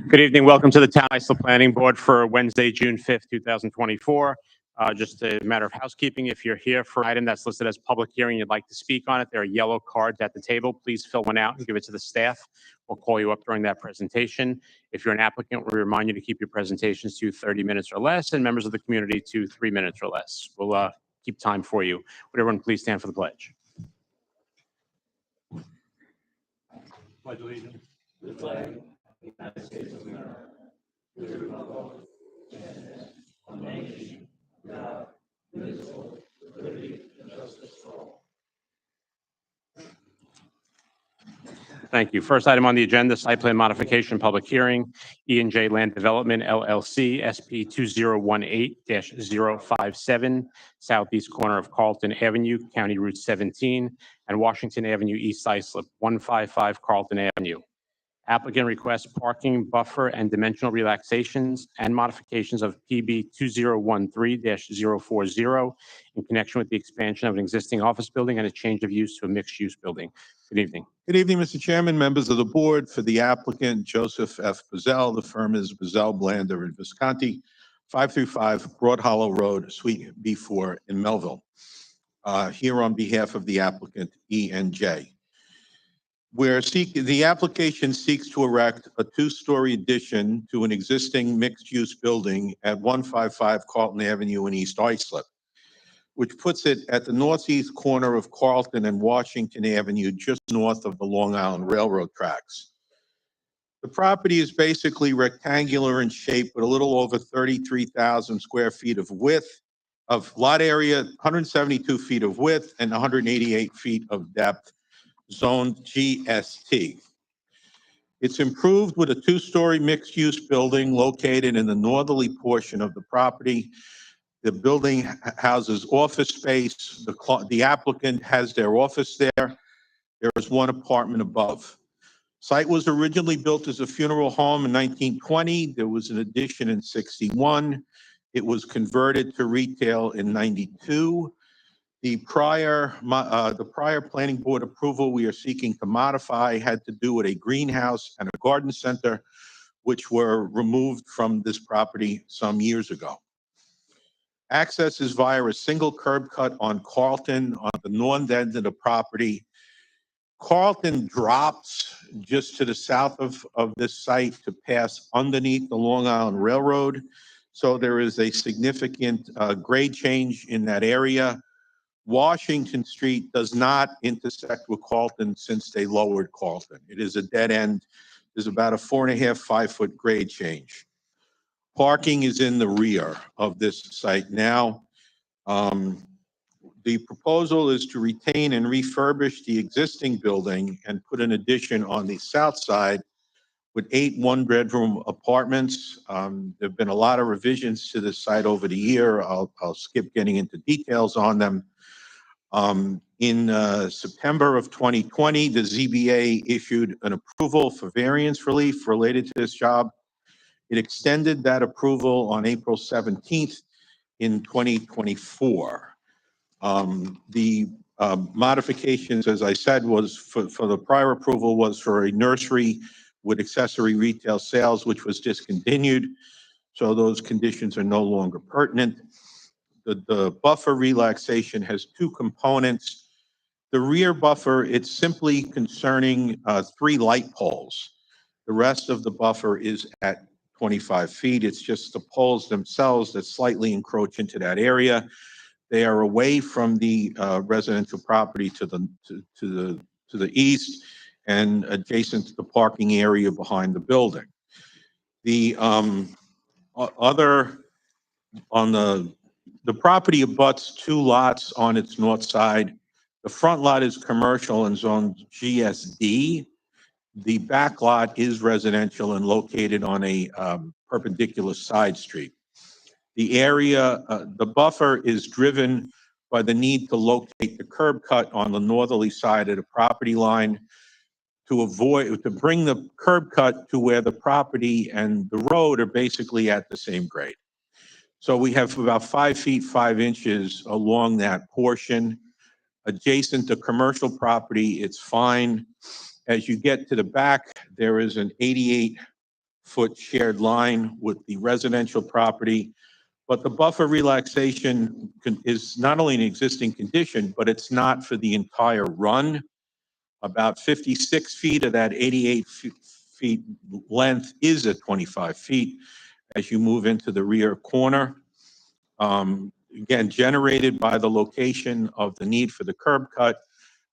Good evening. Welcome to the Town Islip Planning Board for Wednesday, June 5th, 2024. Just a matter of housekeeping. If you're here for an item that's listed as public hearing, you'd like to speak on it, there are yellow cards at the table. Please fill one out and give it to the staff. We'll call you up during that presentation. If you're an applicant, we remind you to keep your presentations to 30 minutes or less, and members of the community to 3 minutes or less. We'll keep time for you. Would everyone please stand for the pledge? Pledge allegiance to the flag of the United States of America, to the republic of the nation, God, indivisible, with liberty and justice for all. Thank you. First item on the agenda, site plan modification, public hearing, E&J Land Development, LLC, SP 2018-057, southeast corner of Carlton Avenue, County Route 17, and Washington Avenue, East Islip, 155 Carlton Avenue. Applicant requests parking buffer and dimensional relaxations and modifications of PB 2013-040 in connection with the expansion of an existing office building and a change of use to a mixed-use building. Good evening. Good evening, Mr. Chairman, members of the board. For the applicant, Joseph F. Bazell, the firm is Bazell, Blander, and Visconti, 535 Broad Hollow Road, Suite B4 in Melville. Here on behalf of the applicant, E&J. The application seeks to erect a two-story addition to an existing mixed-use building at 155 Carlton Avenue in East Islip, which puts it at the northeast corner of Carlton and Washington Avenue, just north of the Long Island Railroad tracks. The property is basically rectangular in shape with a little over 33,000 square feet of width, of lot area, 172 feet of width, and 188 feet of depth, zoned GST. It's improved with a two-story mixed-use building located in the northerly portion of the property. The building houses office space. The applicant has their office there. There is one apartment above. Site was originally built as a funeral home in 1920. There was an addition in 61. It was converted to retail in 92. The prior planning board approval we are seeking to modify had to do with a greenhouse and a garden center, which were removed from this property some years ago. Access is via a single curb cut on Carlton on the north end of the property. Carlton drops just to the south of this site to pass underneath the Long Island Railroad. So there is a significant grade change in that area. Washington Street does not intersect with Carlton since they lowered Carlton. It is a dead end. There's about a 4.5, 5 foot grade change. Parking is in the rear of this site now. The proposal is to retain and refurbish the existing building and put an addition on the south side with 8 one-bedroom apartments. There have been a lot of revisions to this site over the year. I'll skip getting into details on them. In September of 2020, the ZBA issued an approval for variance relief related to this job. It extended that approval on April 17th in 2024. The modifications, as I said, was for the prior approval was for a nursery with accessory retail sales, which was discontinued. So those conditions are no longer pertinent. The buffer relaxation has two components. The rear buffer, it's simply concerning 3 light poles. The rest of the buffer is at 25 feet. It's just the poles themselves that slightly encroach into that area. They are away from the residential property to the east and adjacent to the parking area behind the building. The the property abuts 2 lots on its north side. The front lot is commercial and zoned GSD. The back lot is residential and located on a perpendicular side street. The area, the buffer is driven by the need to locate the curb cut on the northerly side of the property line to bring the curb cut to where the property and the road are basically at the same grade. So we have about 5 feet, 5 inches along that portion. Adjacent to commercial property, it's fine. As you get to the back, there is an 88-foot shared line with the residential property. But the buffer relaxation is not only an existing condition, but it's not for the entire run. About 56 feet of that 88 feet length is at 25 feet as you move into the rear corner. Again, generated by the location of the need for the curb cut.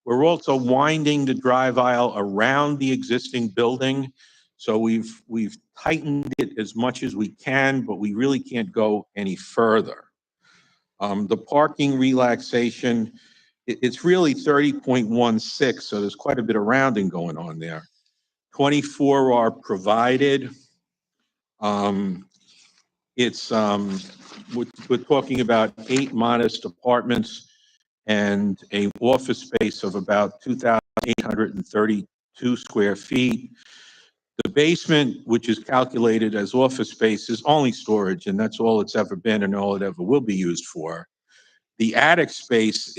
We're also winding the drive aisle around the existing building. So we've tightened it as much as we can, but we really can't go any further. The parking relaxation, it's really 30.16, so there's quite a bit of rounding going on there. 24 are provided. We're talking about 8 modest apartments and a office space of about 2,832 square feet. The basement, which is calculated as office space, is only storage, and that's all it's ever been and all it ever will be used for. The attic space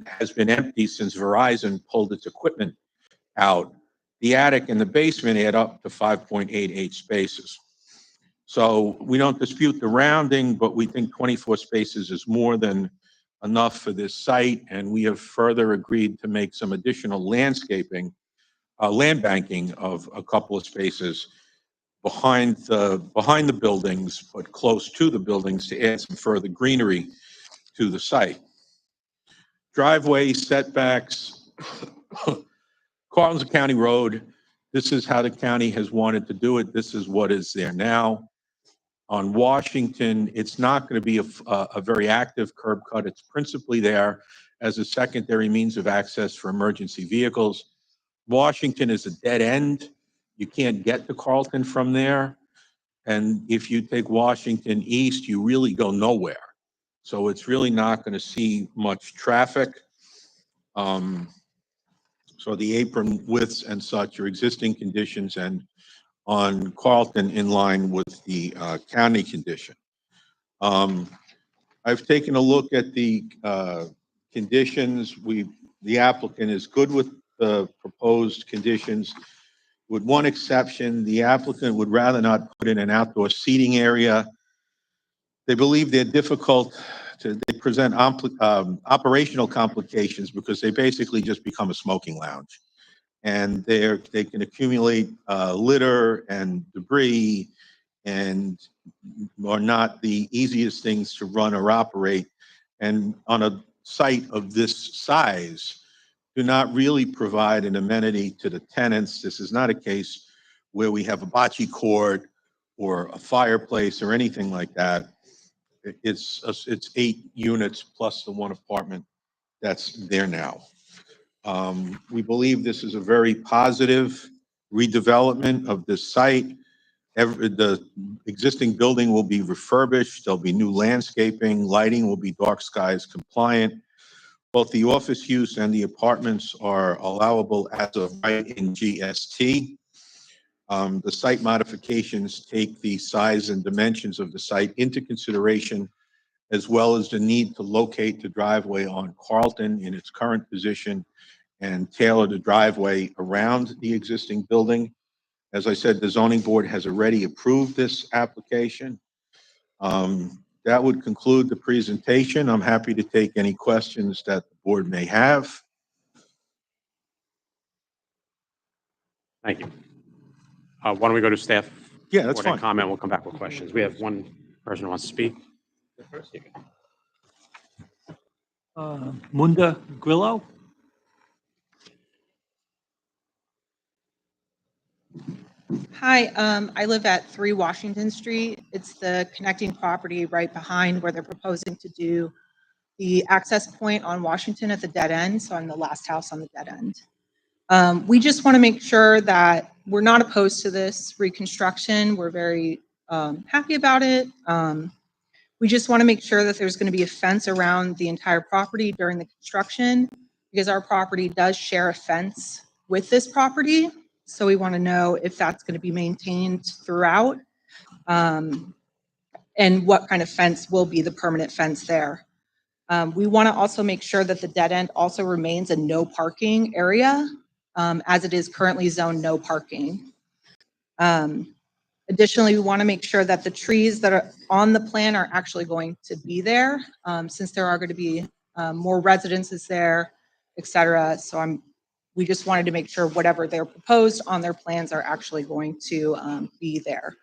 has been empty since Verizon pulled its equipment out. The attic and the basement add up to 5.88 spaces. So we don't dispute the rounding, but we think 24 spaces is more than enough for this site, and we have further agreed to make some additional landscaping, land banking of a couple of spaces behind the buildings, but close to the buildings to add some further greenery to the site. Driveway setbacks, Carlton's a county road. This is how the county has wanted to do it. This is what is there now. On Washington, it's not going to be a very active curb cut. It's principally there as a secondary means of access for emergency vehicles. Washington is a dead end. You can't get to Carlton from there. And if you take Washington east, you really go nowhere. So it's really not going to see much traffic. So the apron widths and such are existing conditions, and on Carlton in line with the county condition. I've taken a look at the conditions. The applicant is good with the proposed conditions. With one exception, the applicant would rather not put in an outdoor seating area. They believe they're difficult they present operational complications because they basically just become a smoking lounge. And they can accumulate litter and debris and are not the easiest things to run or operate. And on a site of this size, do not really provide an amenity to the tenants. This is not a case where we have a bocce court or a fireplace or anything like that. It's 8 units plus the one apartment that's there now. We believe this is a very positive redevelopment of this site. The existing building will be refurbished. There'll be new landscaping. Lighting will be dark skies compliant. Both the office use and the apartments are allowable as of right in GST. The site modifications take the size and dimensions of the site into consideration, as well as the need to locate the driveway on Carlton in its current position and tailor the driveway around the existing building. As I said, the zoning board has already approved this application. That would conclude the presentation. I'm happy to take any questions that the board may have. Thank you. Why don't we go to staff? Yeah, that's Report and fine. comment, we'll come back with questions. We have one person who wants to speak. Munda Grillo? Hi, I live at 3 Washington Street. It's the connecting property right behind where they're proposing to do the access point on Washington at the dead end. So I'm the last house on the dead end. We just want to make sure that we're not opposed to this reconstruction. We're very happy about it. We just want to make sure that there's going to be a fence around the entire property during the construction, because our property does share a fence with this property. So we want to know if that's going to be maintained throughout, and what kind of fence will be the permanent fence there. We want to also make sure that the dead end also remains a no parking area. as it is currently zoned no parking. Additionally, we want to make sure that the trees that are on the plan are actually going to be there, since there are going to be more residences there, et cetera. So we just wanted to make sure whatever they're proposed on their plans are actually going to be there.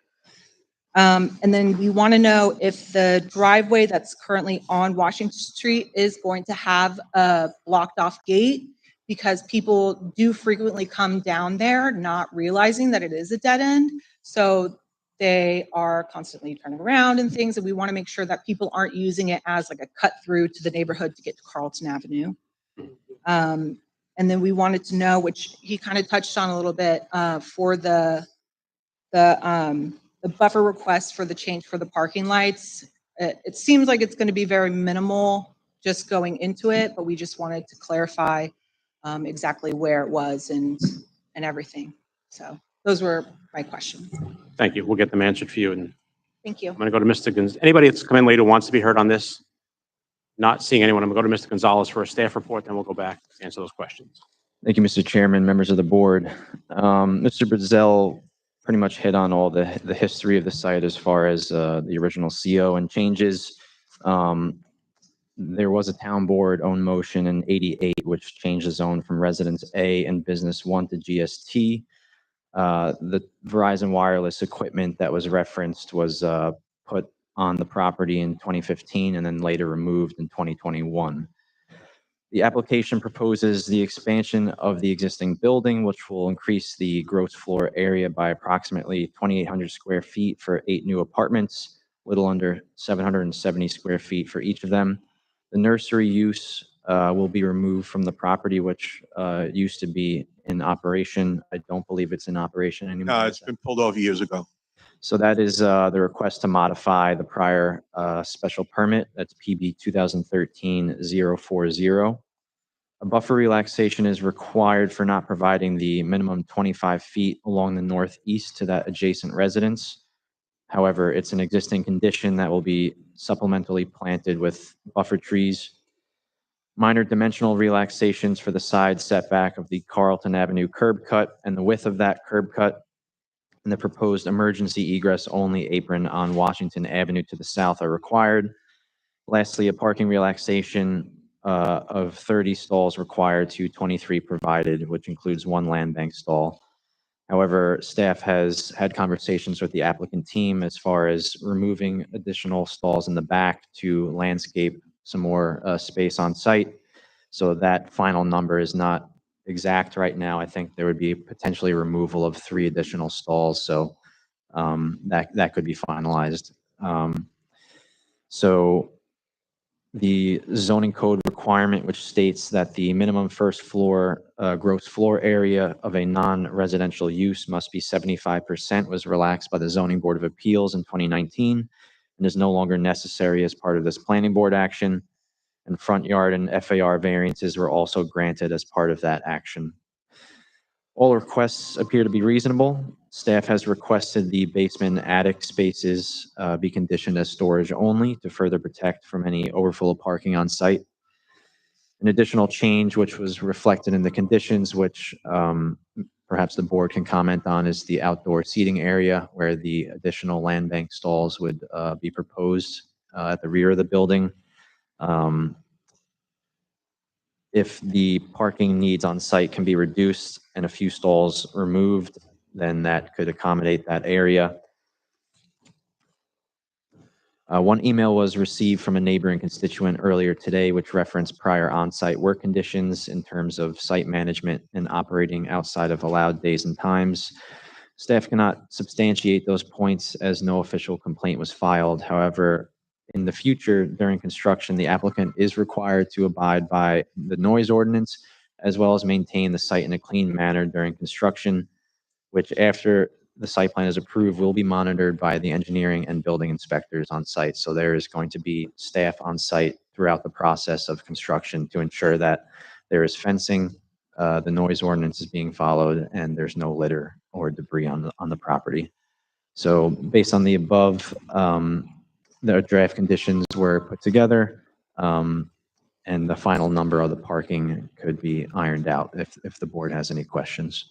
And then we want to know if the driveway that's currently on Washington Street is going to have a blocked off gate, because people do frequently come down there not realizing that it is a dead end. So they are constantly turning around and things, and we want to make sure that people aren't using it as like a cut through to the neighborhood to get to Carlton Avenue. And then we wanted to know, which he kind of touched on a little bit, for the buffer request for the change for the parking lights. It seems like it's going to be very minimal just going into it, but we just wanted to clarify exactly where it was and everything. So those were my questions. Thank you. We'll get them answered for you. And Thank you. I'm going to go to Mr. Anybody that's come in later wants to be heard on this? Not seeing anyone, I'm going to go to Mr. Gonzalez for a staff report, then we'll go back to answer those questions. Thank you, Mr. Chairman, members of the board. Mr. Brazel pretty much hit on all the history of the site as far as the original CO and changes. There was a town board owned motion in '88, which changed the zone from Residence A and Business 1 to GST. The Verizon wireless equipment that was referenced was put on the property in 2015 and then later removed in 2021. The application proposes the expansion of the existing building, which will increase the gross floor area by approximately 2,800 square feet for 8 new apartments, little under 770 square feet for each of them. The nursery use will be removed from the property, which used to be in operation. I don't believe it's in operation anymore. No, it's been pulled off years ago. So that is the request to modify the prior special permit. That's PB 2013-040. A buffer relaxation is required for not providing the minimum 25 feet along the northeast to that adjacent residence. However, it's an existing condition that will be supplementally planted with buffer trees. Minor dimensional relaxations for the side setback of the Carlton Avenue curb cut and the width of that curb cut, and the proposed emergency egress only apron on Washington Avenue to the south are required. Lastly, a parking relaxation of 30 stalls required to 23 provided, which includes 1 land bank stall. However, staff has had conversations with the applicant team as far as removing additional stalls in the back to landscape some more space on site. So that final number is not exact right now. I think there would be potentially removal of 3 additional stalls. So that could be finalized. So the zoning code requirement, which states that the minimum first floor gross floor area of a non-residential use must be 75%, was relaxed by the Zoning Board of Appeals in 2019 and is no longer necessary as part of this planning board action. And front yard and FAR variances were also granted as part of that action. All requests appear to be reasonable. Staff has requested the basement and attic spaces be conditioned as storage only to further protect from any overflow parking on site. An additional change, which was reflected in the conditions, which perhaps the board can comment on, is the outdoor seating area where the additional land bank stalls would be proposed at the rear of the building. If the parking needs on site can be reduced and a few stalls removed, then that could accommodate that area. One email was received from a neighboring constituent earlier today, which referenced prior on-site work conditions in terms of site management and operating outside of allowed days and times. Staff cannot substantiate those points as no official complaint was filed. However, in the future, during construction, the applicant is required to abide by the noise ordinance, as well as maintain the site in a clean manner during construction, which after the site plan is approved will be monitored by the engineering and building inspectors on site. So there is going to be staff on site throughout the process of construction to ensure that there is fencing, the noise ordinance is being followed, and there's no litter or debris on the property. So based on the above, the draft conditions were put together, and and the final number of the parking could be ironed out if the board has any questions.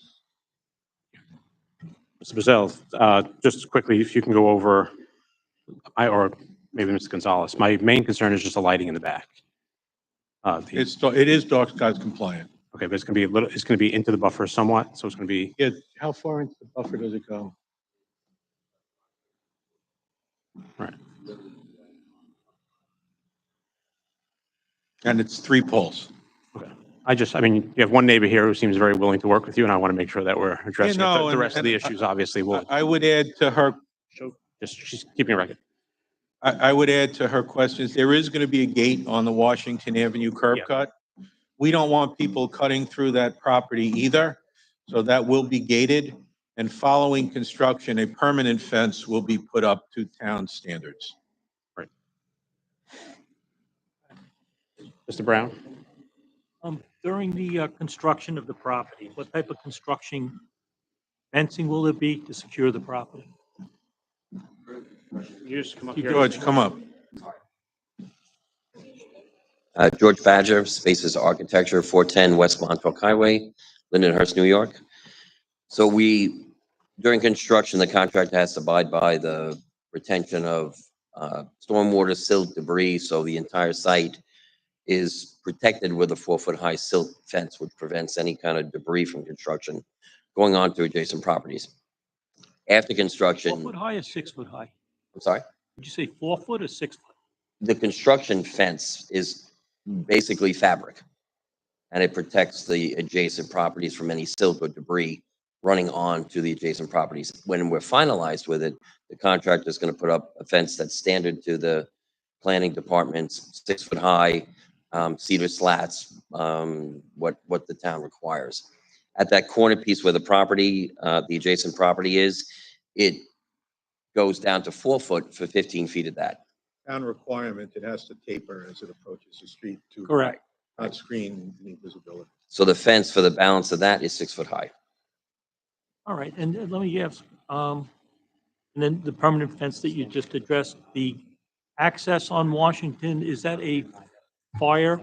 Mr. Bazell, just quickly, if you can go over, or maybe Mr. Gonzalez, my main concern is just the lighting in the back. It is dark skies compliant. Okay, but it's going to be a little, it's going to be into the buffer somewhat, so it's going to be, Yeah, how far into the buffer does it go? right. And it's 3 poles. Okay. I mean, you have one neighbor here who seems very willing to work with you, and I want to make sure that we're addressing Yeah, no, the and- rest of the and issues. Obviously, we'll I would add to her, just keeping a record. I would add to her questions, there is going to be a gate on the Washington Avenue curb Yeah. cut. We don't want people cutting through that property either, so that will be gated. And following construction, a permanent fence will be put up to town standards. Mr. Brown? During the construction of the property, what type of construction fencing will there be to secure the property? You just come up here. George, come up. George Badger, Spaces Architecture, 410 West Montauk Highway, Lindenhurst, New York. So during construction, the contractor has to abide by the retention of stormwater, silt, debris, so the entire site is protected with a 4-foot-high silt fence, which prevents any kind of debris from construction going on to adjacent properties. After 4 construction, foot high or 6 foot high? I'm sorry? Did you say 4 foot or 6 foot? The construction fence is basically fabric, and it protects the adjacent properties from any silt or debris running on to the adjacent properties. When we're finalized with it, the contractor is going to put up a fence that's standard to the planning department's 6 foot high, cedar slats, what the town requires. At that corner piece where the property, the adjacent property is, it goes down to 4 foot for 15 feet of that. Town requirement, it has to taper as it approaches the street to Correct. not screen any visibility. So the fence for the balance of that is 6 foot high. All right, and let me ask, and then the permanent fence that you just addressed, the access on Washington, is that a fire?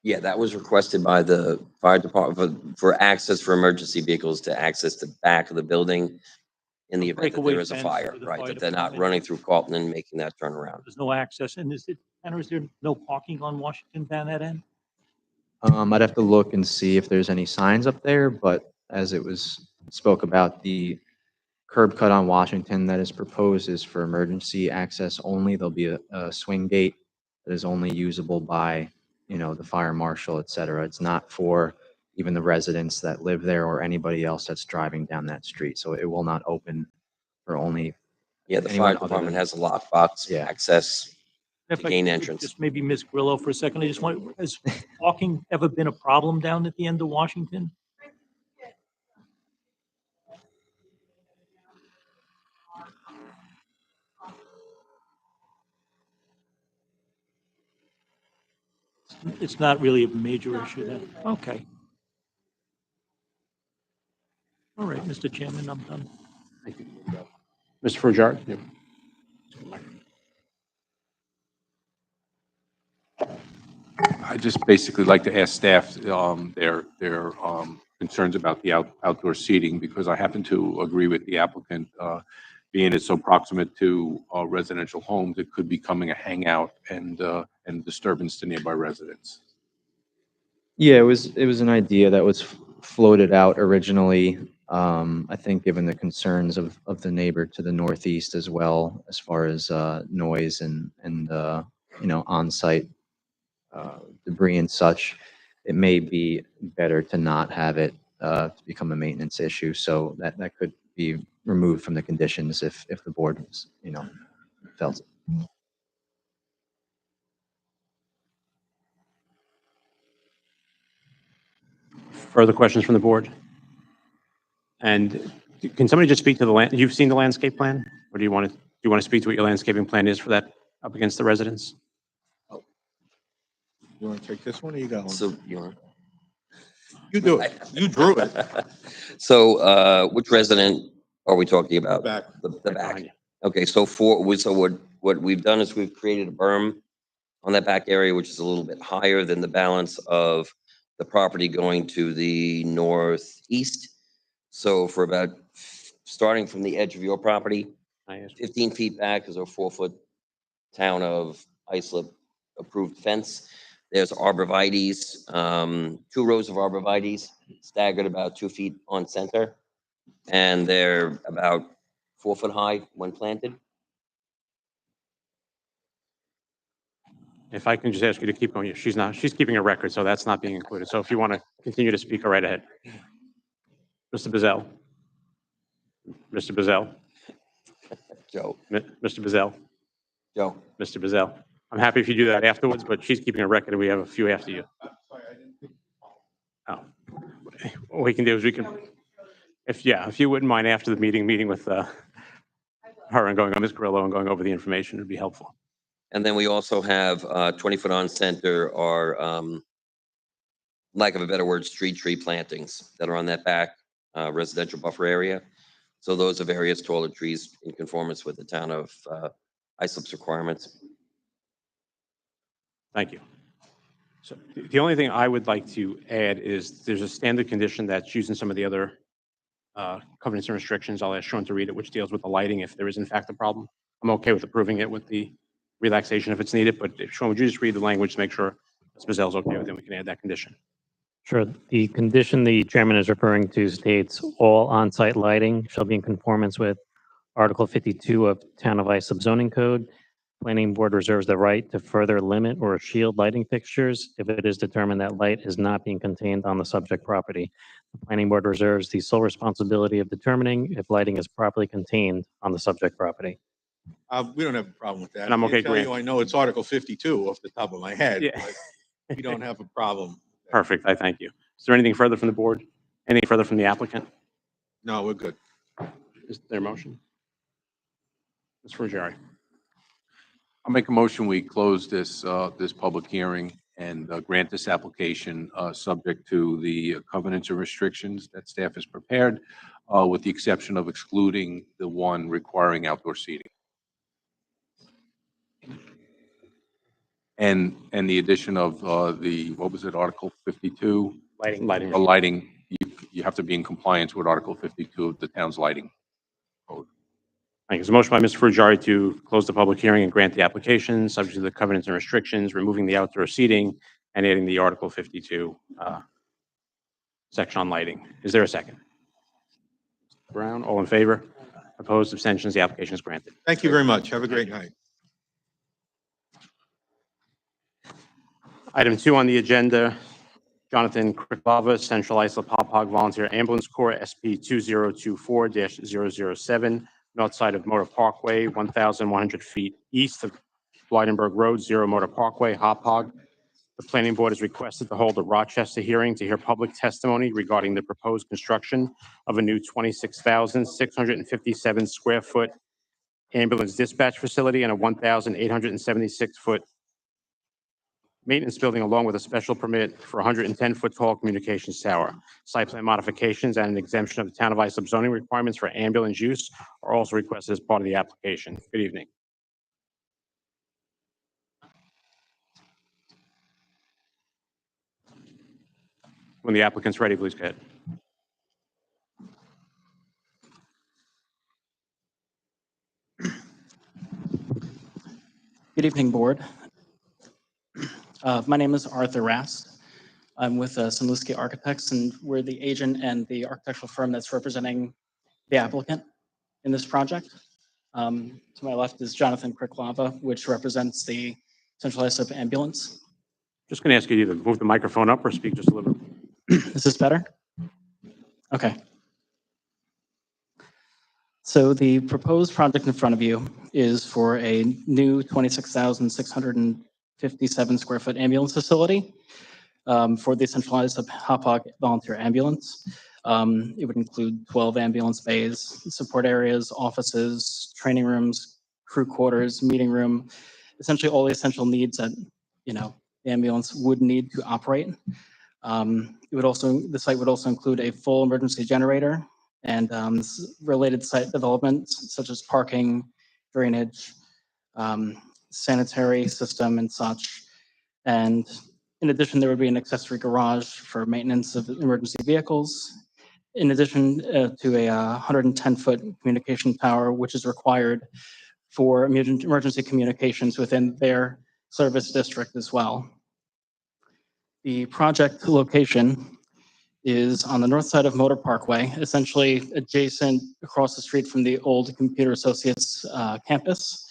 Yeah, that was requested by the fire department for access for emergency vehicles to access the back of the building in the event that Breakaway there is a fence fire, for the right? fire That they're not department. running through Carlton and making that turnaround. There's no access, and is there no parking on Washington down that end? I'd have to look and see if there's any signs up there, but as it was spoke about, the curb cut on Washington that is proposed is for emergency access only. There'll be a swing gate that is only usable by, the fire marshal, et cetera. It's not for even the residents that live there or anybody else that's driving down that street. So it will not open for only, Yeah, the Anyone fire other department than- has a lockbox Yeah. access. If I Gain could entrance. Just maybe Ms. Grillo for a second. I just want, has parking ever been a problem down at the end of Washington? It's not really a major issue then. Okay. All right, Mr. Chairman, I'm done. Mr. Frugier? Yep. I just basically like to ask staff their concerns about the outdoor seating, because I happen to agree with the applicant, being it's so proximate to residential homes, it could be becoming a hangout and disturbance to nearby residents. yeah, it was an idea that was floated out originally. I think given the concerns of the neighbor to the northeast as well, as far as noise and on-site debris and such, it may be better to not have it to become a maintenance issue. So that could be removed from the conditions if the board was, felt. Further questions from the board? And can somebody just speak to the land, you've seen the landscape plan? Or do you want to speak to what your landscaping plan is for that up against the residence? You want to take this one or you got one? So you want? You do it. You drew it. So, which resident are we talking about? Back. The Right back. behind you. Okay, so what we've done is we've created a berm on that back area, which is a little bit higher than the balance of the property going to the northeast. So for about, starting from the edge of your property, I ask- 15 feet back is a 4-foot town of Islip approved fence. There's arborvitae's, 2 rows of arborvitae's staggered about 2 feet on center. And they're about 4 foot high when planted. If I can just ask you to keep going, she's keeping a record, so that's not being included. So if you want to continue to speak, go right ahead. Mr. Bazell. Mr. Bazell. Joe, Mr. Bazell. Joe. Mr. Bazell. I'm happy if you do that afterwards, but she's keeping a record and we have a few after you. Oh. What we can do is we can, if you wouldn't mind after the meeting with her and going on Ms. Grillo and going over the information, it'd be helpful. And then we also have 20-foot on center or, lack of a better word, street tree plantings that are on that back residential buffer area. So those are various taller trees in conformance with the town of Islip's requirements. Thank you. So the only thing I would like to add is there's a standard condition that's used in some of the other covenants and restrictions. I'll ask Sean to read it, which deals with the lighting if there is in fact a problem. I'm okay with approving it with the relaxation if it's needed, but Sean, would you just read the language to make sure Ms. Mazel's okay with it? We can add that condition. Sure. The condition the chairman is referring to states all on-site lighting shall be in conformance with Article 52 of Town of Islip zoning code. Planning board reserves the right to further limit or shield lighting fixtures if it is determined that light is not being contained on the subject property. The planning board reserves the sole responsibility of determining if lighting is properly contained on the subject property. We don't have a problem with that. And I'm I can okay tell you, granting. I know it's Article 52 off the top of my head, Yeah. but we don't have a problem. Perfect. I thank you. Is there anything further from the board? Anything further from the applicant? No, we're good. Is there a motion? Mr. Ruggieri. I'll make a motion, we close this public hearing and grant this application, subject to the covenants and restrictions that staff has prepared, with the exception of excluding the one requiring outdoor seating. And the addition of what was it, Article 52? Lighting. The lighting, you have to be in compliance with Article 52 of the town's lighting code. Thank you. There's a motion by Mr. Ruggieri to close the public hearing and grant the application, subject to the covenants and restrictions, removing the outdoor seating and adding the Article 52 section on lighting. Is there a second? Brown, all in favor? Opposed, abstentions, the application is granted. Thank you very much. Have a great night. Item 2 on the agenda, Jonathan Kriklava, Central Islip Hop Hog Volunteer Ambulance Corps, SP 2024-007, north side of Motor Parkway, 1,100 feet east of Blydenburg Road, 0 Motor Parkway, Hop Hog. The planning board is requested to hold a Rochester hearing to hear public testimony regarding the proposed construction of a new 26,657 square foot ambulance dispatch facility and a 1,876 foot maintenance building along with a special permit for a 110-foot tall communications tower. Site plan modifications and an exemption of the town of Islip zoning requirements for ambulance use are also requested as part of the application. Good evening. When the applicant's ready, please go ahead. Good evening, board. My name is Arthur Rast. I'm with Samluski Architects, and we're the agent and the architectural firm that's representing the applicant in this project. To my left is Jonathan Kriklava, which represents the Central Islip Ambulance. Just going to ask you to either move the microphone up or speak just a little bit. Is this better? Okay. So the proposed project in front of you is for a new 26,657 square foot ambulance facility for the Central Islip Hop Hog Volunteer Ambulance. It would include 12 ambulance bays, support areas, offices, training rooms, crew quarters, meeting room, essentially all the essential needs that, the ambulance would need to operate. The site would also include a full emergency generator and related site developments such as parking, drainage, sanitary system and such. And in addition, there would be an accessory garage for maintenance of emergency vehicles. In addition to a 110-foot communication tower, which is required for emergency communications within their service district as well. The project location is on the north side of Motor Parkway, essentially adjacent across the street from the old Computer Associates campus,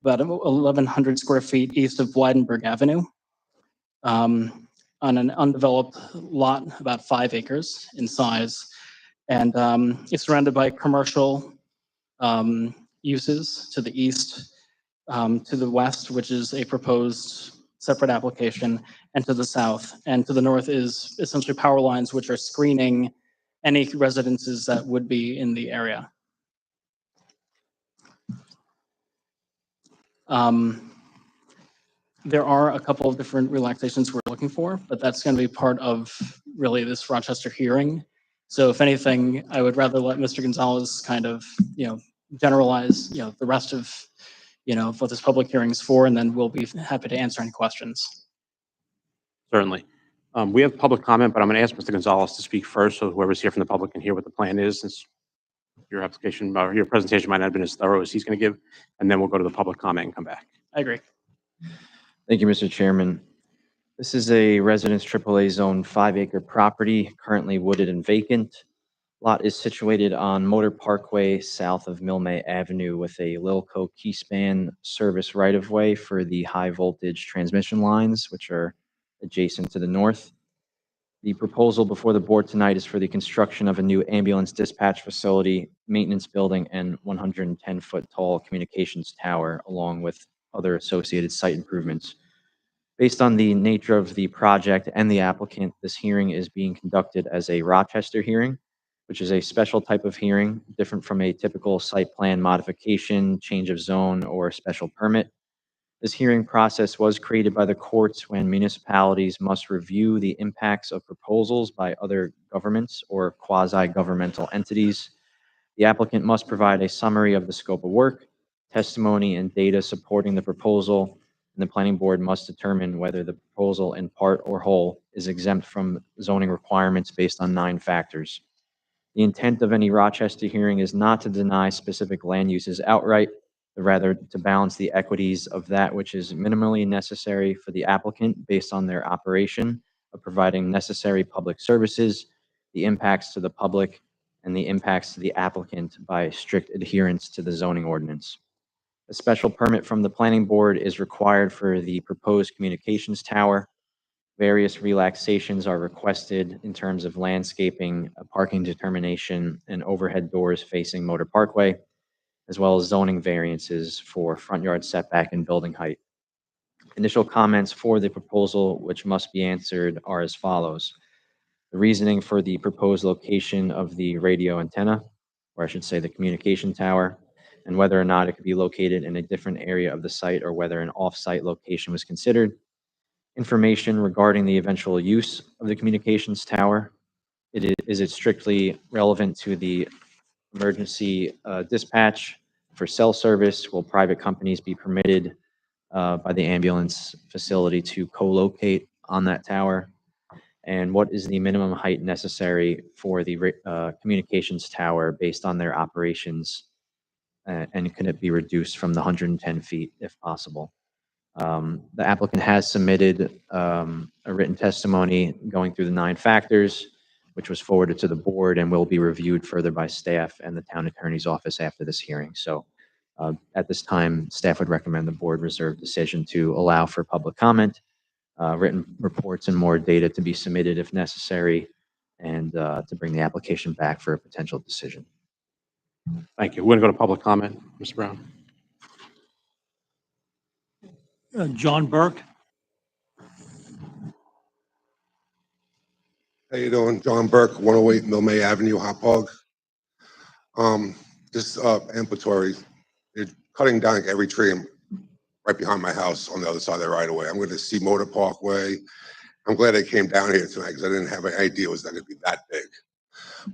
about 1,100 square feet east of Weidenberg Avenue, on an undeveloped lot, about 5 acres in size. And it's surrounded by commercial uses to the east, to the west, which is a proposed separate application, and to the south. And to the north is essentially power lines, which are screening any residences that would be in the area. There are a couple of different relaxations we're looking for, but that's going to be part of really this Rochester hearing. So if anything, I would rather let Mr. Gonzalez kind of, generalize, the rest of, what this public hearing is for, and then we'll be happy to answer any questions. Certainly. We have public comment, but I'm going to ask Mr. Gonzalez to speak first, so whoever's here from the public can hear what the plan is, since your application, or your presentation might not have been as thorough as he's going to give, and then we'll go to the public comment and come back. I agree. Thank you, Mr. Chairman. This is a residence AAA zone 5-acre property, currently wooded and vacant. Lot is situated on Motor Parkway south of Milne Avenue with a Lilco Keyspan service right-of-way for the high voltage transmission lines, which are adjacent to the north. The proposal before the board tonight is for the construction of a new ambulance dispatch facility, maintenance building, and 110-foot tall communications tower, along with other associated site improvements. Based on the nature of the project and the applicant, this hearing is being conducted as a Rochester hearing, which is a special type of hearing, different from a typical site plan modification, change of zone, or special permit. This hearing process was created by the courts when municipalities must review the impacts of proposals by other governments or quasi-governmental entities. The applicant must provide a summary of the scope of work, testimony, and data supporting the proposal, and the planning board must determine whether the proposal in part or whole is exempt from zoning requirements based on 9 factors. The intent of any Rochester hearing is not to deny specific land uses outright, but rather to balance the equities of that which is minimally necessary for the applicant based on their operation of providing necessary public services, the impacts to the public, and the impacts to the applicant by strict adherence to the zoning ordinance. A special permit from the planning board is required for the proposed communications tower. Various relaxations are requested in terms of landscaping, a parking determination, and overhead doors facing Motor Parkway, as well as zoning variances for front yard setback and building height. Initial comments for the proposal, which must be answered, are as follows. The reasoning for the proposed location of the radio antenna, or I should say the communication tower, and whether or not it could be located in a different area of the site or whether an off-site location was considered. Information regarding the eventual use of the communications tower. Is it strictly relevant to the emergency dispatch for cell service? Will private companies be permitted by the ambulance facility to co-locate on that tower? And what is the minimum height necessary for the communications tower based on their operations? And can it be reduced from the 110 feet if possible? The applicant has submitted a written testimony going through the 9 factors, which was forwarded to the board and will be reviewed further by staff and the town attorney's office after this hearing. So at this time, staff would recommend the board reserve decision to allow for public comment, written reports and more data to be submitted if necessary, and to bring the application back for a potential decision. Thank you. We're going to go to public comment. Mr. Brown. John Burke. How you doing? John Burke, 108 Milne Avenue, Hauppauge. This ambulatory, they're cutting down every tree right behind my house on the other side of the right of way. I'm going to see Motor Parkway. I'm glad they came down here tonight because I didn't have an idea it was going to be that big.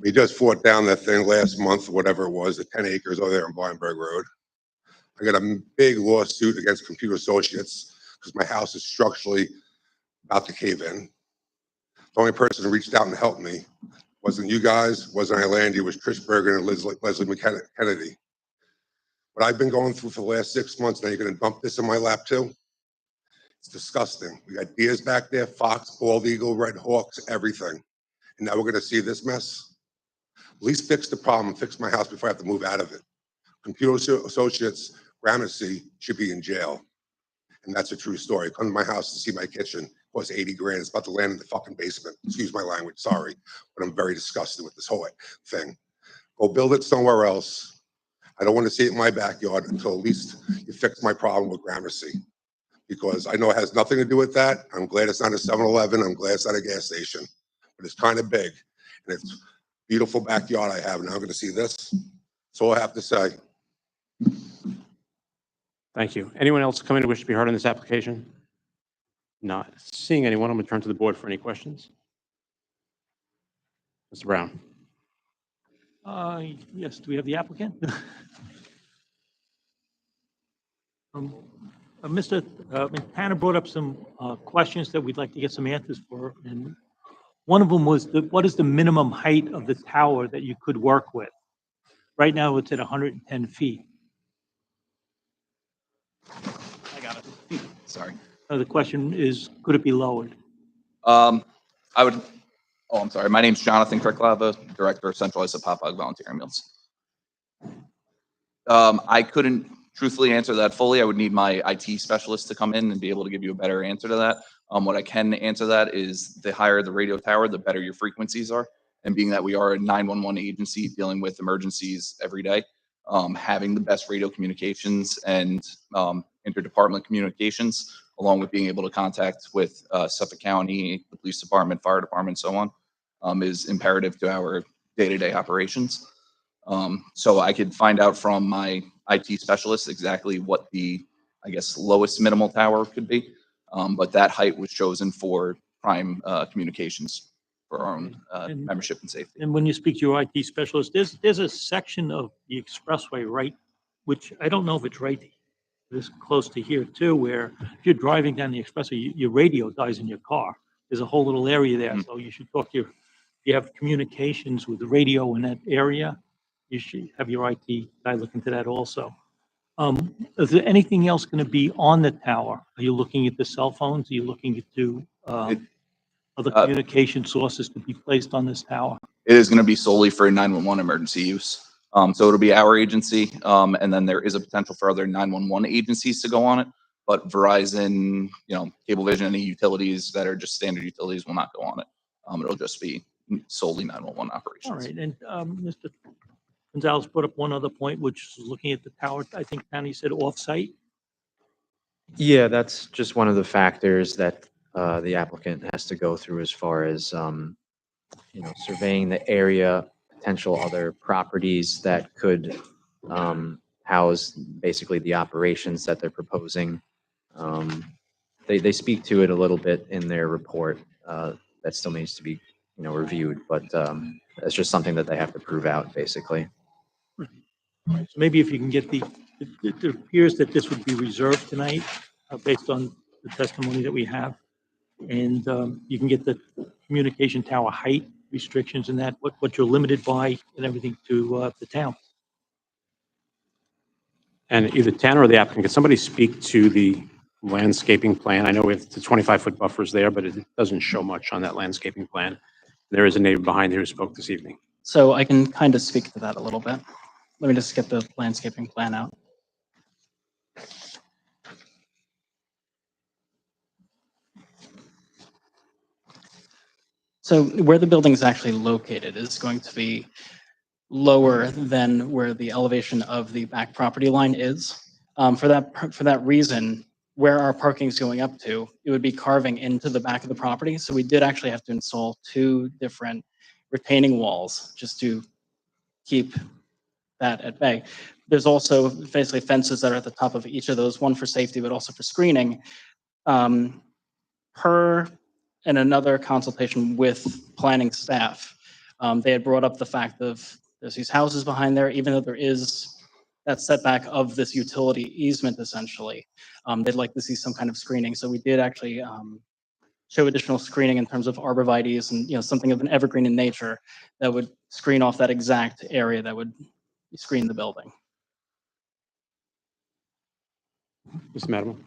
We just fought down that thing last month, whatever it was, the 10 acres over there on Weinberg Road. I got a big lawsuit against Computer Associates because my house is structurally about to cave in. The only person who reached out and helped me wasn't you guys, wasn't Ilandy, it was Trish Bergen and Leslie Kennedy. What I've been going through for the last 6 months, now you're gonna dump this in my lap too? It's disgusting. We got deers back there, fox, bald eagle, red hawks, everything. And now we're gonna see this mess? At least fix the problem, fix my house before I have to move out of it. Computer Associates, Gramercy should be in jail. And that's a true story. Come to my house to see my kitchen, costs 80 grand. It's about to land in the fucking basement. Excuse my language, sorry. But I'm very disgusted with this whole thing. Go build it somewhere else. I don't want to see it in my backyard until at least you fix my problem with Gramercy. Because I know it has nothing to do with that. I'm glad it's not a 7-Eleven. I'm glad it's not a gas station. But it's kind of big. And it's a beautiful backyard I have. Now I'm going to see this. That's all I have to say. Thank you. Anyone else coming to wish to be heard on this application? Not seeing anyone, I'm going to turn to the board for any questions. Mr. Brown. Yes, do we have the applicant? Mr. Tanner brought up some questions that we'd like to get some answers for. And one of them was, what is the minimum height of the tower that you could work with? Right now, it's at 110 feet. I got it. Sorry. The question is, could it be lowered? I would, oh, I'm sorry. My name's Jonathan Kricklava, Director of Centralized Hapag Volunteer Ambulance. I couldn't truthfully answer that fully. I would need my IT specialist to come in and be able to give you a better answer to that. What I can answer that is the higher the radio tower, the better your frequencies are. And being that we are a 911 agency dealing with emergencies every day, having the best radio communications and interdepartment communications, along with being able to contact with Suffolk County, the police department, fire department, so on, is imperative to our day-to-day operations. So I could find out from my IT specialist exactly what the, I guess, lowest minimal tower could be. But that height was chosen for prime communications for our own membership and safety. And when you speak to your IT specialist, there's a section of the expressway, right, which I don't know if it's right this close to here too, where if you're driving down the expressway, your radio dies in your car. There's a whole little area there. So you should talk to if you have communications with the radio in that area, you should have your IT guy look into that also. Is there anything else going to be on the tower? Are you looking at the cell phones? Are you looking into other communication sources to be placed on this tower? It is going to be solely for 911 emergency use. So it'll be our agency, and then there is a potential for other 911 agencies to go on it. But Verizon, Cablevision, any utilities that are just standard utilities will not go on it. It'll just be solely 911 operations. All right, and Mr. Gonzalez brought up one other point, which is looking at the tower. I think Danny said off-site. Yeah, that's just one of the factors that the applicant has to go through as far as, surveying the area, potential other properties that could house basically the operations that they're proposing. They speak to it a little bit in their report. That still needs to be, reviewed, but that's just something that they have to prove out, basically. So maybe if you can get it appears that this would be reserved tonight based on the testimony that we have. And you can get the communication tower height restrictions and that, what you're limited by and everything to the town. And either Tanner or the applicant, can somebody speak to the landscaping plan? I know we have the 25-foot buffers there, but it doesn't show much on that landscaping plan. There is a neighbor behind here who spoke this evening. So I can kind of speak to that a little bit. Let me just get the landscaping plan out. So where the building is actually located is going to be lower than where the elevation of the back property line is. For that reason, where our parking is going up to, it would be carving into the back of the property. So we did actually have to install 2 different retaining walls just to keep that at bay. There's also basically fences that are at the top of each of those, one for safety, but also for screening. Per and another consultation with planning staff, they had brought up the fact of there's these houses behind there, even though there is that setback of this utility easement essentially. They'd like to see some kind of screening. So we did actually show additional screening in terms of arborvitaes and, something of an evergreen in nature that would screen off that exact area that would screen the building. Mr. Madam.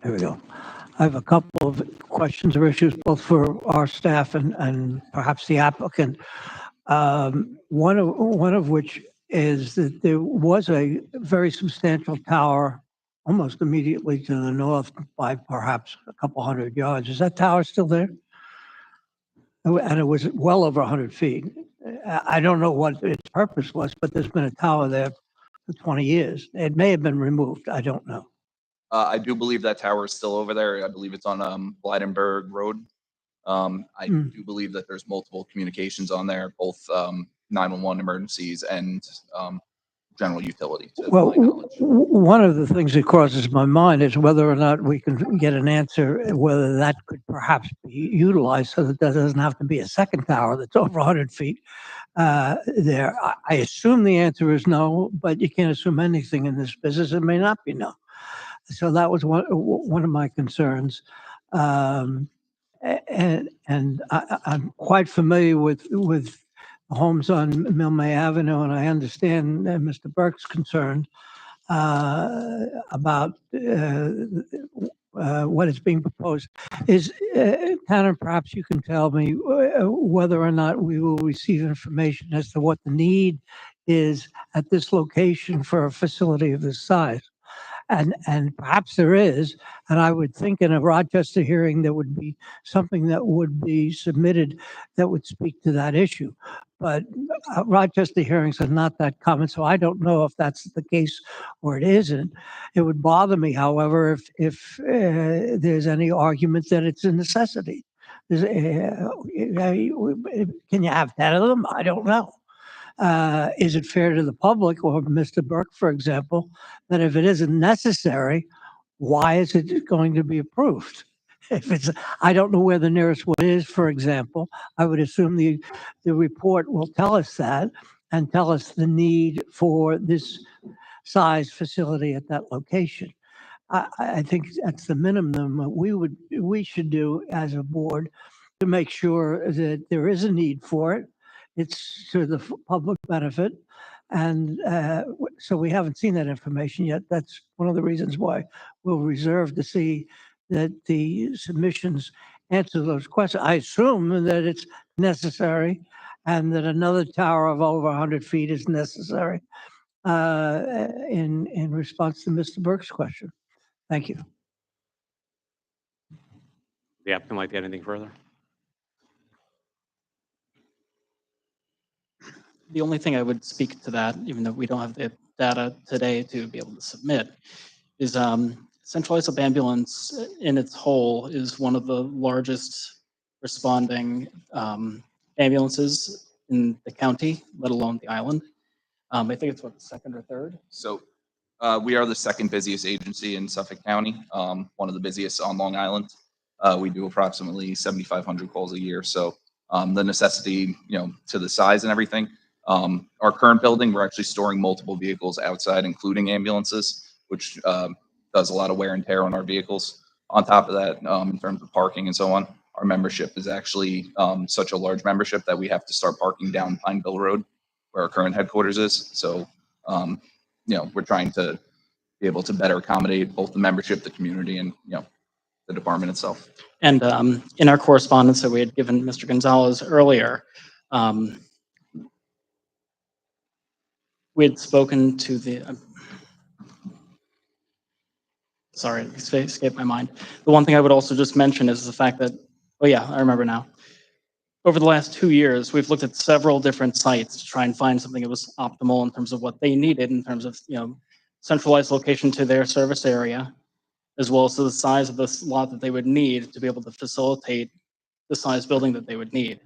There we go. I have a couple of questions or issues, both for our staff and perhaps the applicant. One of which is that there was a very substantial tower almost immediately to the north by perhaps a couple hundred yards. Is that tower still there? And it was well over 100 feet. I don't know what its purpose was, but there's been a tower there for 20 years. It may have been removed. I don't know. I do believe that tower is still over there. I believe it's on Blydenburg Road. I do believe that there's multiple communications on there, both 911 emergencies and general utility. Well, one of the things that crosses my mind is whether or not we can get an answer, whether that could perhaps be utilized so that there doesn't have to be a second tower that's over 100 feet there. I assume the answer is no, but you can't assume anything in this business. It may not be no. So that was one of my concerns. And I'm quite familiar with homes on Milne Avenue, and I understand Mr. Burke's concern about what is being proposed. Tanner, perhaps you can tell me whether or not we will receive information as to what the need is at this location for a facility of this size. And perhaps there is, and I would think in a Rochester hearing, there would be something that would be submitted that would speak to that issue. But Rochester hearings are not that common, so I don't know if that's the case or it isn't. It would bother me, however, if there's any argument that it's a necessity. Can you have 10 of them? I don't know. Is it fair to the public or Mr. Burke, for example, that if it isn't necessary, why is it going to be approved? If it's, I don't know where the nearest one is, for example, I would assume the report will tell us that and tell us the need for this size facility at that location. I think that's the minimum we should do as a board to make sure that there is a need for it. It's to the public benefit. And so we haven't seen that information yet. That's one of the reasons why we'll reserve to see that the submissions answer those questions. I assume that it's necessary and that another tower of over 100 feet is necessary in response to Mr. Burke's question. Thank you. The applicant like to add anything further? The only thing I would speak to that, even though we don't have the data today to be able to submit, is Central Islip Ambulance in its whole is one of the largest responding ambulances in the county, let alone the island. I think it's what, the second or third? So we are the second busiest agency in Suffolk County, one of the busiest on Long Island. We do approximately 7,500 calls a year. So the necessity, to the size and everything. Our current building, we're actually storing multiple vehicles outside, including ambulances, which does a lot of wear and tear on our vehicles. On top of that, in terms of parking and so on, our membership is actually such a large membership that we have to start parking down Pineville Road, where our current headquarters is. So, we're trying to be able to better accommodate both the membership, the community, and, the department itself. And in our correspondence that we had given Mr. Gonzalez earlier, we had spoken to the, sorry, it escaped my mind. The one thing I would also just mention is the fact that, oh yeah, I remember now. Over the last 2 years, we've looked at several different sites to try and find something that was optimal in terms of what they needed, in terms of, centralized location to their service area, as well as to the size of the lot that they would need to be able to facilitate the size building that they would need.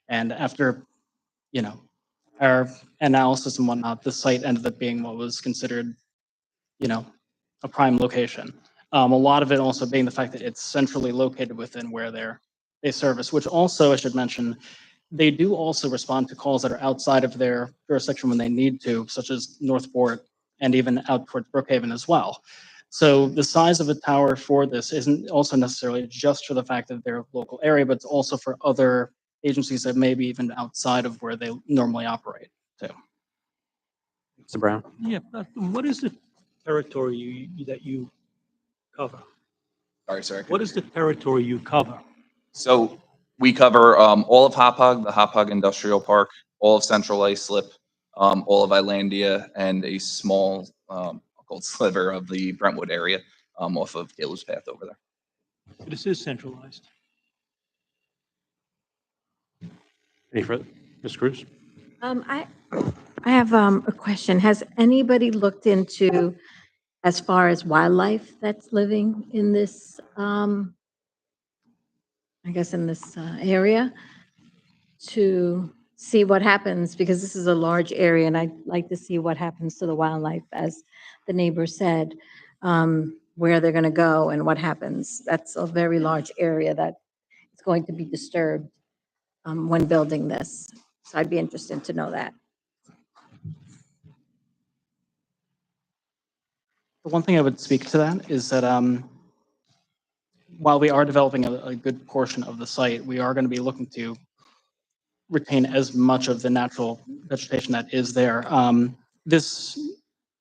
And after, our analysis and whatnot, the site ended up being what was considered, a prime location. A lot of it also being the fact that it's centrally located within where they service, which also, I should mention, They do also respond to calls that are outside of their jurisdiction when they need to, such as Northport and even out towards Brookhaven as well. So the size of a tower for this isn't also necessarily just for the fact that they're a local area, but it's also for other agencies that may be even outside of where they normally operate too. Mr. Brown? Yeah, but what is the territory that you cover? Sorry, sir. What is the territory you cover? So we cover all of Hauppauge, the Hauppauge Industrial Park, all of Central Islip, all of Islandia, and a small called sliver of the Brentwood area off of Taylor's Path over there. This is centralized. Any further? Ms. Cruz? I have a question. Has anybody looked into, as far as wildlife that's living in this, I guess in this area, to see what happens? Because this is a large area, and I'd like to see what happens to the wildlife, as the neighbor said, where they're going to go and what happens. That's a very large area that is going to be disturbed when building this. So I'd be interested to know that. The one thing I would speak to that is that while we are developing a good portion of the site, we are going to be looking to retain as much of the natural vegetation that is there. This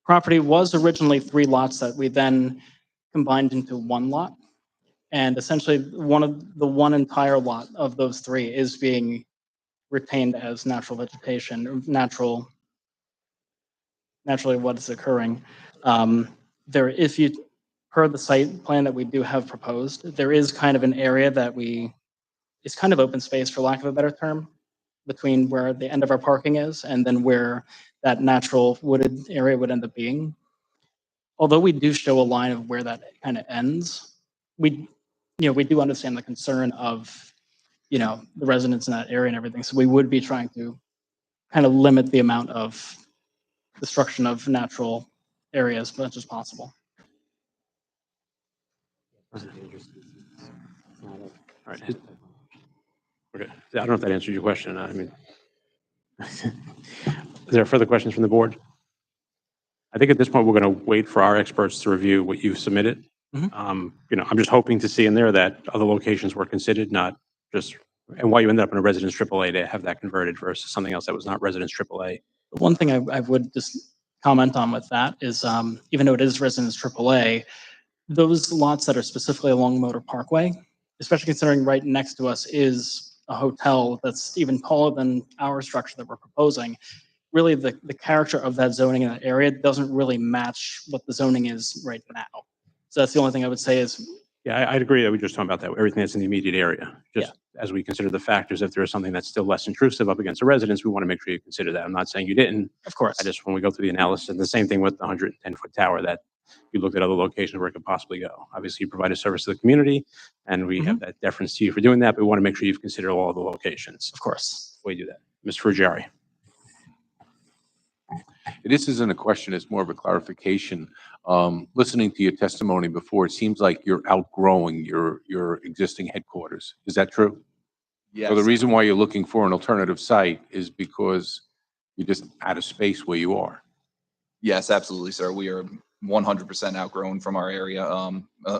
property was originally 3 lots that we then combined into 1 lot. And essentially one entire lot of those 3 is being retained as natural vegetation, or naturally what is occurring. If you heard the site plan that we do have proposed, there is kind of an area that it's kind of open space, for lack of a better term, between where the end of our parking is and then where that natural wooded area would end up being. Although we do show a line of where that kind of ends, we do understand the concern of, the residents in that area and everything. So we would be trying to kind of limit the amount of destruction of natural areas as much as possible. All right. Okay. I don't know if that answers your question or not. I mean, is there further questions from the board? I think at this point, we're going to wait for our experts to review what you've submitted. I'm just hoping to see in there that other locations were considered, not just, and why you ended up in a residence AAA to have that converted versus something else that was not residence AAA. One thing I would just comment on with that is, even though it is residence AAA, those lots that are specifically along Motor Parkway, especially considering right next to us is a hotel that's even taller than our structure that we're proposing, really the character of that zoning in that area doesn't really match what the zoning is right now. So that's the only thing I would say is. Yeah, I'd agree that we just talking about that, everything that's in the immediate area. Just as we consider the factors, if there is something that's still less intrusive up against a residence, we want to make sure you consider that. I'm not saying you didn't. Of course. I just, when we go through the analysis, and the same thing with the 110-foot tower, that you looked at other locations where it could possibly go. Obviously, you provide a service to the community, and we have that deference to you for doing that, but we want to make sure you've considered all the locations. Of course. We do that. Ms. Frugieri. This isn't a question, it's more of a clarification. Listening to your testimony before, it seems like you're outgrowing your existing headquarters. Is that true? Yes. So the reason why you're looking for an alternative site is because you're just out of space where you are. Yes, absolutely, sir. We are 100% outgrown from our area.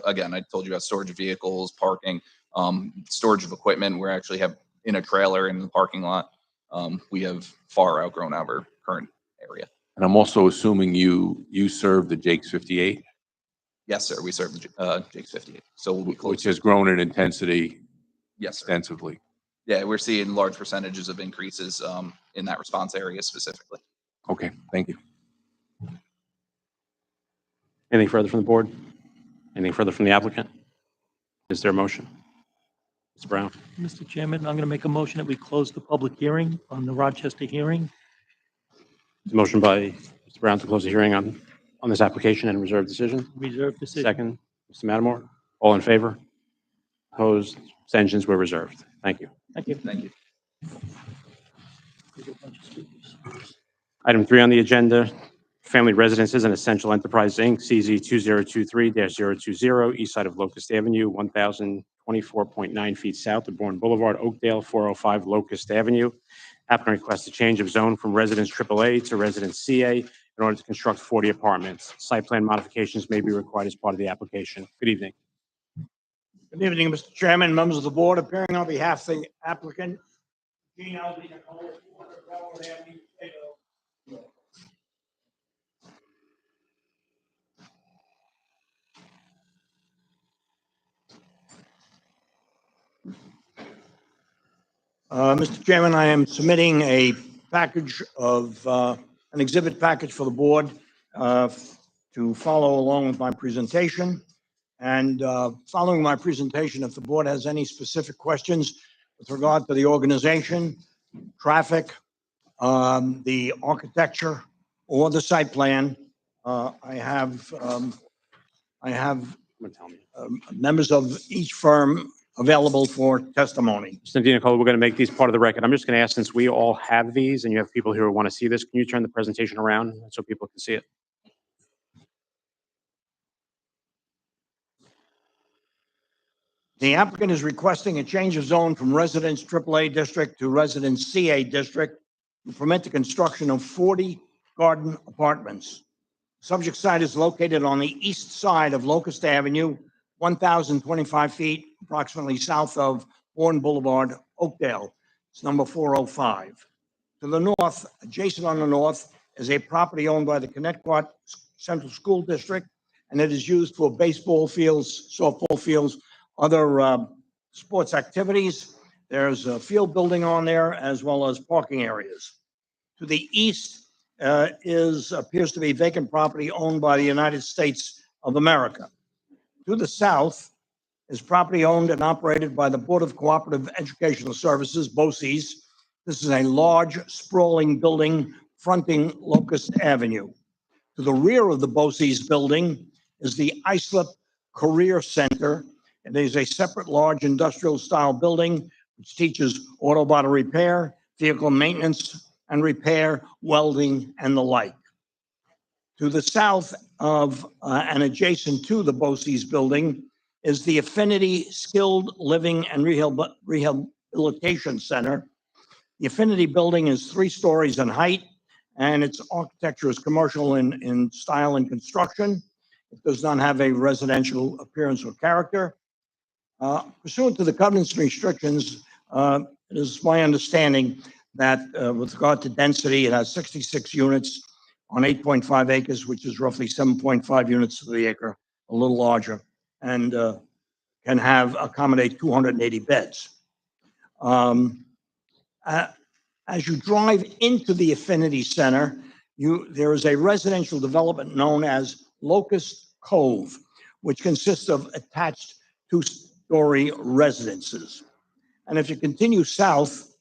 Again, I told you about storage of vehicles, parking, storage of equipment. We actually have in a trailer in the parking lot. We have far outgrown our current area. And I'm also assuming you serve the Jake's 58? Yes, sir. We serve the Jake's 58. So we'll be close. Which has grown in intensity Yes, sir. extensively. Yeah, we're seeing large percentages of increases in that response area specifically. Okay, thank you. Anything further from the board? Anything further from the applicant? Is there a motion? Mr. Brown? Mr. Chairman, I'm going to make a motion that we close the public hearing on the Rochester hearing. Motion by Mr. Brown to close the hearing on this application and reserve decision. Reserve decision. Second, Mr. Matamore. All in favor? Opposed? Abstentions were reserved. Thank you. Thank you. Thank you. Item 3 on the agenda, Family Residences and Essential Enterprise, Inc., CZ 2023-020, east side of Locust Avenue, 1,020 24.9 feet south of Bourne Boulevard, Oakdale, 405 Locust Avenue. Applicant requests a change of zone from residence AAA to residence CA in order to construct 40 apartments. Site plan modifications may be required as part of the application. Good evening. Good evening, Mr. Chairman, members of the board. Appearing on behalf of the applicant, Gene Alvey, Nicole, 200 Railroad Avenue, Fayetteville. Mr. Chairman, I am submitting a package of, an exhibit package for the board to follow along with my presentation. And following my presentation, if the board has any specific questions with regard to the organization, traffic, the architecture, or the site plan, I have members of each firm available for testimony. Mr. DiNicola, we're going to make these part of the record. I'm just going to ask, since we all have these and you have people here who want to see this, can you turn the presentation around so people can see it? The applicant is requesting a change of zone from residence AAA district to residence CA district to permit the construction of 40 garden apartments. Subject site is located on the east side of Locust Avenue, 1,025 feet, approximately south of Bourne Boulevard, Oakdale. It's number 405. To the north, adjacent on the north, is a property owned by the Connecticut Central School District, and it is used for baseball fields, softball fields, other sports activities. There's a field building on there as well as parking areas. To the east appears to be vacant property owned by the United States of America. To the south is property owned and operated by the Board of Cooperative Educational Services, BOCES. This is a large sprawling building fronting Locust Avenue. To the rear of the BOCES building is the Islip Career Center. It is a separate large industrial style building which teaches auto body repair, vehicle maintenance and repair, welding, and the like. To the south of and adjacent to the BOCES building is the Affinity Skilled Living and Rehabilitation Center. The Affinity building is 3 stories in height, and its architecture is commercial in style and construction. It does not have a residential appearance or character. Pursuant to the covenants and restrictions, it is my understanding that with regard to density, it has 66 units on 8.5 acres, which is roughly 7.5 units to the acre, a little larger, and can accommodate 280 beds. As you drive into the Affinity Center, there is a residential development known as Locust Cove, which consists of attached 2-story residences. And if you continue south,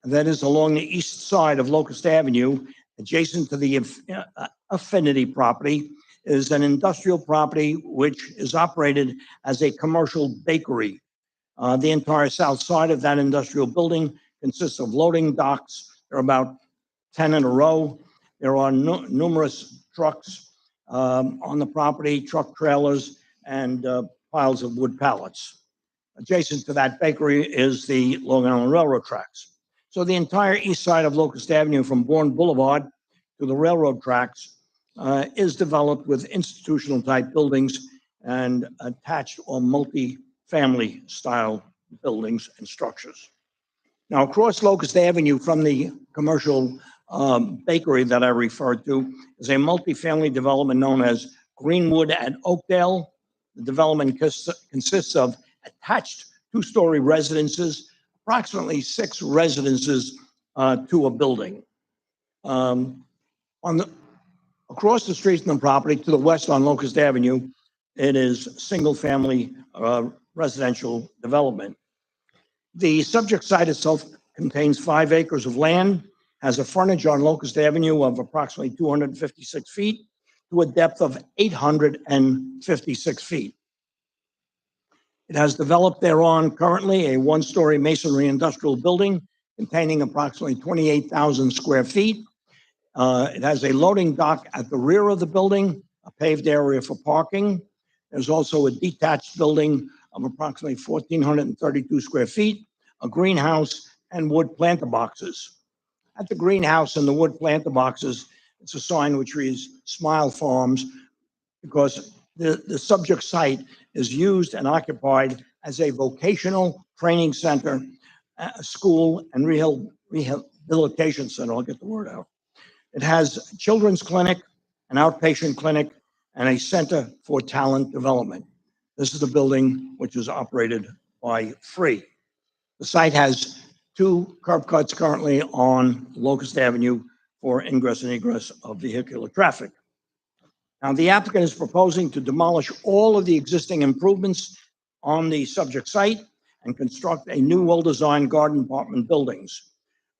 that is along the east side of Locust Avenue, adjacent to the Affinity property, is an industrial property which is operated as a commercial bakery. The entire south side of that industrial building consists of loading docks. There are about 10 in a row. There are numerous trucks on the property, truck trailers, and piles of wood pallets. Adjacent to that bakery is the Long Island Railroad tracks. So the entire east side of Locust Avenue from Bourne Boulevard to the railroad tracks is developed with institutional type buildings and attached or multi-family style buildings and structures. Now, across Locust Avenue from the commercial bakery that I referred to is a multi-family development known as Greenwood at Oakdale. The development consists of attached 2-story residences, approximately 6 residences to a building. Across the street from the property to the west on Locust Avenue, it is single-family residential development. The subject site itself contains 5 acres of land, has a frontage on Locust Avenue of approximately 256 feet to a depth of 856 feet. It has developed thereon currently a 1-story masonry industrial building containing approximately 28,000 square feet. It has a loading dock at the rear of the building, a paved area for parking. There's also a detached building of approximately 1,432 square feet, a greenhouse, and wood planter boxes. At the greenhouse and the wood planter boxes, it's a sign which reads Smile Farms, because the subject site is used and occupied as a vocational training center, a school, and rehabilitation center. I'll get the word out. It has a children's clinic, an outpatient clinic, and a center for talent development. This is the building which is operated by Free. The site has 2 curb cuts currently on Locust Avenue for ingress and egress of vehicular traffic. Now, the applicant is proposing to demolish all of the existing improvements on the subject site and construct a new well-designed garden apartment buildings.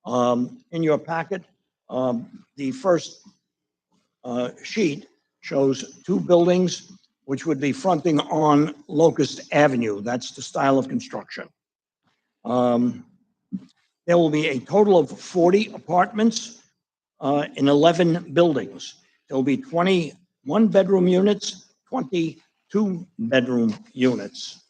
In your packet, the first sheet shows 2 buildings which would be fronting on Locust Avenue. That's the style of construction. There will be a total of 40 apartments in 11 buildings. There will be 20 one-bedroom units, 22 bedroom units.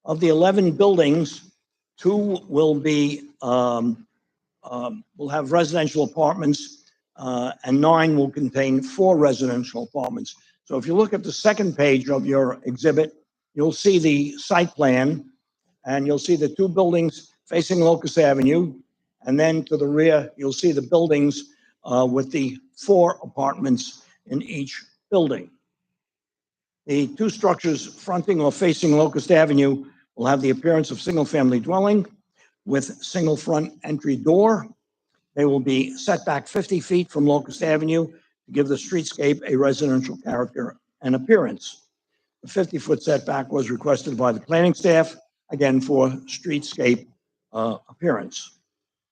Of the 11 buildings, 2 will be will have residential apartments, and 9 will contain 4 residential apartments. So if you look at the second page of your exhibit, you'll see the site plan, and you'll see the 2 buildings facing Locust Avenue, and then to the rear, you'll see the buildings with the 4 apartments in each building. The 2 structures fronting or facing Locust Avenue will have the appearance of single-family dwelling with single front entry door. They will be set back 50 feet from Locust Avenue to give the streetscape a residential character and appearance. The 50-foot setback was requested by the planning staff, again, for streetscape appearance.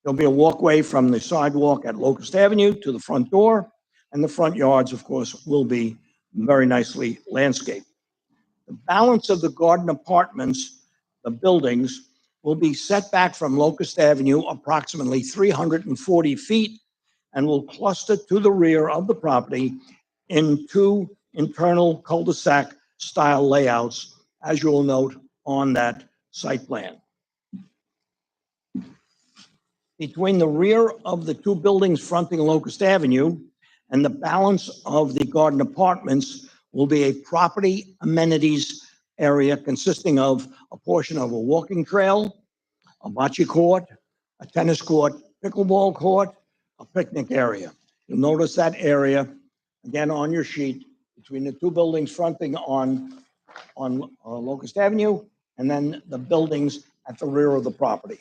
There'll be a walkway from the sidewalk at Locust Avenue to the front door, and the front yards, of course, will be very nicely landscaped. The balance of the garden apartments, the buildings, will be set back from Locust Avenue approximately 340 feet and will cluster to the rear of the property in 2 internal cul-de-sac style layouts, as you will note on that site plan. Between the rear of the 2 buildings fronting Locust Avenue and the balance of the garden apartments will be a property amenities area consisting of a portion of a walking trail, a bocce court, a tennis court, pickleball court, a picnic area. You'll notice that area, again, on your sheet, between the 2 buildings fronting on Locust Avenue, and then the buildings at the rear of the property.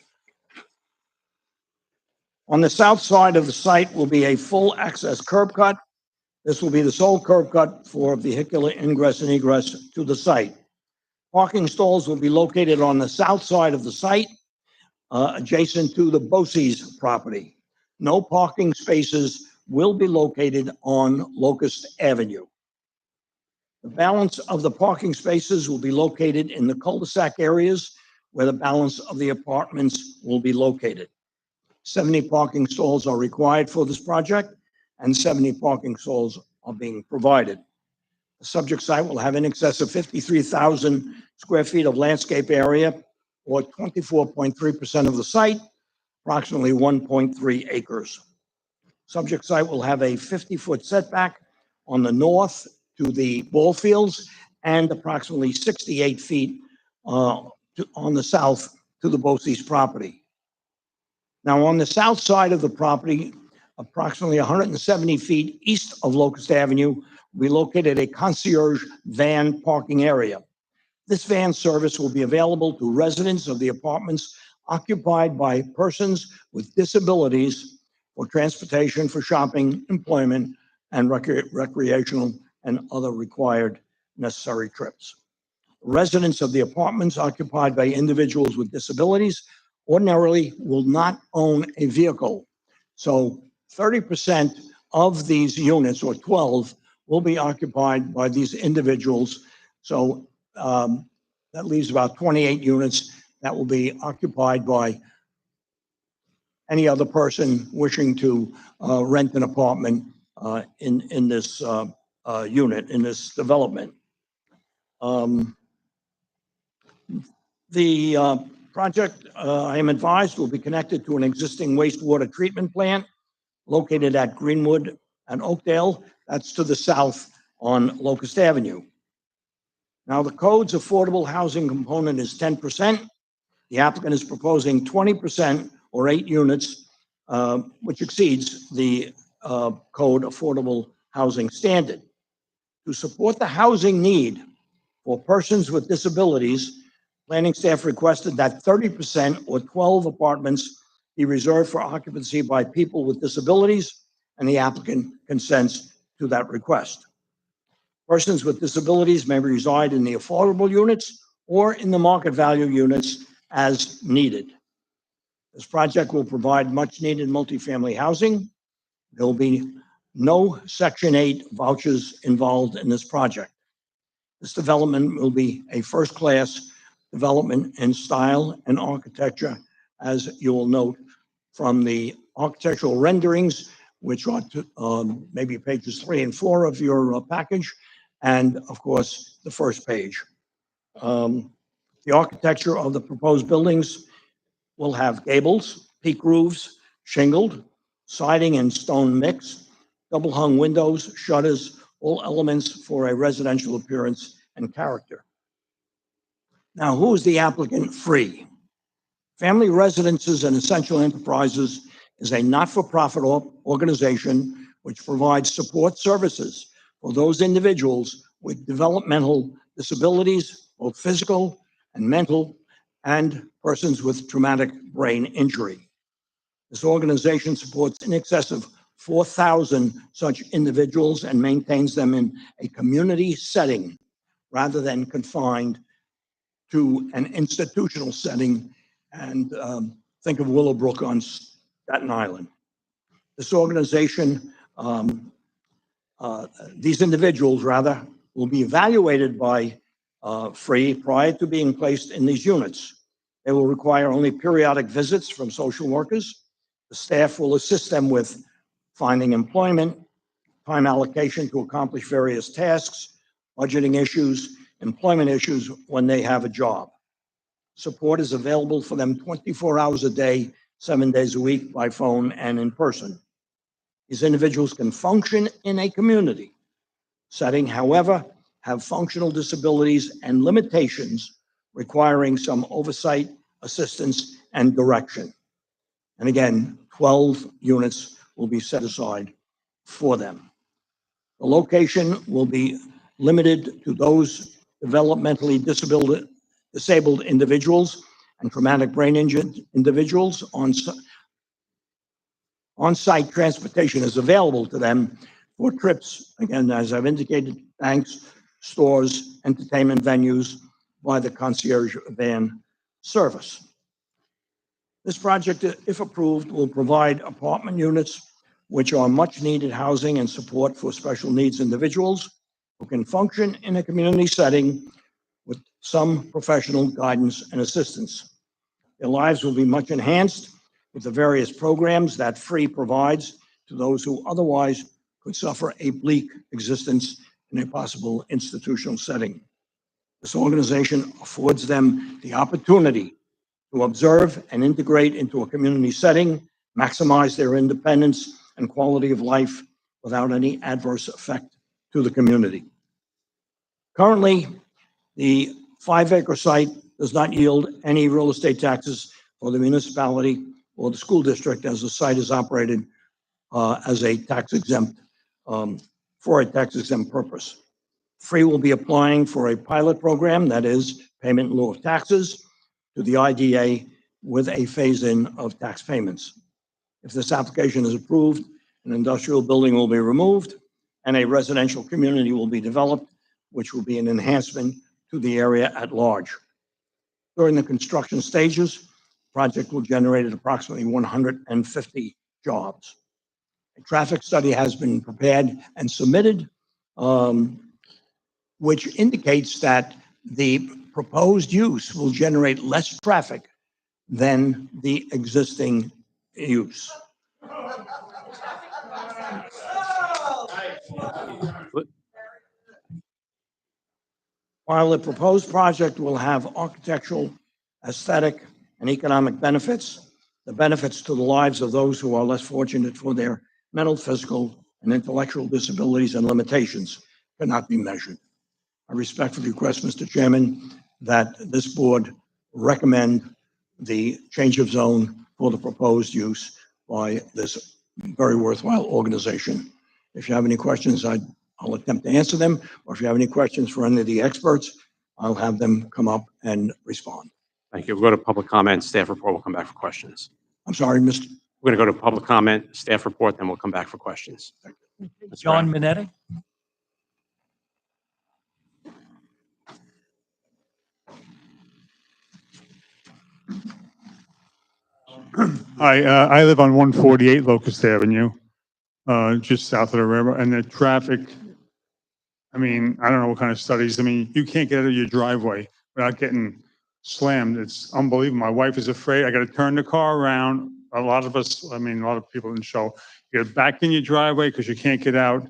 On the south side of the site will be a full access curb cut. This will be the sole curb cut for vehicular ingress and egress to the site. Parking stalls will be located on the south side of the site, adjacent to the Bosse's property. No parking spaces will be located on Locust Avenue. The balance of the parking spaces will be located in the cul-de-sac areas where the balance of the apartments will be located. 70 parking stalls are required for this project, and 70 parking stalls are being provided. The subject site will have in excess of 53,000 square feet of landscape area, or 24.3% of the site, approximately 1.3 acres. Subject site will have a 50-foot setback on the north to the ball fields and approximately 68 feet on the south to the Bosse's property. Now, on the south side of the property, approximately 170 feet east of Locust Avenue, we located a concierge van parking area. This van service will be available to residents of the apartments occupied by persons with disabilities for transportation, for shopping, employment, and recreational and other required necessary trips. Residents of the apartments occupied by individuals with disabilities ordinarily will not own a vehicle. So 30% of these units, or 12, will be occupied by these individuals. So that leaves about 28 units that will be occupied by any other person wishing to rent an apartment in this unit, in this development. The project, I am advised, will be connected to an existing wastewater treatment plant located at Greenwood and Oakdale. That's to the south on Locust Avenue. Now, the code's affordable housing component is 10%. The applicant is proposing 20% or 8 units, which exceeds the code affordable housing standard. To support the housing need for persons with disabilities, planning staff requested that 30% or 12 apartments be reserved for occupancy by people with disabilities, and the applicant consents to that request. Persons with disabilities may reside in the affordable units or in the market value units as needed. This project will provide much-needed multifamily housing. There will be no Section 8 vouchers involved in this project. This development will be a first-class development in style and architecture, as you will note from the architectural renderings, which are maybe pages 3 and 4 of your package, and of course, the first page. The architecture of the proposed buildings will have gables, peak roofs, shingled, siding and stone mix, double-hung windows, shutters, all elements for a residential appearance and character. Now, who is the applicant? Free. Family Residences and Essential Enterprises is a not-for-profit organization which provides support services for those individuals with developmental disabilities, both physical and mental, and persons with traumatic brain injury. This organization supports in excess of 4,000 such individuals and maintains them in a community setting rather than confined to an institutional setting. And think of Willowbrook on Staten Island. This organization, these individuals rather, will be evaluated by Free prior to being placed in these units. They will require only periodic visits from social workers. The staff will assist them with finding employment, time allocation to accomplish various tasks, budgeting issues, employment issues when they have a job. Support is available for them 24 hours a day, 7 days a week by phone and in person. These individuals can function in a community setting, however, have functional disabilities and limitations requiring some oversight, assistance, and direction. And again, 12 units will be set aside for them. The location will be limited to those developmentally disabled individuals and traumatic brain injured individuals. On-site transportation is available to them for trips, again, as I've indicated, banks, stores, entertainment venues, by the concierge van service. This project, if approved, will provide apartment units which are much needed housing and support for special needs individuals who can function in a community setting with some professional guidance and assistance. Their lives will be much enhanced with the various programs that Free provides to those who otherwise could suffer a bleak existence in a possible institutional setting. This organization affords them the opportunity to observe and integrate into a community setting, maximize their independence and quality of life without any adverse effect to the community. Currently, the 5-acre site does not yield any real estate taxes for the municipality or the school district, as the site is operated as a tax exempt, for a tax exempt purpose. Free will be applying for a pilot program, that is payment in lieu of taxes, to the IDA with a phase-in of tax payments. If this application is approved, an industrial building will be removed and a residential community will be developed, which will be an enhancement to the area at large. During the construction stages, the project will generate approximately 150 jobs. A traffic study has been prepared and submitted, which indicates that the proposed use will generate less traffic than the existing use. While the proposed project will have architectural, aesthetic, and economic benefits, the benefits to the lives of those who are less fortunate for their mental, physical, and intellectual disabilities and limitations cannot be measured. I respectfully request, Mr. Chairman, that this board recommend the change of zone for the proposed use by this very worthwhile organization. If you have any questions, I'll attempt to answer them, or if you have any questions for any of the experts, I'll have them come up and respond. Thank you. We'll go to public comment, staff report, we'll come back for questions. I'm sorry, Mr. We're going to go to public comment, staff report, then we'll come back for questions. Ms. John Brown. Minetti? Hi, I live on 148 Locust Avenue, just south of the river, and the traffic, I mean, I don't know what kind of studies, I mean, you can't get out of your driveway without getting slammed. It's unbelievable. My wife is afraid. I got to turn the car around. A lot of us, I mean, a lot of people in the show, you're back in your driveway because you can't get out.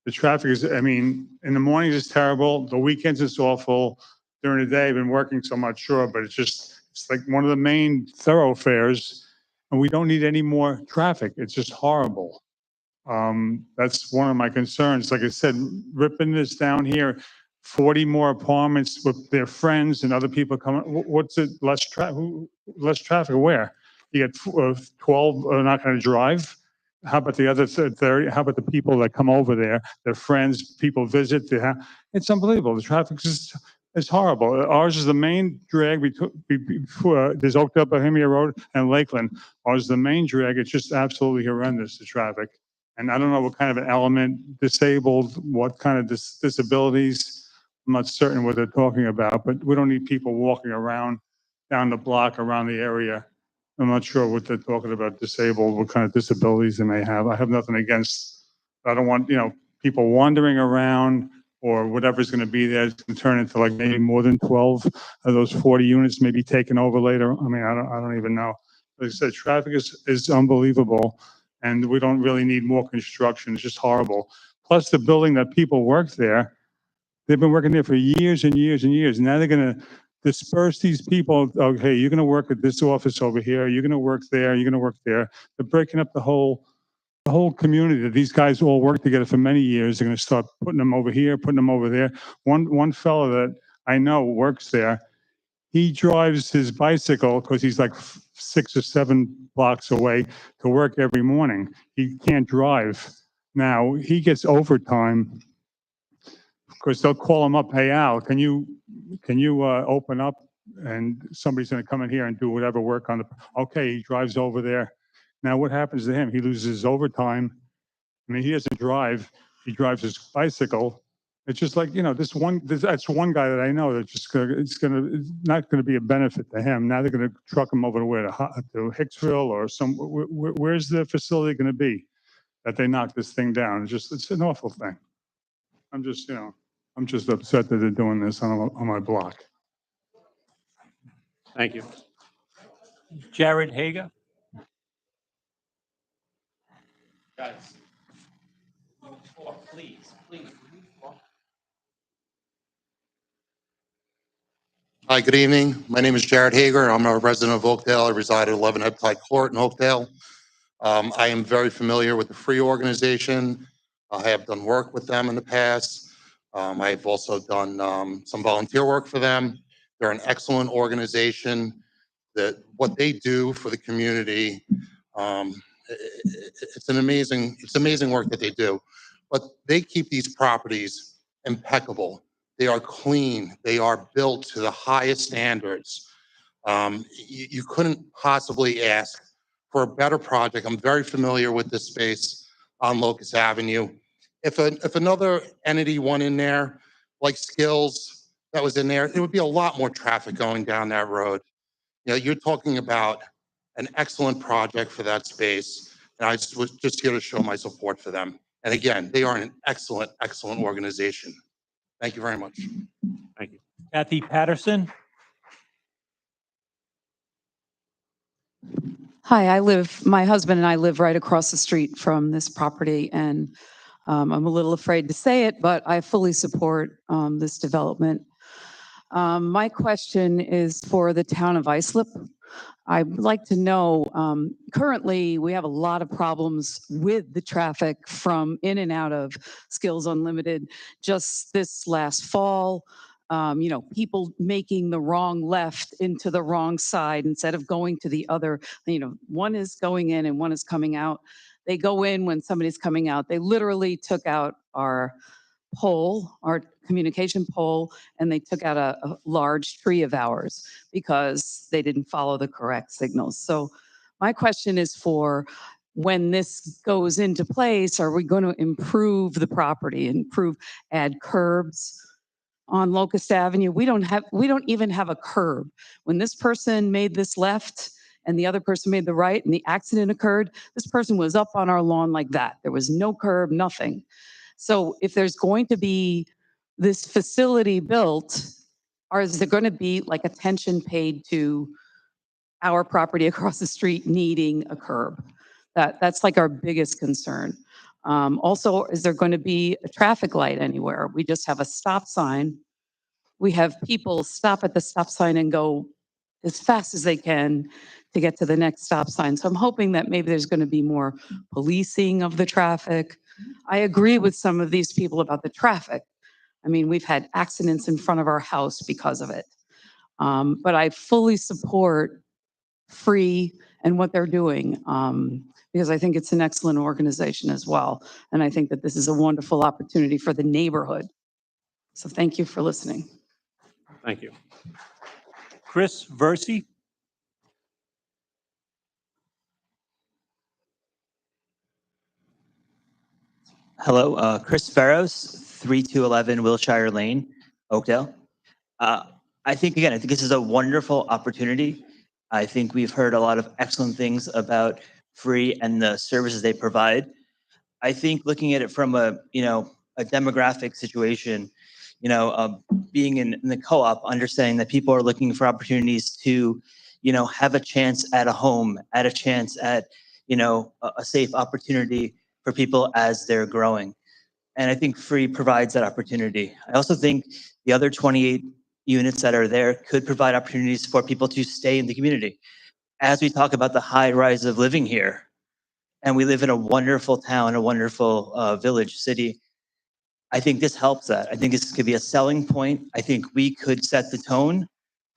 The traffic is, I mean, in the mornings it's terrible. The weekends it's awful. During the day, I've been working, so I'm not sure, but it's like one of the main thoroughfares, and we don't need any more traffic. It's just horrible. That's one of my concerns. Like I said, ripping this down here, 40 more apartments with their friends and other people coming. What's it? Less traffic where? You get 12 are not going to drive. How about the other 30? How about the people that come over there? Their friends, people visit. It's unbelievable. The traffic is horrible. Ours is the main drag before there's Oakdale, Bohemia Road, and Lakeland. Ours is the main drag. It's just absolutely horrendous, the traffic. And I don't know what kind of an element, disabled, what kind of disabilities. I'm not certain what they're talking about, but we don't need people walking around down the block around the area. I'm not sure what they're talking about, disabled, what kind of disabilities they may have. I have nothing against, I don't want, people wandering around or whatever's going to be there. It's going to turn into like maybe more than 12 of those 40 units may be taken over later. I mean, I don't even know. Like I said, traffic is unbelievable, and we don't really need more construction. It's just horrible. Plus the building that people work there, they've been working there for years and years and years. Now they're going to disperse these people. Okay, you're going to work at this office over here. You're going to work there. You're going to work there. They're breaking up the whole community. These guys all work together for many years. They're going to start putting them over here, putting them over there. One fellow that I know works there. He drives his bicycle because he's like 6 or 7 blocks away to work every morning. He can't drive. Now he gets overtime because they'll call him up. Hey, Al, can you open up? And somebody's going to come in here and do whatever work on the. Okay, he drives over there. Now what happens to him? He loses his overtime. I mean, he doesn't drive. He drives his bicycle. It's just like, that's one guy that I know that's just it's not going to be a benefit to him. Now they're going to truck him over to where, to Hicksville or where's the facility going to be that they knock this thing down? It's an awful thing. I'm just upset that they're doing this on my block. Thank you. Jared Hager? Guys. Please. Hi, good evening. My name is Jared Hager. I'm a resident of Oakdale. I reside at 11 Heptide Court in Oakdale. I am very familiar with the Free organization. I have done work with them in the past. I've also done some volunteer work for them. They're an excellent organization. That what they do for the community, it's amazing work that they do. But they keep these properties impeccable. They are clean. They are built to the highest standards. You couldn't possibly ask for a better project. I'm very familiar with this space on Locust Avenue. If another entity went in there, like Skills that was in there, there would be a lot more traffic going down that road. You're talking about an excellent project for that space. And I was just here to show my support for them. And again, they are an excellent, excellent organization. Thank you very much. Thank you. Kathy Patterson? Hi, my husband and I live right across the street from this property, and I'm a little afraid to say it, but I fully support this development. My question is for the town of Islip. I'd like to know, currently, we have a lot of problems with the traffic from in and out of Skills Unlimited. Just this last fall, people making the wrong left into the wrong side instead of going to the other, one is going in and one is coming out. They go in when somebody's coming out. They literally took out our pole, our communication pole, and they took out a large tree of ours because they didn't follow the correct signals. So my question is for when this goes into place, are we going to improve the property, add curbs on Locust Avenue? We don't even have a curb. When this person made this left and the other person made the right and the accident occurred, this person was up on our lawn like that. There was no curb, nothing. So if there's going to be this facility built, is there going to be like attention paid to our property across the street needing a curb? That's like our biggest concern. Also, is there going to be a traffic light anywhere? We just have a stop sign. We have people stop at the stop sign and go as fast as they can to get to the next stop sign. So I'm hoping that maybe there's going to be more policing of the traffic. I agree with some of these people about the traffic. I mean, we've had accidents in front of our house because of it. But I fully support Free and what they're doing because I think it's an excellent organization as well. And I think that this is a wonderful opportunity for the neighborhood. So thank you for listening. Thank you. Chris Versi? Hello, Chris Farrows, 3211 Wilshire Lane, Oakdale. I think this is a wonderful opportunity. I think we've heard a lot of excellent things about Free and the services they provide. I think looking at it from a demographic situation, being in the co-op, understanding that people are looking for opportunities to, have a chance at a home, at a chance at, a safe opportunity for people as they're growing. And I think Free provides that opportunity. I also think the other 28 units that are there could provide opportunities for people to stay in the community. As we talk about the high rise of living here, and we live in a wonderful town, a wonderful village, city, I think this helps that. I think this could be a selling point. I think we could set the tone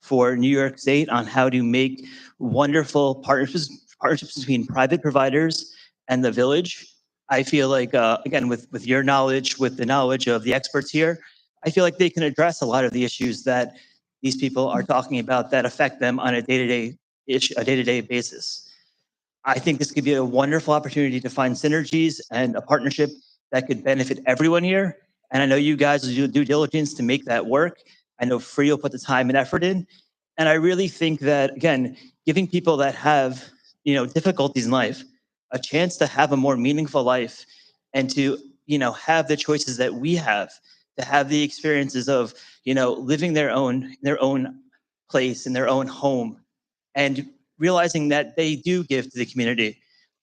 for New York State on how to make wonderful partnerships between private providers and the village. I feel like, again, with your knowledge, with the knowledge of the experts here, I feel like they can address a lot of the issues that these people are talking about that affect them on a day-to-day basis. I think this could be a wonderful opportunity to find synergies and a partnership that could benefit everyone here. And I know you guys will do due diligence to make that work. I know Free will put the time and effort in. And I really think that, again, giving people that have, difficulties in life a chance to have a more meaningful life and to, have the choices that we have, to have the experiences of, living their own place in their own home and realizing that they do give to the community.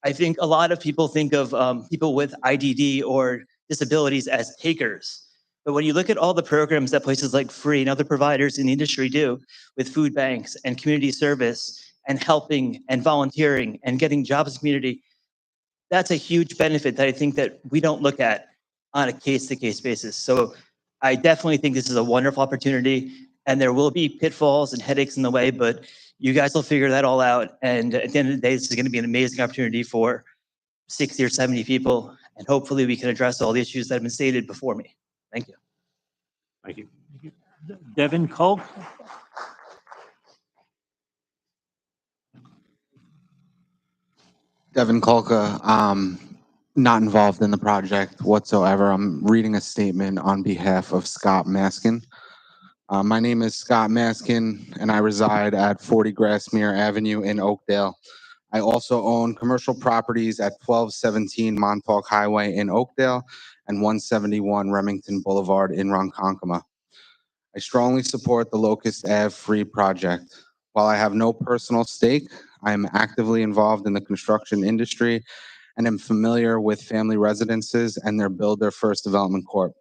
I think a lot of people think of people with IDD or disabilities as takers. But when you look at all the programs that places like Free and other providers in the industry do with food banks and community service and helping and volunteering and getting jobs in the community, that's a huge benefit that I think that we don't look at on a case-to-case basis. So I definitely think this is a wonderful opportunity, and there will be pitfalls and headaches in the way, but you guys will figure that all out. And at the end of the day, this is going to be an amazing opportunity for 60 or 70 people, and hopefully we can address all the issues that have been stated before me. Thank you. Thank you. Devin Culp? Devin Kolka, not involved in the project whatsoever. I'm reading a statement on behalf of Scott Maskin. My name is Scott Maskin, and I reside at 40 Grassmere Avenue in Oakdale. I also own commercial properties at 1217 Montauk Highway in Oakdale and 171 Remington Boulevard in Ronkonkoma. I strongly support the Locust Ave Free project. While I have no personal stake, I am actively involved in the construction industry and am familiar with family residences and their Build Their First Development Corp.,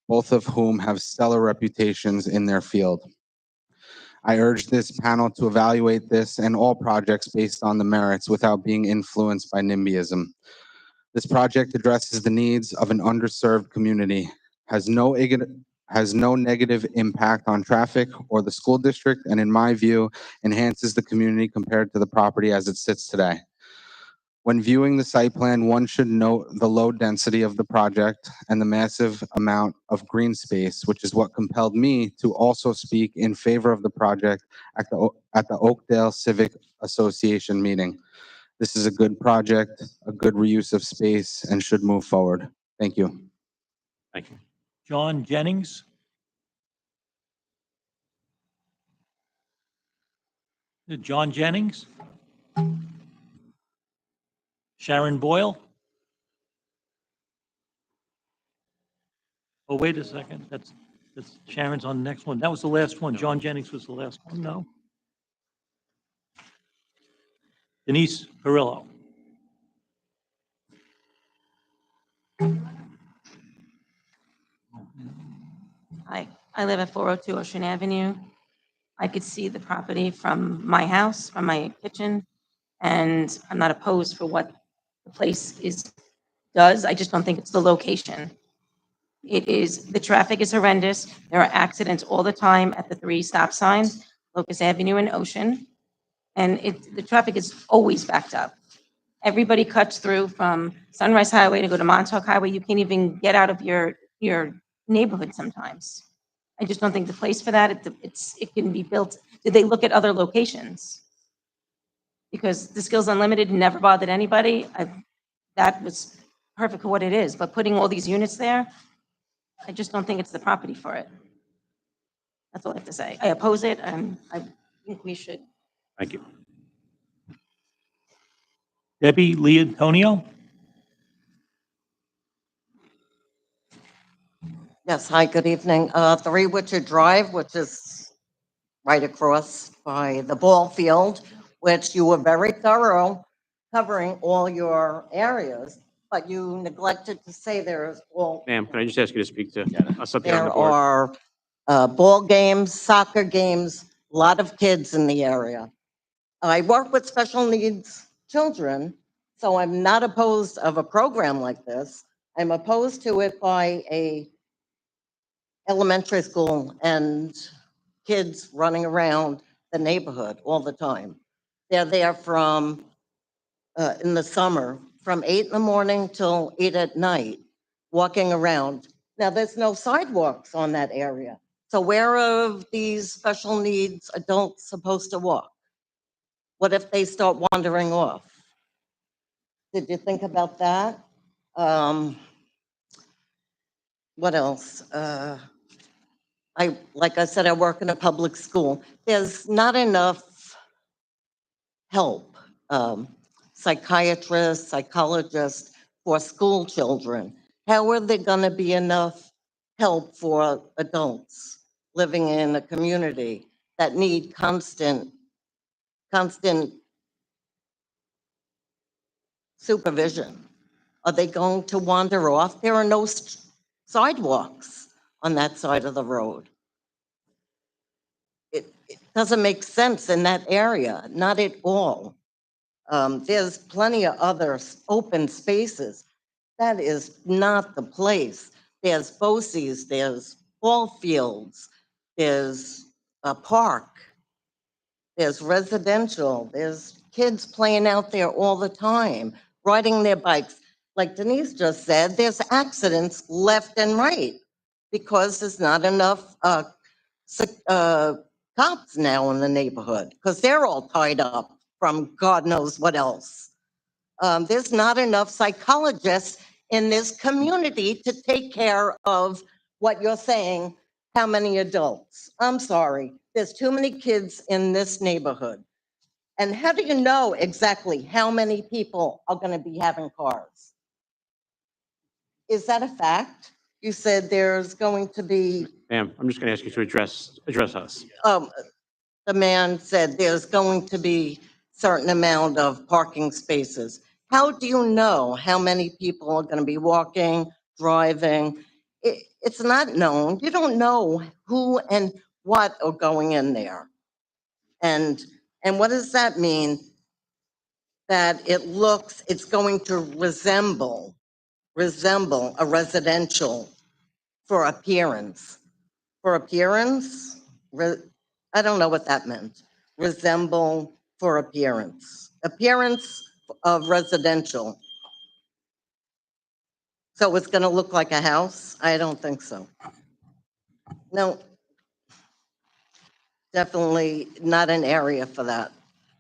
both of whom have stellar reputations in their field. I urge this panel to evaluate this and all projects based on the merits without being influenced by NIMBYism. This project addresses the needs of an underserved community, has no negative impact on traffic or the school district, and in my view, enhances the community compared to the property as it sits today. When viewing the site plan, one should note the low density of the project and the massive amount of green space, which is what compelled me to also speak in favor of the project at the Oakdale Civic Association meeting. This is a good project, a good reuse of space, and should move forward. Thank you. Thank you. John Jennings? John Jennings? Sharon Boyle? Oh, wait a second. That's Sharon's on the next one. That was the last one. John Jennings was the last one. No. Denise Perillo? Hi, I live at 402 Ocean Avenue. I could see the property from my house, from my kitchen, and I'm not opposed for what the place does. I just don't think it's the location. The traffic is horrendous. There are accidents all the time at the 3 stop signs, Locust Avenue and Ocean, and the traffic is always backed up. Everybody cuts through from Sunrise Highway to go to Montauk Highway. You can't even get out of your neighborhood sometimes. I just don't think the place for that. It can be built. Did they look at other locations? Because the Skills Unlimited never bothered anybody. That was perfect for what it is. But putting all these units there, I just don't think it's the property for it. That's all I have to say. I oppose it, and I think we should. Thank you. Debbie Leontonio? Yes, hi, good evening. 3 Witcher Drive, which is right across by the ball field, which you were very thorough covering all your areas, but you neglected to say there's all. Ma'am, can I just ask you to speak to us up here on the There board? are ball games, soccer games, a lot of kids in the area. I work with special needs children, so I'm not opposed of a program like this. I'm opposed to it by a elementary school and kids running around the neighborhood all the time. They're there from, in the summer, from 8 in the morning till 8 at night, walking around. Now, there's no sidewalks on that area. So where are these special needs adults supposed to walk? What if they start wandering off? Did you think about that? What else? Like I said, I work in a public school. There's not enough help, psychiatrists, psychologists for school children. How are there going to be enough help for adults living in a community that need constant supervision? Are they going to wander off? There are no sidewalks on that side of the road. It doesn't make sense in that area, not at all. There's plenty of other open spaces. That is not the place. There's BOCES, there's ball fields, there's a park, there's residential, there's kids playing out there all the time, riding their bikes. Like Denise just said, there's accidents left and right because there's not enough cops now in the neighborhood because they're all tied up from God knows what else. There's not enough psychologists in this community to take care of what you're saying, how many adults. I'm sorry, there's too many kids in this neighborhood. And how do you know exactly how many people are going to be having cars? Is that a fact? You said there's going to be, Ma'am, I'm just going to ask you to address us. the man said there's going to be certain amount of parking spaces. How do you know how many people are going to be walking, driving? It's not known. You don't know who and what are going in there. And what does that mean? That it's going to resemble a residential for appearance. For appearance, I don't know what that meant. Resemble for appearance. Appearance of residential. So it's going to look like a house? I don't think so. No, definitely not an area for that.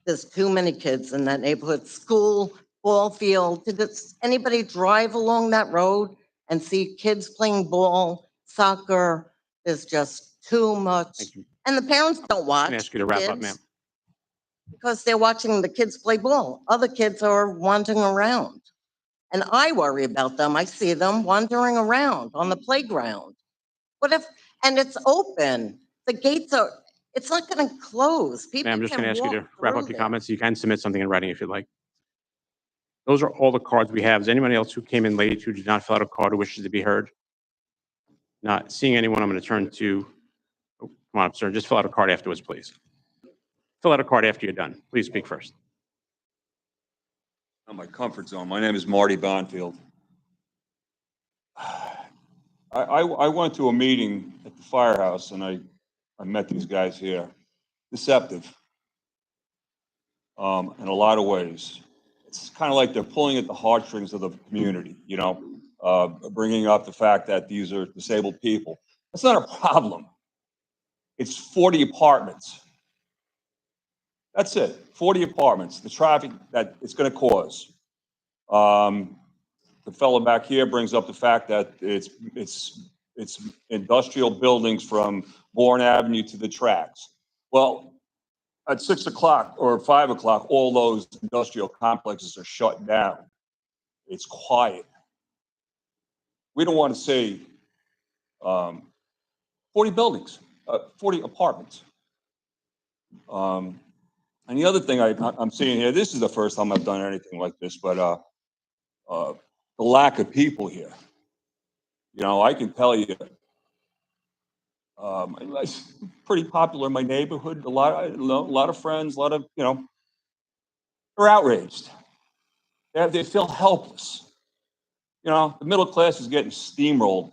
There's too many kids in that neighborhood. School, ball field. Did anybody drive along that road and see kids playing ball, soccer? There's just too much. And the parents don't watch. Can I ask you to wrap up, kids ma'am? Because they're watching the kids play ball. Other kids are wandering around. And I worry about them. I see them wandering around on the playground. What if, and it's open, the gates are, it's not going to close. People Ma'am, I'm just can going to ask you walk to wrap through up your there. comments. You can submit something in writing if you'd like. Those are all the cards we have. Is anyone else who came in late who did not fill out a card who wishes to be heard? Not seeing anyone, I'm going to turn to, oh, come on up, sir. Just fill out a card afterwards, please. Fill out a card after you're done. Please speak first. Not my comfort zone. My name is Marty Bonfield. I went to a meeting at the firehouse and I met these guys here. Deceptive. In a lot of ways. It's kind of like they're pulling at the heartstrings of the community, you know, bringing up the fact that these are disabled people. That's not a problem. It's 40 apartments. That's it, 40 apartments, the traffic that it's going to cause. The fellow back here brings up the fact that it's industrial buildings from Bourne Avenue to the tracks. Well, at 6 o'clock or 5 o'clock, all those industrial complexes are shut down. It's quiet. We don't want to say 40 buildings, 40 apartments. And the other thing I'm seeing here, this is the first time I've done anything like this, but the lack of people here. You know, I can tell you, it's pretty popular in my neighborhood. A lot of friends, a lot of, you know, they're outraged. They feel helpless. You know, the middle class is getting steamrolled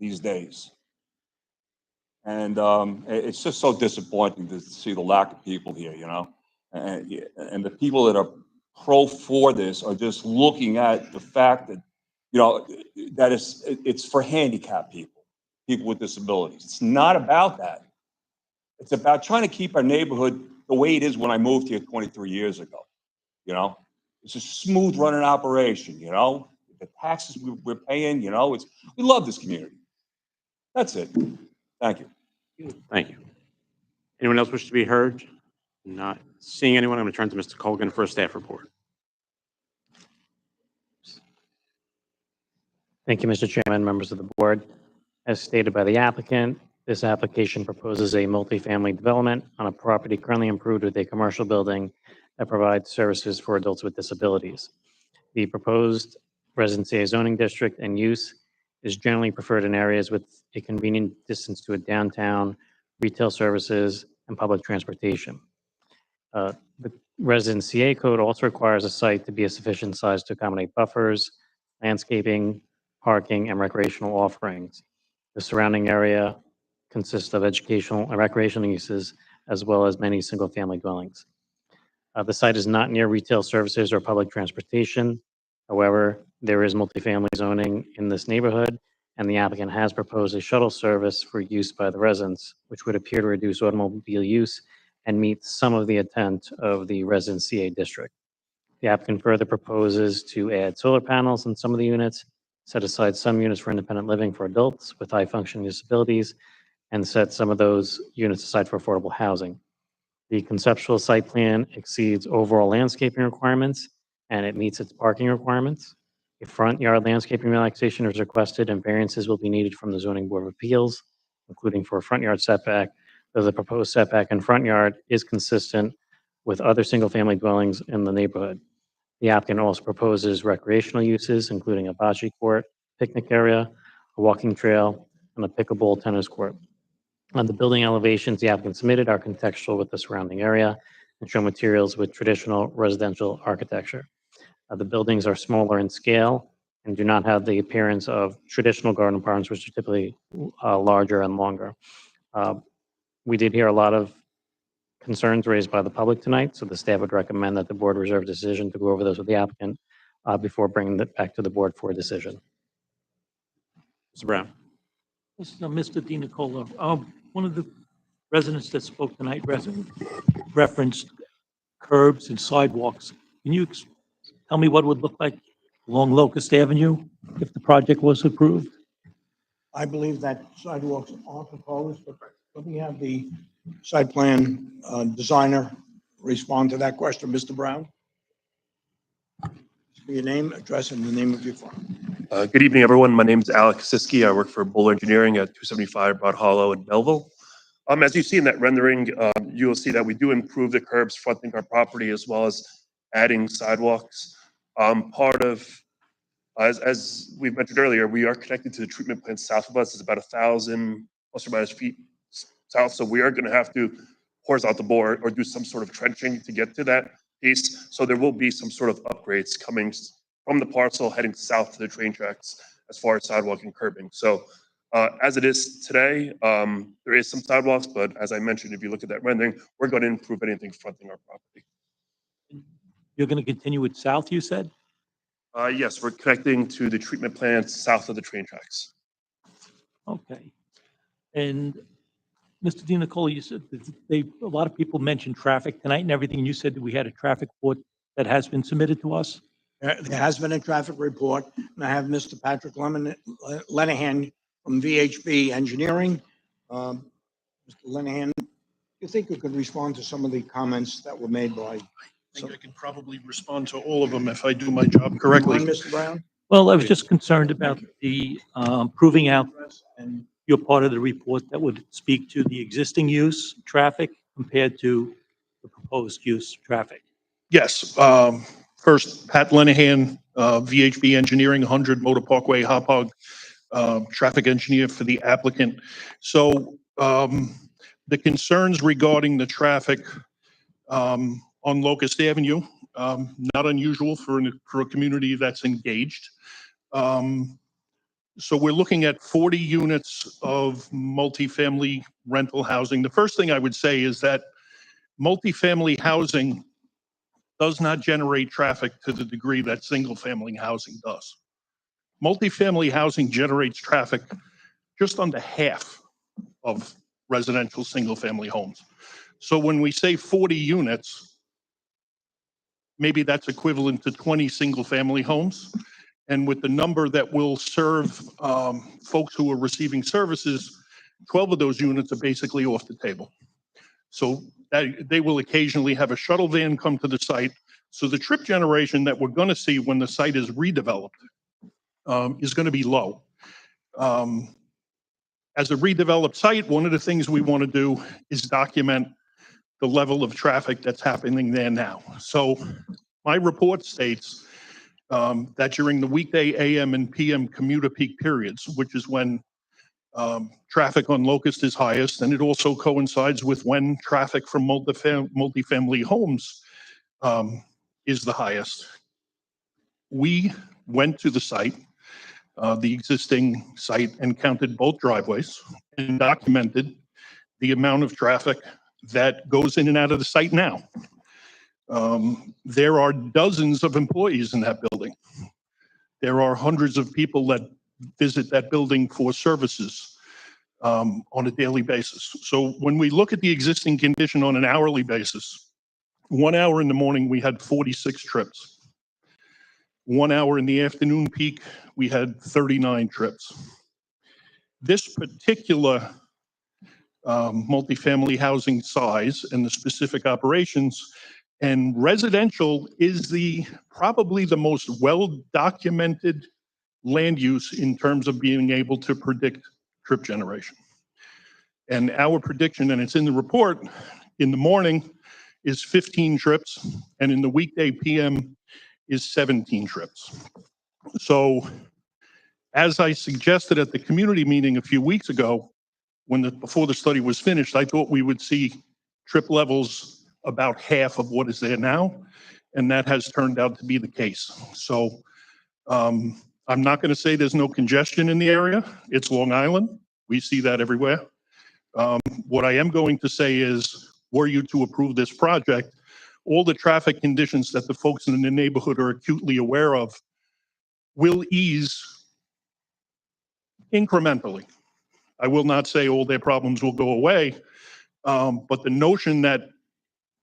these days. And it's just so disappointing to see the lack of people here, you know. And the people that are pro for this are just looking at the fact that, you know, that it's for handicapped people, people with disabilities. It's not about that. It's about trying to keep our neighborhood the way it is when I moved here 23 years ago. You know, it's a smooth running operation, you know, the taxes we're paying, you know, we love this community. That's it. Thank you. Thank you. Anyone else wish to be heard? Not seeing anyone, I'm going to turn to Mr. Colgan for a staff report. Thank you, Mr. Chairman, members of the board. As stated by the applicant, this application proposes a multifamily development on a property currently improved with a commercial building that provides services for adults with disabilities. The proposed residency zoning district and use is generally preferred in areas with a convenient distance to a downtown, retail services, and public transportation. The Resident CA code also requires a site to be a sufficient size to accommodate buffers, landscaping, parking, and recreational offerings. The surrounding area consists of educational and recreational uses, as well as many single-family dwellings. The site is not near retail services or public transportation. However, there is multifamily zoning in this neighborhood, and the applicant has proposed a shuttle service for use by the residents, which would appear to reduce automobile use and meet some of the intent of the Resident CA district. The applicant further proposes to add solar panels in some of the units, set aside some units for independent living for adults with high functioning disabilities, and set some of those units aside for affordable housing. The conceptual site plan exceeds overall landscaping requirements, and it meets its parking requirements. A front yard landscaping relaxation is requested, and variances will be needed from the Zoning Board of Appeals, including for a front yard setback, though the proposed setback in front yard is consistent with other single-family dwellings in the neighborhood. The applicant also proposes recreational uses, including a bocce court, picnic area, a walking trail, and a pickleball tennis court. The building elevations the applicant submitted are contextual with the surrounding area and show materials with traditional residential architecture. The buildings are smaller in scale and do not have the appearance of traditional garden apartments, which are typically larger and longer. We did hear a lot of concerns raised by the public tonight, so the staff would recommend that the board reserve decision to go over those with the applicant before bringing it back to the board for a decision. Mr. Brown. Mr. DiNicola, one of the residents that spoke tonight referenced curbs and sidewalks. Can you tell me what it would look like along Locust Avenue if the project was approved? I believe that sidewalks are proposed, but let me have the site plan designer respond to that question. Mr. Brown? Your name, address, and the name of your firm. Good evening, everyone. My name is Alex Siski. I work for Bull Engineering at 275 Broad Hollow in Belleville. As you see in that rendering, you will see that we do improve the curbs fronting our property as well as adding sidewalks. Part of, as we mentioned earlier, we are connected to the treatment plant south of us. It's about 1,000 plus or minus feet south. So we are going to have to horizontal bore or do some sort of trenching to get to that piece. So there will be some sort of upgrades coming from the parcel heading south to the train tracks as far as sidewalk and curbing. So as it is today, there is some sidewalks, but as I mentioned, if you look at that rendering, we're going to improve anything fronting our property. You're going to continue it south, you said? Yes, we're connecting to the treatment plant south of the train tracks. Okay. And Mr. DiNicola, you said that a lot of people mentioned traffic tonight and everything. You said that we had a traffic report that has been submitted to us? There has been a traffic report, and I have Mr. Patrick Lenahan from VHB Engineering. Mr. Lenahan, you think you could respond to some of the comments that were made by? I think I can probably respond to all of them if I do my job correctly. Mr. Brown? Well, I was just concerned about the proving out and you're part of the report that would speak to the existing use traffic compared to the proposed use traffic. Yes. First, Pat Lenahan, VHB Engineering, 100 Motor Parkway, Hopog, traffic engineer for the applicant. So the concerns regarding the traffic on Locust Avenue, not unusual for a community that's engaged. So we're looking at 40 units of multifamily rental housing. The first thing I would say is that multifamily housing does not generate traffic to the degree that single-family housing does. Multifamily housing generates traffic just under half of residential single-family homes. So when we say 40 units, maybe that's equivalent to 20 single-family homes. And with the number that will serve folks who are receiving services, 12 of those units are basically off the table. So that they will occasionally have a shuttle van come to the site. So the trip generation that we're going to see when the site is redeveloped is going to be low. As a redeveloped site, one of the things we want to do is document the level of traffic that's happening there now. So my report states that during the weekday AM and PM commuter peak periods, which is when traffic on Locust is highest, and it also coincides with when traffic from multifamily homes is the highest. We went to the site, the existing site, and counted both driveways and documented the amount of traffic that goes in and out of the site now. There are dozens of employees in that building. There are hundreds of people that visit that building for services on a daily basis. So when we look at the existing condition on an hourly basis, 1 hour in the morning, we had 46 trips. 1 hour in the afternoon peak, we had 39 trips. This particular multifamily housing size and the specific operations and residential is probably the most well-documented land use in terms of being able to predict trip generation. And our prediction, and it's in the report, in the morning is 15 trips, and in the weekday PM is 17 trips. So as I suggested at the community meeting a few weeks ago, before the study was finished, I thought we would see trip levels about half of what is there now, and that has turned out to be the case. So I'm not going to say there's no congestion in the area. It's Long Island. We see that everywhere. What I am going to say is, were you to approve this project, all the traffic conditions that the folks in the neighborhood are acutely aware of will ease incrementally. I will not say all their problems will go away, but the notion that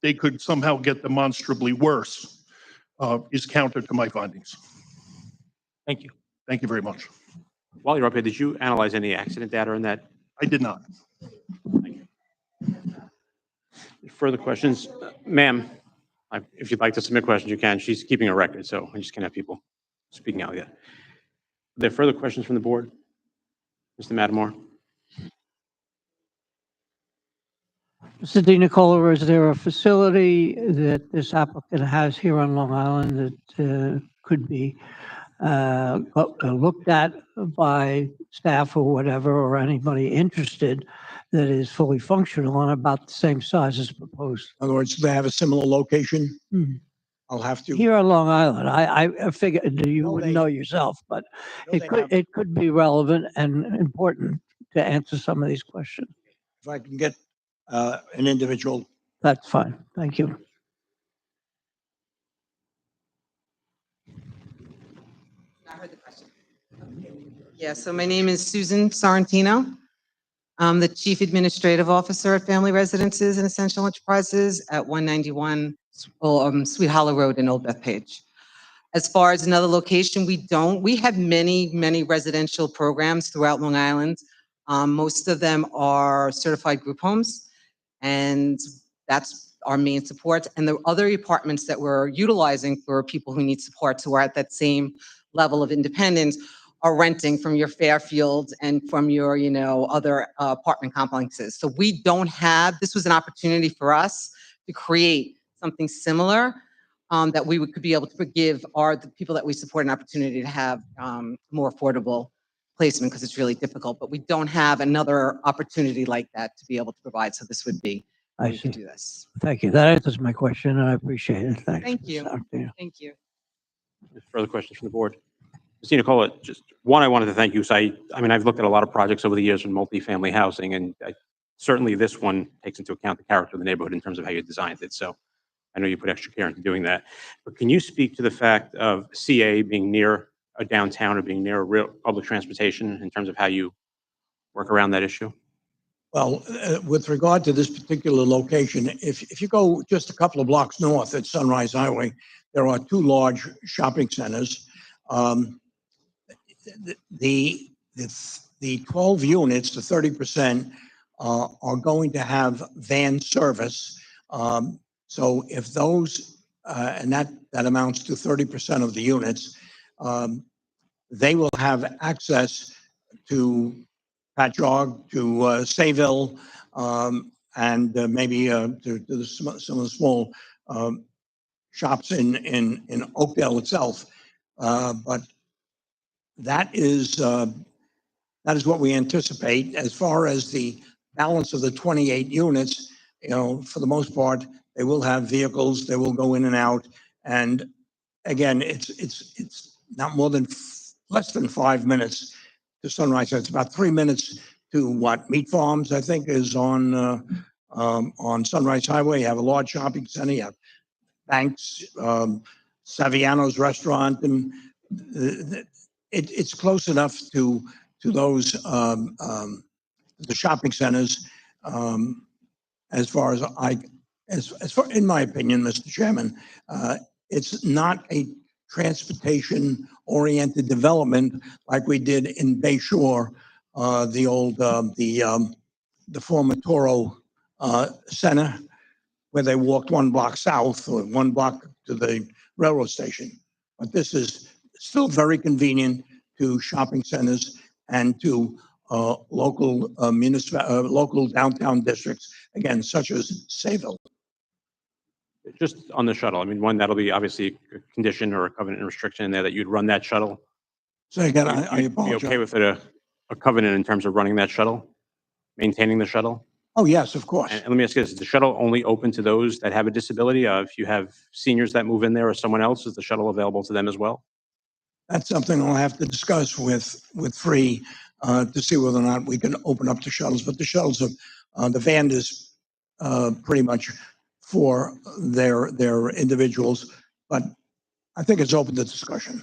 they could somehow get demonstrably worse is counter to my findings. Thank you. Thank you very much. While you're up here, did you analyze any accident data in that? I did not. Further questions? Ma'am, if you'd like to submit questions, you can. She's keeping a record, so I just can't have people speaking out yet. Are there further questions from the board? Mr. Matamore? Mr. DiNicola, is there a facility that this applicant has here on Long Island that could be looked at by staff or whatever, or anybody interested, that is fully functional and about the same size as proposed? In other words, they have a similar location. Hmm. I'll have to. Here on Long Island, I figured you wouldn't know yourself, but it could be relevant and important to answer some of these questions. If I can get an individual. That's fine. Thank you. I heard the question. Yeah, so my name is Susan Sorrentino. I'm the Chief Administrative Officer at Family Residences and Essential Enterprises at 191 Sweet Hollow Road in Old Bethpage. As far as another location, we have many residential programs throughout Long Island. Most of them are certified group homes, and that's our main support. And the other apartments that we're utilizing for people who need support, who are at that same level of independence, are renting from your Fairfield and from your, other apartment complexes. So we don't have, this was an opportunity for us to create something similar that we could be able to give the people that we support an opportunity to have more affordable placement, because it's really difficult, but we don't have another opportunity like that to be able to provide. So this would be, I we see. could do this. Thank you. That answers my question, and I appreciate it. Thanks. Thank you. Ms. Sarantino. Thank you. Further questions from the board? Mr. Nicola, just one, I wanted to thank you. So I mean, I've looked at a lot of projects over the years in multifamily housing, and certainly this one takes into account the character of the neighborhood in terms of how you designed it. So I know you put extra care into doing that. But can you speak to the fact of CA being near a downtown or being near a real public transportation in terms of how you work around that issue? Well, with regard to this particular location, if you go just a couple of blocks north at Sunrise Highway, there are two large shopping centers. The 12 units, the 30%, are going to have van service. So if those, and that amounts to 30% of the units, they will have access to Patchogue, to Sayville, and maybe to some of the small shops in Oakdale itself. But that is what we anticipate. As far as the balance of the 28 units, for the most part, they will have vehicles, they will go in and out. And again, it's not more than less than 5 minutes to Sunrise. It's about 3 minutes to Meat Farms, I think, is on Sunrise Highway. You have a large shopping center, you have banks, Saviano's restaurant, and it's close enough to those the shopping centers. As far in my opinion, Mr. Chairman, it's not a transportation-oriented development like we did in Bay Shore, the former Toro Center, where they walked 1 block south or 1 block to the railroad station. But this is still very convenient to shopping centers and to local downtown districts, again, such as Sayville. Just on the shuttle, I mean, one, that'll be obviously a condition or a covenant and restriction in there that you'd run that shuttle. So again, I You'd be apologize. okay with it, a covenant in terms of running that shuttle? maintaining the shuttle? Oh, yes, of course. And let me ask you this, is the shuttle only open to those that have a disability? If you have seniors that move in there or someone else, is the shuttle available to them as well? That's something I'll have to discuss with Free to see whether or not we can open up the shuttles. But the shuttles are, the van is pretty much for their individuals. But I think it's open to discussion.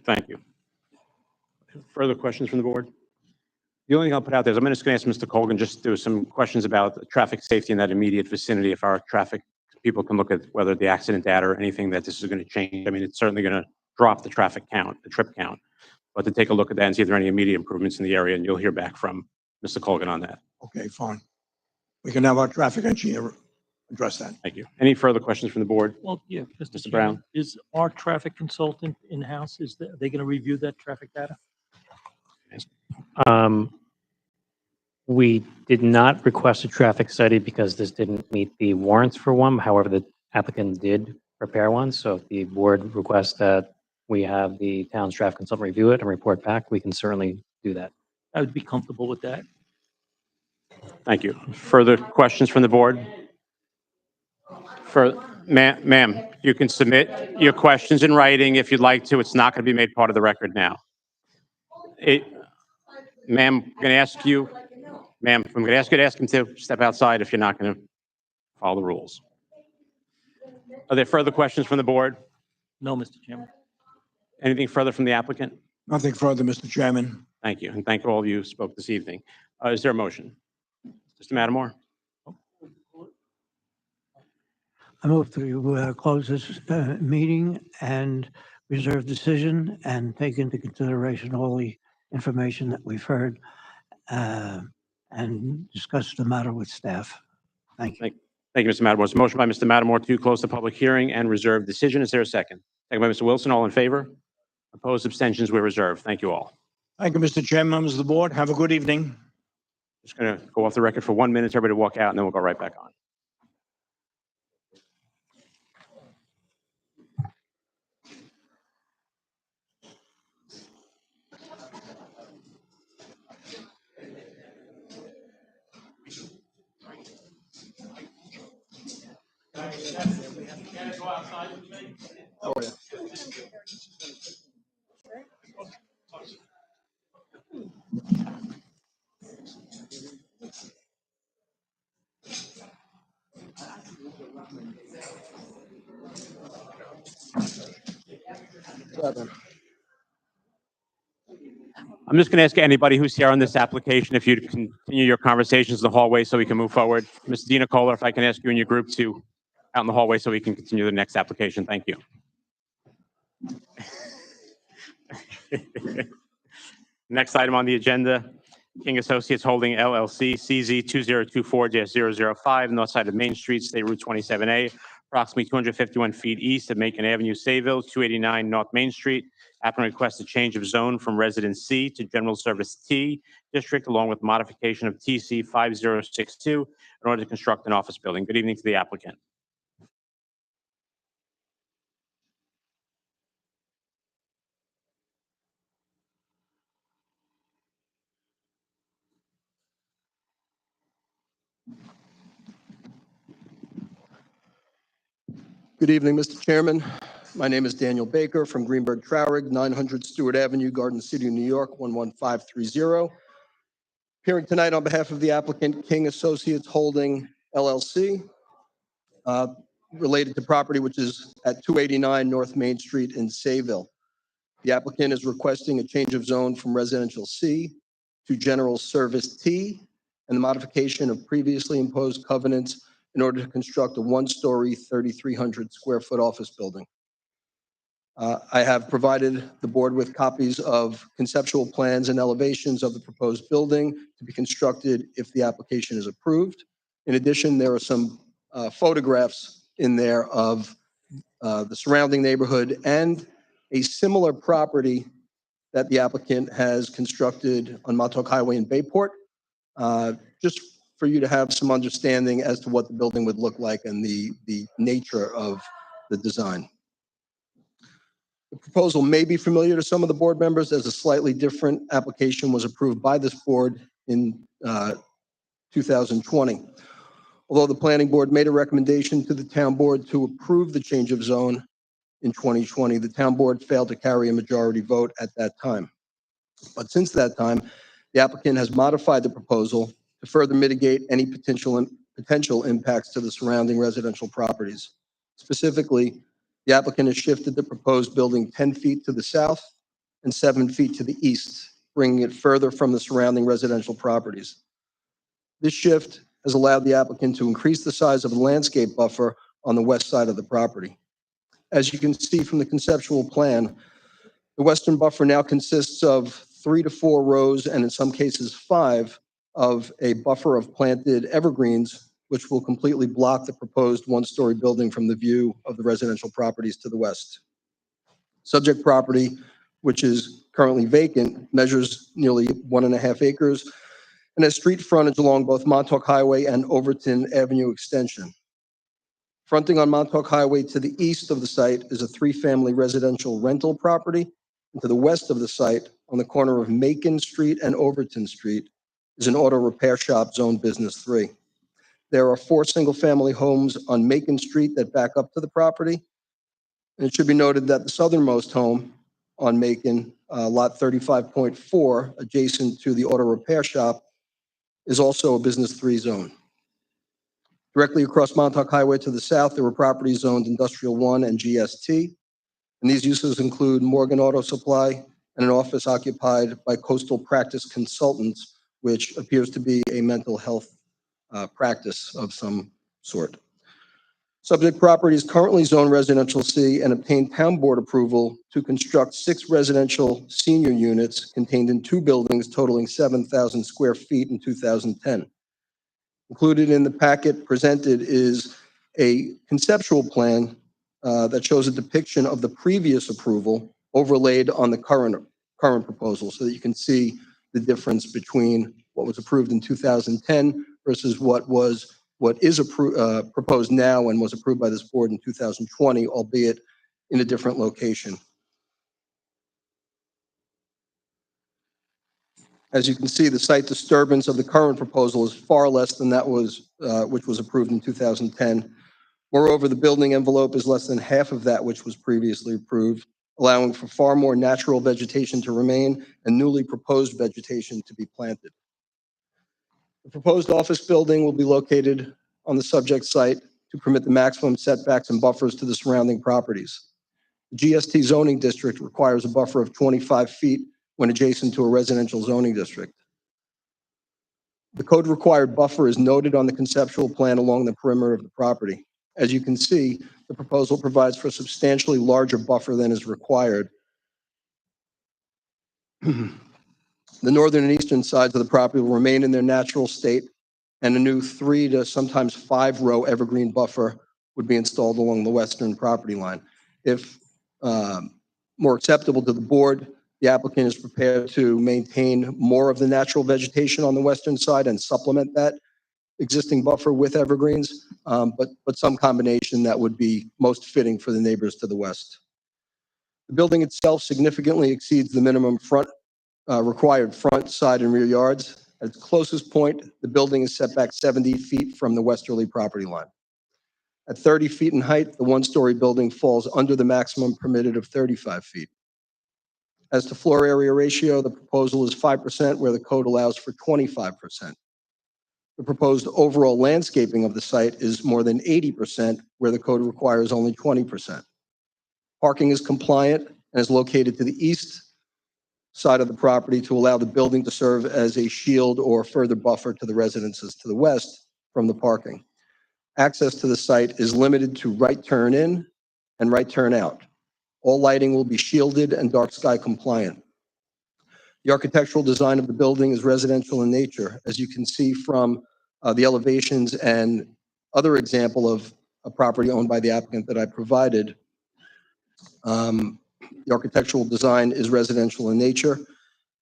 Thank you. Further questions from the board? The only thing I'll put out there is I'm just going to ask Mr. Colgan just do some questions about traffic safety in that immediate vicinity. If our traffic people can look at whether the accident data or anything that this is going to change. I mean, it's certainly going to drop the traffic count, the trip count, but to take a look at that and see if there are any immediate improvements in the area, and you'll hear back from Mr. Colgan on that. Okay, fine. We can have our traffic engineer address that. Thank you. Any further questions from the board? Well, yeah, Mr. Brown? Is our traffic consultant in-house, are they going to review that traffic data? We did not request a traffic study because this didn't meet the warrants for one. However, the applicant did prepare one. So if the board requests that we have the town's traffic consultant review it and report back, we can certainly do that. I would be comfortable with that. Thank you. Further questions from the board? Ma'am, you can submit your questions in writing if you'd like to. It's not going to be made part of the record now. Ma'am, I'm going to ask you, ma'am, I'm going to ask you to ask him to step outside if you're not going to follow the rules. Are there further questions from the board? No, Mr. Chairman. Anything further from the applicant? Nothing further, Mr. Chairman. Thank you. And thank all of you who spoke this evening. Is there a motion? Mr. Matamore? I move to close this meeting and reserve decision and take into consideration all the information that we've heard and discuss the matter with staff. Thank you. Thank you, Mr. Matamore. It's a motion by Mr. Matamore to close the public hearing and reserve decision. Is there a second? Second by Mr. Wilson. All in favor? Opposed? Abstentions? We're reserved. Thank you all. Thank you, Mr. Chairman, members of the board. Have a good evening. Just going to go off the record for 1 minute, everybody walk out, and then we'll go right back on. I'm just going to ask anybody who's here on this application if you'd continue your conversations in the hallway so we can move forward. Ms. Dina Kohler, if I can ask you and your group to out in the hallway so we can continue the next application. Thank you. Next item on the agenda, King Associates Holding LLC, CZ 2024-005, north side of Main Street, State Route 27A, approximately 251 feet east of Macon Avenue, Sayville, 289 North Main Street. Applicant requests a change of zone from Residence C to General Service T District, along with modification of TC 5062 in order to construct an office building. Good evening to the applicant. Good evening, Mr. Chairman. My name is Daniel Baker from Greenberg Traurig, 900 Stewart Avenue, Garden City, New York, 11530. Appearing tonight on behalf of the applicant, King Associates Holding LLC, related to property which is at 289 North Main Street in Sayville. The applicant is requesting a change of zone from residential C to general service T and the modification of previously imposed covenants in order to construct a one-story, 3,300 square foot office building. I have provided the board with copies of conceptual plans and elevations of the proposed building to be constructed if the application is approved. In addition, there are some photographs in there of the surrounding neighborhood and a similar property that the applicant has constructed on Montauk Highway in Bayport, just for you to have some understanding as to what the building would look like and the nature of the design. The proposal may be familiar to some of the board members as a slightly different application was approved by this board in 2020. Although the planning board made a recommendation to the town board to approve the change of zone in 2020, the town board failed to carry a majority vote at that time. But since that time, the applicant has modified the proposal to further mitigate any potential impacts to the surrounding residential properties. Specifically, the applicant has shifted the proposed building 10 feet to the south and 7 feet to the east, bringing it further from the surrounding residential properties. This shift has allowed the applicant to increase the size of the landscape buffer on the west side of the property. As you can see from the conceptual plan, the western buffer now consists of 3 to 4 rows, and in some cases 5, of a buffer of planted evergreens, which will completely block the proposed one-story building from the view of the residential properties to the west. Subject property, which is currently vacant, measures nearly 1.5 acres and has street frontage along both Montauk Highway and Overton Avenue extension. Fronting on Montauk Highway to the east of the site is a 3-family residential rental property, and to the west of the site, on the corner of Macon Street and Overton Street, is an auto repair shop zone business 3. There are 4 single-family homes on Macon Street that back up to the property. And it should be noted that the southernmost home on Macon, lot 35.4, adjacent to the auto repair shop, is also a business 3 zone. Directly across Montauk Highway to the south, there were properties zoned Industrial 1 and GST. And these uses include Morgan Auto Supply and an office occupied by Coastal Practice Consultants, which appears to be a mental health practice of some sort. Subject property is currently zoned Residential C and obtained town board approval to construct 6 residential senior units contained in 2 buildings totaling 7,000 square feet in 2010. Included in the packet presented is a conceptual plan that shows a depiction of the previous approval overlaid on the current proposal, so that you can see the difference between what was approved in 2010 versus what is proposed now and was approved by this board in 2020, albeit in a different location. As you can see, the site disturbance of the current proposal is far less than that which was approved in 2010. Moreover, the building envelope is less than half of that which was previously approved, allowing for far more natural vegetation to remain and newly proposed vegetation to be planted. The proposed office building will be located on the subject site to permit the maximum setbacks and buffers to the surrounding properties. The GST zoning district requires a buffer of 25 feet when adjacent to a residential zoning district. The code required buffer is noted on the conceptual plan along the perimeter of the property. As you can see, the proposal provides for a substantially larger buffer than is required. The northern and eastern sides of the property will remain in their natural state, and a new 3 to sometimes 5 row evergreen buffer would be installed along the western property line. If more acceptable to the board, the applicant is prepared to maintain more of the natural vegetation on the western side and supplement that existing buffer with evergreens, but some combination that would be most fitting for the neighbors to the west. The building itself significantly exceeds the minimum required front, side, and rear yards. At its closest point, the building is set back 70 feet from the westerly property line. At 30 feet in height, the 1-story building falls under the maximum permitted of 35 feet. As to floor area ratio, the proposal is 5%, where the code allows for 25%. The proposed overall landscaping of the site is more than 80%, where the code requires only 20%. Parking is compliant and is located to the east side of the property to allow the building to serve as a shield or further buffer to the residences to the west from the parking. Access to the site is limited to right turn in and right turn out. All lighting will be shielded and dark sky compliant. The architectural design of the building is residential in nature, as you can see from the elevations and other example of a property owned by the applicant that I provided. The architectural design is residential in nature.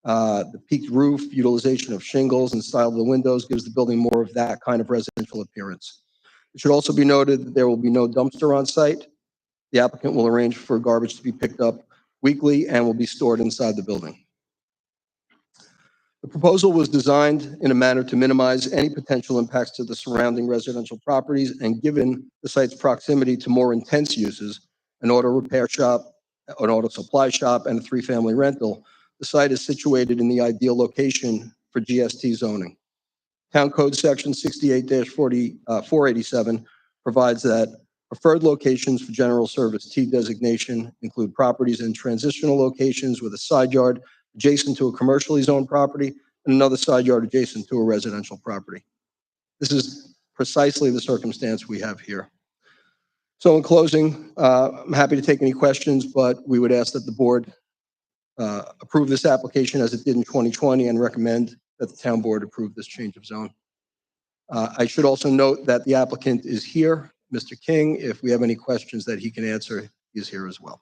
The peaked roof, utilization of shingles, and style of the windows gives the building more of that kind of residential appearance. It should also be noted that there will be no dumpster on site. The applicant will arrange for garbage to be picked up weekly and will be stored inside the building. The proposal was designed in a manner to minimize any potential impacts to the surrounding residential properties, and given the site's proximity to more intense uses, an auto repair shop, an auto supply shop, and a three-family rental, the site is situated in the ideal location for GST zoning. Town Code Section 68-487 provides that preferred locations for general service T designation include properties in transitional locations with a side yard adjacent to a commercially zoned property and another side yard adjacent to a residential property. This is precisely the circumstance we have here. So in closing, I'm happy to take any questions, but we would ask that the board approve this application as it did in 2020 and recommend that the town board approve this change of zone. I should also note that the applicant is here, Mr. King. If we have any questions that he can answer, he's here as well.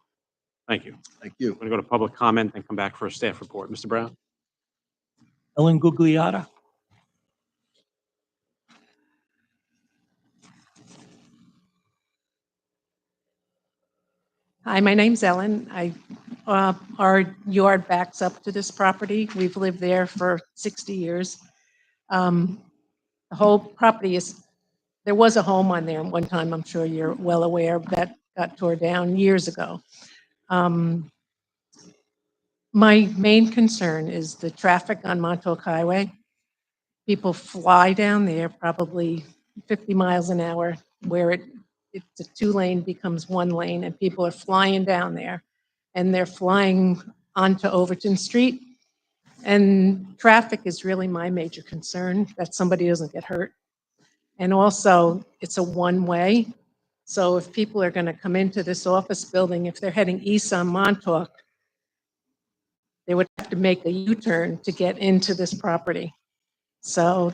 Thank you. Thank you. I'm going to go to public comment and come back for a staff report. Mr. Brown? Ellen Gugliotta. Hi, my name's Ellen. Our yard backs up to this property. We've lived there for 60 years. The whole property there was a home on there at one time, I'm sure you're well aware, that got tore down years ago. My main concern is the traffic on Montauk Highway. People fly down there probably 50 miles an hour, where it's a 2-lane becomes 1 lane, and people are flying down there, and they're flying onto Overton Street. And traffic is really my major concern, that somebody doesn't get hurt. And also, it's a one-way. So if people are going to come into this office building, if they're heading east on Montauk, they would have to make a U-turn to get into this property. So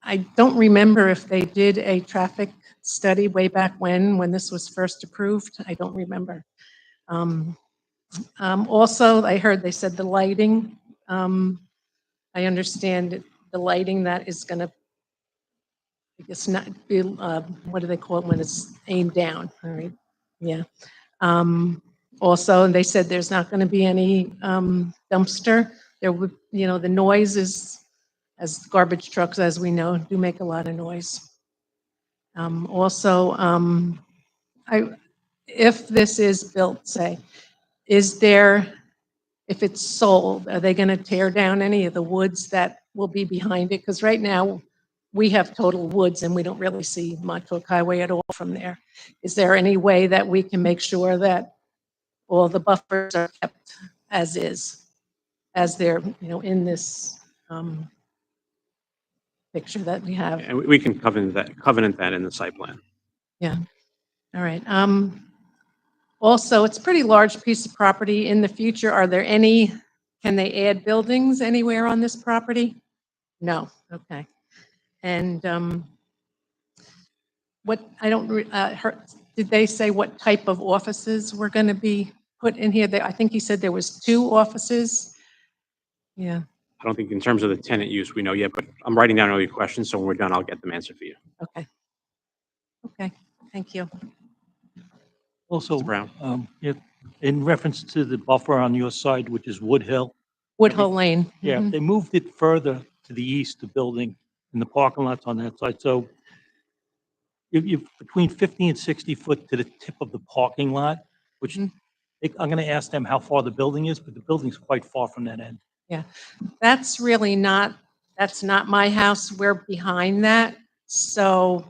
I don't remember if they did a traffic study way back when this was first approved. I don't remember. Also, I heard they said the lighting. I understand the lighting that is going to, I guess, not be, what do they call it when it's aimed down? All right. Yeah. Also, they said there's not going to be any dumpster. There would, the noise is, as garbage trucks, as we know, do make a lot of noise. Also, if this is built, say, if it's sold, are they going to tear down any of the woods that will be behind it? Because right now, we have total woods and we don't really see Montauk Highway at all from there. Is there any way that we can make sure that all the buffers are kept as is, as they're, in this picture that we have? And we can covenant that in the site plan. Yeah. All right. Also, it's a pretty large piece of property. In the future, can they add buildings anywhere on this property? No. Okay. And did they say what type of offices were going to be put in here? I think he said there was 2 offices. Yeah. I don't think in terms of the tenant use we know yet, but I'm writing down all your questions, so when we're done, I'll get them answered for you. Okay. Okay. Thank you. Also, Brown. in reference to the buffer on your side, which is Wood Hill. Woodhull Lane. Yeah, Mhm. they moved it further to the east, the building, and the parking lot's on that side. So you're between 50 and 60 foot to the tip of the parking lot, which I'm going to ask them how far the building is, but the building's quite far from that end. Yeah, that's not my house. We're behind that. So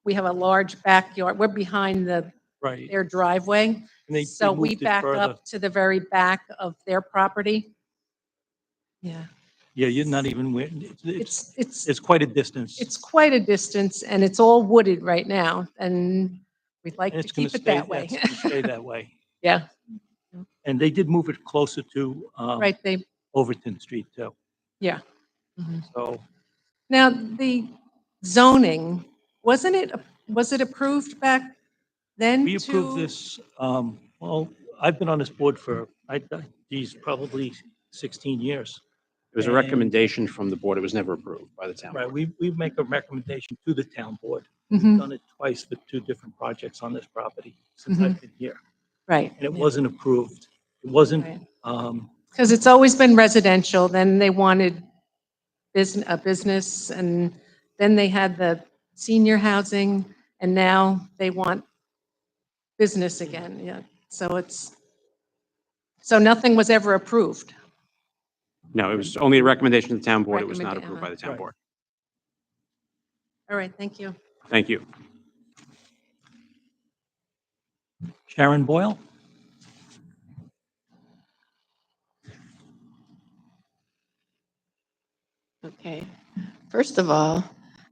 we have a large backyard. We're behind their driveway. They So we moved it back further. up to the very back of their property. Yeah, Yeah, you're not even, it's quite a distance. it's quite a distance, and it's all wooded right now, and we'd like And to it's gonna keep it stay- that way. it's gonna stay that way. Yeah, And they did move it closer to right, Overton Street too. yeah. Mhm. So Now, the zoning, was it approved back then? we approved this, well, I've been on this board for, probably 16 years. It was a And- recommendation from the board. It was never approved by the town. Right, we make a recommendation to the town board. Mhm. We've done it twice for 2 different projects on this property since I've been here. Right. And it yeah. wasn't approved. It wasn't, Right. Because it's always been residential, then they wanted a business, and then they had the senior housing, and now they want business again, yeah. So nothing was ever approved. No, it was only a recommendation to the town board. It was not Recommenda- approved by the town Right. board. All right, thank you. Thank you. Sharon Boyle? Okay. First of all,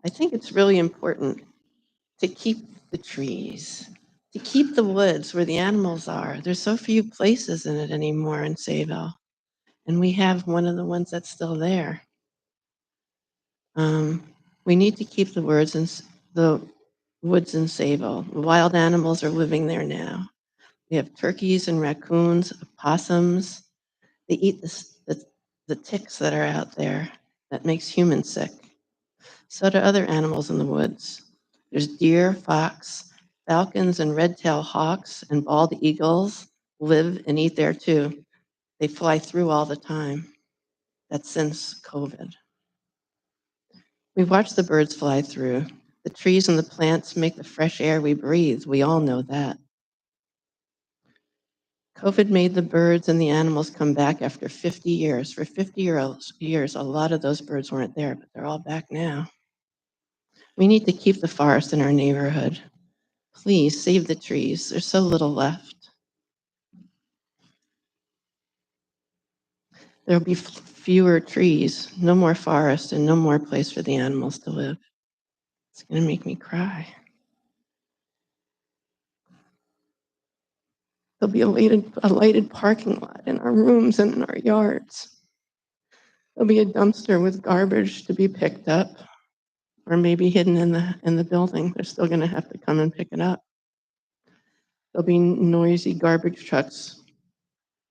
I think it's really important to keep the trees, to keep the woods where the animals are. There's so few places in it anymore in Sayville. And we have one of the ones that's still there. We need to keep the woods in Sayville. Wild animals are living there now. We have turkeys and raccoons, opossums. They eat the ticks that are out there. That makes humans sick. So do other animals in the woods. There's deer, fox, falcons, and red-tailed hawks, and bald eagles live and eat there too. They fly through all the time. That's since COVID. We watch the birds fly through. The trees and the plants make the fresh air we breathe. We all know that. COVID made the birds and the animals come back after 50 years. For 50 years, a lot of those birds weren't there, but they're all back now. We need to keep the forest in our neighborhood. Please save the trees. There's so little left. There'll be fewer trees, no more forest, and no more place for the animals to live. It's going to make me cry. There'll be a lighted parking lot in our rooms and in our yards. There'll be a dumpster with garbage to be picked up, or maybe hidden in the building. They're still going to have to come and pick it up. There'll be noisy garbage trucks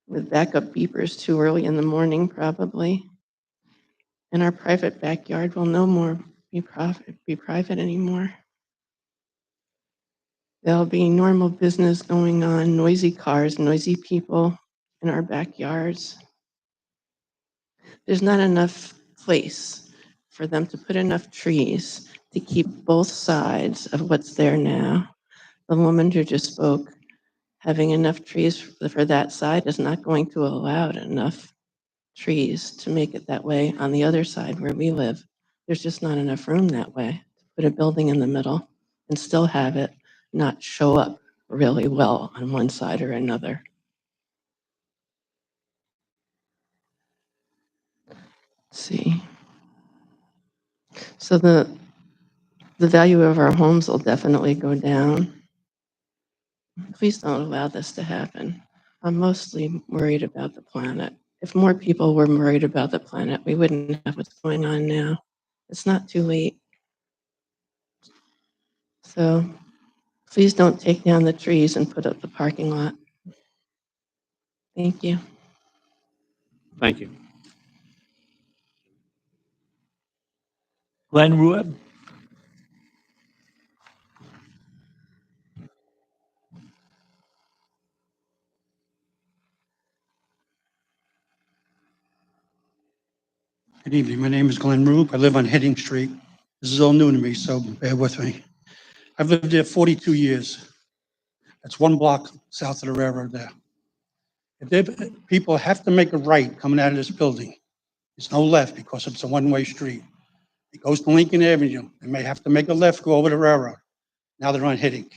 with backup beepers too early in the morning, probably. And our private backyard will no more be private anymore. There'll be normal business going on, noisy cars, noisy people in our backyards. There's not enough place for them to put enough trees to keep both sides of what's there now. The woman who just spoke, having enough trees for that side is not going to allow enough trees to make it that way on the other side where we live. There's just not enough room that way to put a building in the middle and still have it not show up really well on one side or another. Let's see. So the value of our homes will definitely go down. Please don't allow this to happen. I'm mostly worried about the planet. If more people were worried about the planet, we wouldn't have what's going on now. It's not too late. So please don't take down the trees and put up the parking lot. Thank you. Thank you. Glenn Rueb? Good evening. My name is Glenn Roop. I live on Heading Street. This is all new to me, so bear with me. I've lived there 42 years. That's one block south of the railroad there. People have to make a right coming out of this building. There's no left because it's a one-way street. It goes to Lincoln Avenue. They may have to make a left, go over the railroad. Now they're on Heading.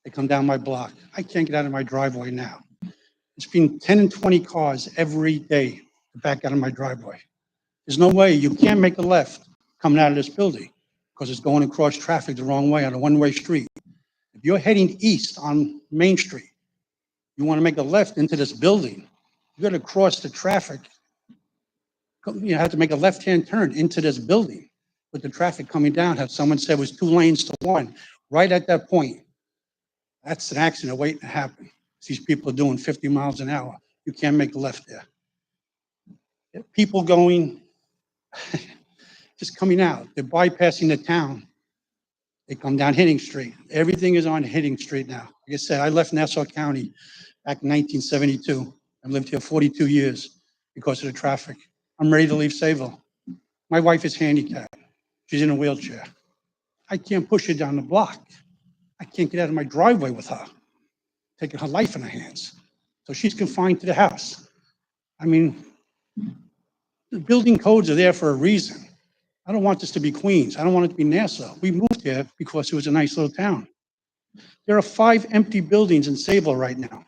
They come down my block. I can't get out of my driveway now. It's been 10 and 20 cars every day to back out of my driveway. There's no way, you can't make a left coming out of this building because it's going across traffic the wrong way on a one-way street. If you're heading east on Main Street, you want to make a left into this building, you got to cross the traffic. You have to make a left-hand turn into this building with the traffic coming down. Have someone said it was 2 lanes to 1. Right at that point, that's an accident waiting to happen. These people are doing 50 miles an hour. You can't make a left there. People going, just coming out. They're bypassing the town. They come down Heading Street. Everything is on Heading Street now. Like I said, I left Nassau County back in 1972. I've lived here 42 years. because of the traffic. I'm ready to leave Sayville. My wife is handicapped. She's in a wheelchair. I can't push her down the block. I can't get out of my driveway with her, taking her life in her hands. So she's confined to the house. I mean, the building codes are there for a reason. I don't want this to be Queens. I don't want it to be Nassau. We moved here because it was a nice little town. There are 5 empty buildings in Sayville right now.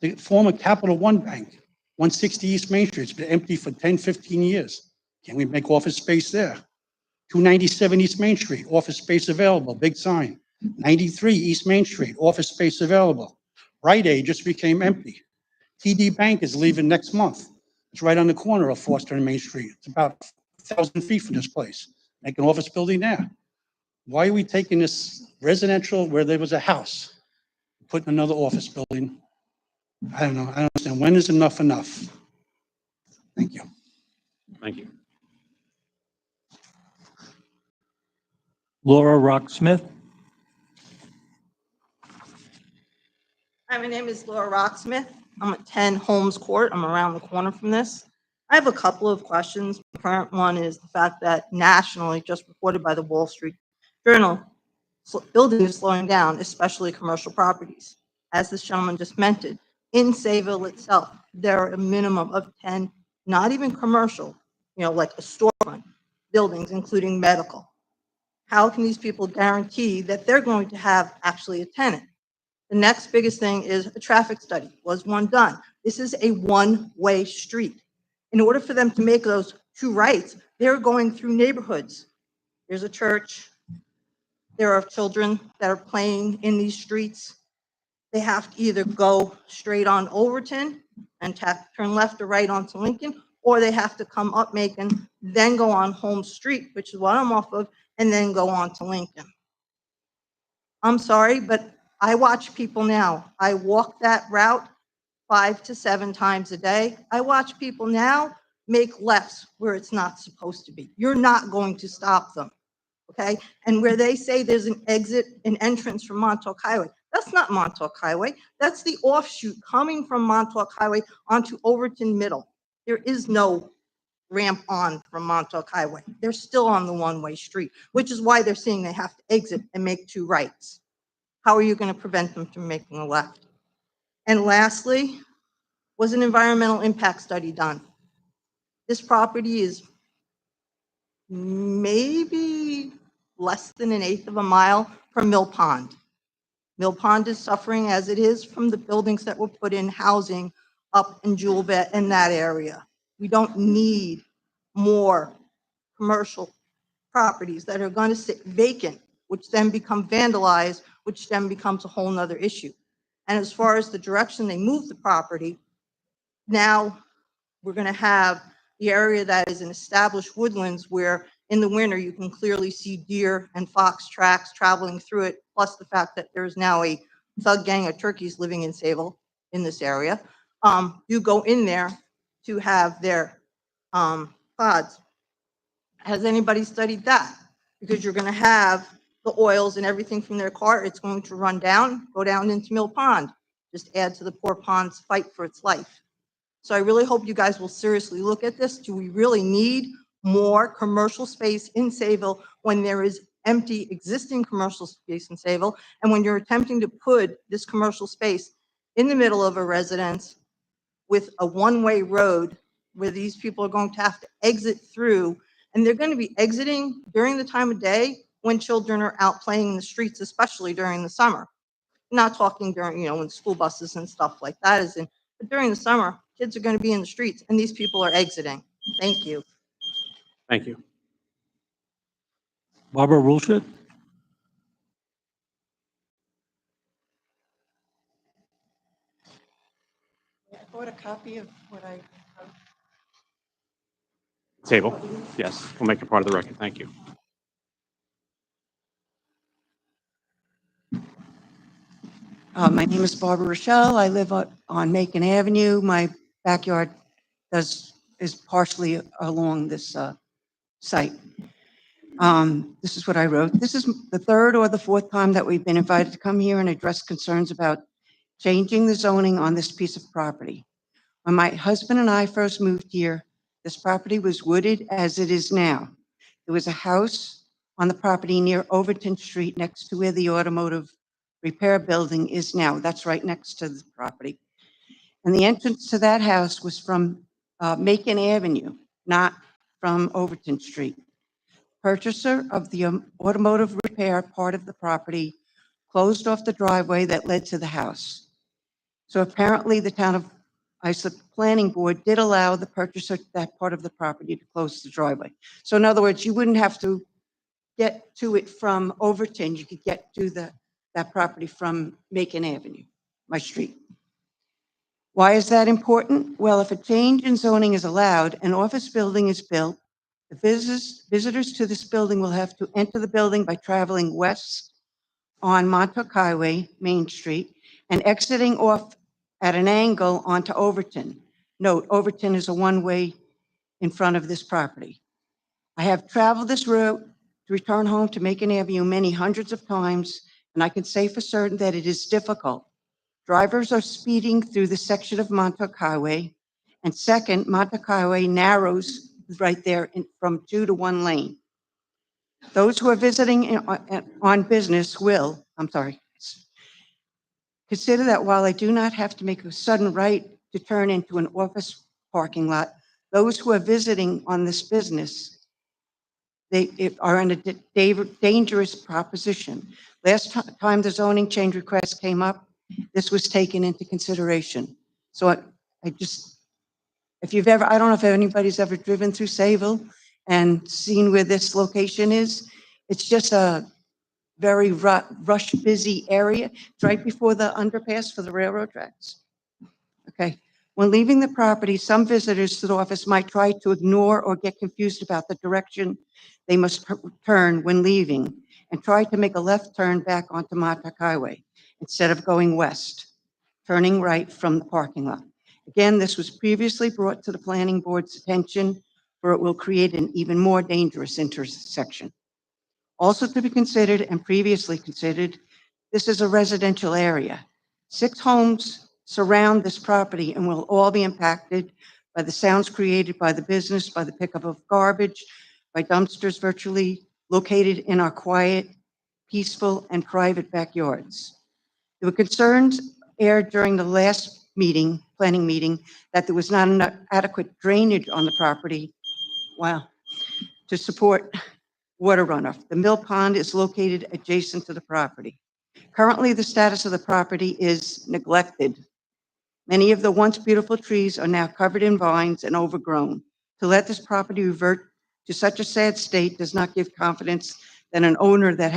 The former Capital One Bank, 160 East Main Street, it's been empty for 10, 15 years. Can we make office space there? 297 East Main Street, office space available, big sign. 93 East Main Street, office space available. Rite Aid just became empty. TD Bank is leaving next month. It's right on the corner of Foster and Main Street. It's about 1,000 feet from this place. Make an office building there. Why are we taking this residential where there was a house, putting another office building? I don't know. I don't understand. When is enough enough? Thank you. Thank you. Laura Rocksmith. Hi, my name is Laura Rocksmith. I'm at 10 Holmes Court. I'm around the corner from this. I have a couple of questions. The current one is the fact that nationally, just reported by the Wall Street Journal, building is slowing down, especially commercial properties. As this gentleman just mentioned, in Sayville itself, there are a minimum of 10, not even commercial, like a storefront, buildings, including medical. How can these people guarantee that they're going to have actually a tenant? The next biggest thing is a traffic study. Was one done? This is a one-way street. In order for them to make those 2 rights, they're going through neighborhoods. There's a church. There are children that are playing in these streets. They have to either go straight on Overton and turn left or right onto Lincoln, or they have to come up Macon, then go on Holmes Street, which is what I'm off of, and then go on to Lincoln. I'm sorry, but I watch people now. I walk that route 5 to 7 times a day. I watch people now make lefts where it's not supposed to be. You're not going to stop them, okay? And where they say there's an exit, an entrance from Montauk Highway, that's not Montauk Highway. That's the offshoot coming from Montauk Highway onto Overton Middle. There is no ramp on from Montauk Highway. They're still on the one-way street, which is why they're saying they have to exit and make 2 rights. How are you going to prevent them from making a left? And lastly, was an environmental impact study done? This property is maybe less than 1/8 of a mile from Mill Pond. Mill Pond is suffering as it is from the buildings that were put in housing up in Jewel Vet and that area. We don't need more commercial properties that are going to sit vacant, which then become vandalized, which then becomes a whole nother issue. And as far as the direction they move the property, now we're going to have the area that is in established woodlands where in the winter you can clearly see deer and fox tracks traveling through it, plus the fact that there's now a thug gang of turkeys living in Sayville in this area. You go in there to have their pods. Has anybody studied that? Because you're going to have the oils and everything from their car. It's going to run down, go down into Mill Pond, just add to the poor pond's fight for its life. So I really hope you guys will seriously look at this. Do we really need more commercial space in Sayville when there is empty existing commercial space in Sayville? And when you're attempting to put this commercial space in the middle of a residence with a one-way road where these people are going to have to exit through, and they're going to be exiting during the time of day when children are out playing in the streets, especially during the summer. Not talking during, when school buses and stuff like that is in, but during the summer, kids are going to be in the streets and these people are exiting. Thank you. Thank you. Barbara Rulshed. I bought a copy of what I. Table. Yes, we'll make it part of the record. Thank you. My name is Barbara Rochelle. I live on Macon Avenue. My backyard is partially along this site. This is what I wrote. This is the 3rd or the 4th time that we've been invited to come here and address concerns about changing the zoning on this piece of property. When my husband and I first moved here, this property was wooded as it is now. There was a house on the property near Overton Street next to where the automotive repair building is now. That's right next to the property. And the entrance to that house was from Macon Avenue, not from Overton Street. Purchaser of the automotive repair part of the property closed off the driveway that led to the house. So apparently the town of Islip Planning Board did allow the purchaser of that part of the property to close the driveway. So in other words, you wouldn't have to get to it from Overton. You could get to that property from Macon Avenue, my street. Why is that important? Well, if a change in zoning is allowed, an office building is built, the visitors to this building will have to enter the building by traveling west on Montauk Highway, Main Street, and exiting off at an angle onto Overton. Note, Overton is a one-way in front of this property. I have traveled this route to return home to Macon Avenue many hundreds of times, and I can say for certain that it is difficult. Drivers are speeding through the section of Montauk Highway, and second, Montauk Highway narrows right there from 2 to 1 lane. Those who are visiting on business will, consider that while I do not have to make a sudden right to turn into an office parking lot, those who are visiting on this business, they are in a dangerous proposition. Last time the zoning change request came up, this was taken into consideration. So I just, if you've ever, I don't know if anybody's ever driven through Sayville and seen where this location is. It's just a very rush busy area. It's right before the underpass for the railroad tracks. Okay. When leaving the property, some visitors to the office might try to ignore or get confused about the direction they must turn when leaving and try to make a left turn back onto Montauk Highway instead of going west, turning right from the parking lot. Again, this was previously brought to the planning board's attention, for it will create an even more dangerous intersection. Also to be considered and previously considered, this is a residential area. 6 homes surround this property and will all be impacted by the sounds created by the business, by the pickup of garbage, by dumpsters virtually located in our quiet, peaceful, and private backyards. There were concerns aired during the last meeting, planning meeting, that there was not enough adequate drainage on the property, to support water runoff. The mill pond is located adjacent to the property. Currently, the status of the property is neglected. Many of the once beautiful trees are now covered in vines and overgrown. To let this property revert to such a sad state does not give confidence that an owner that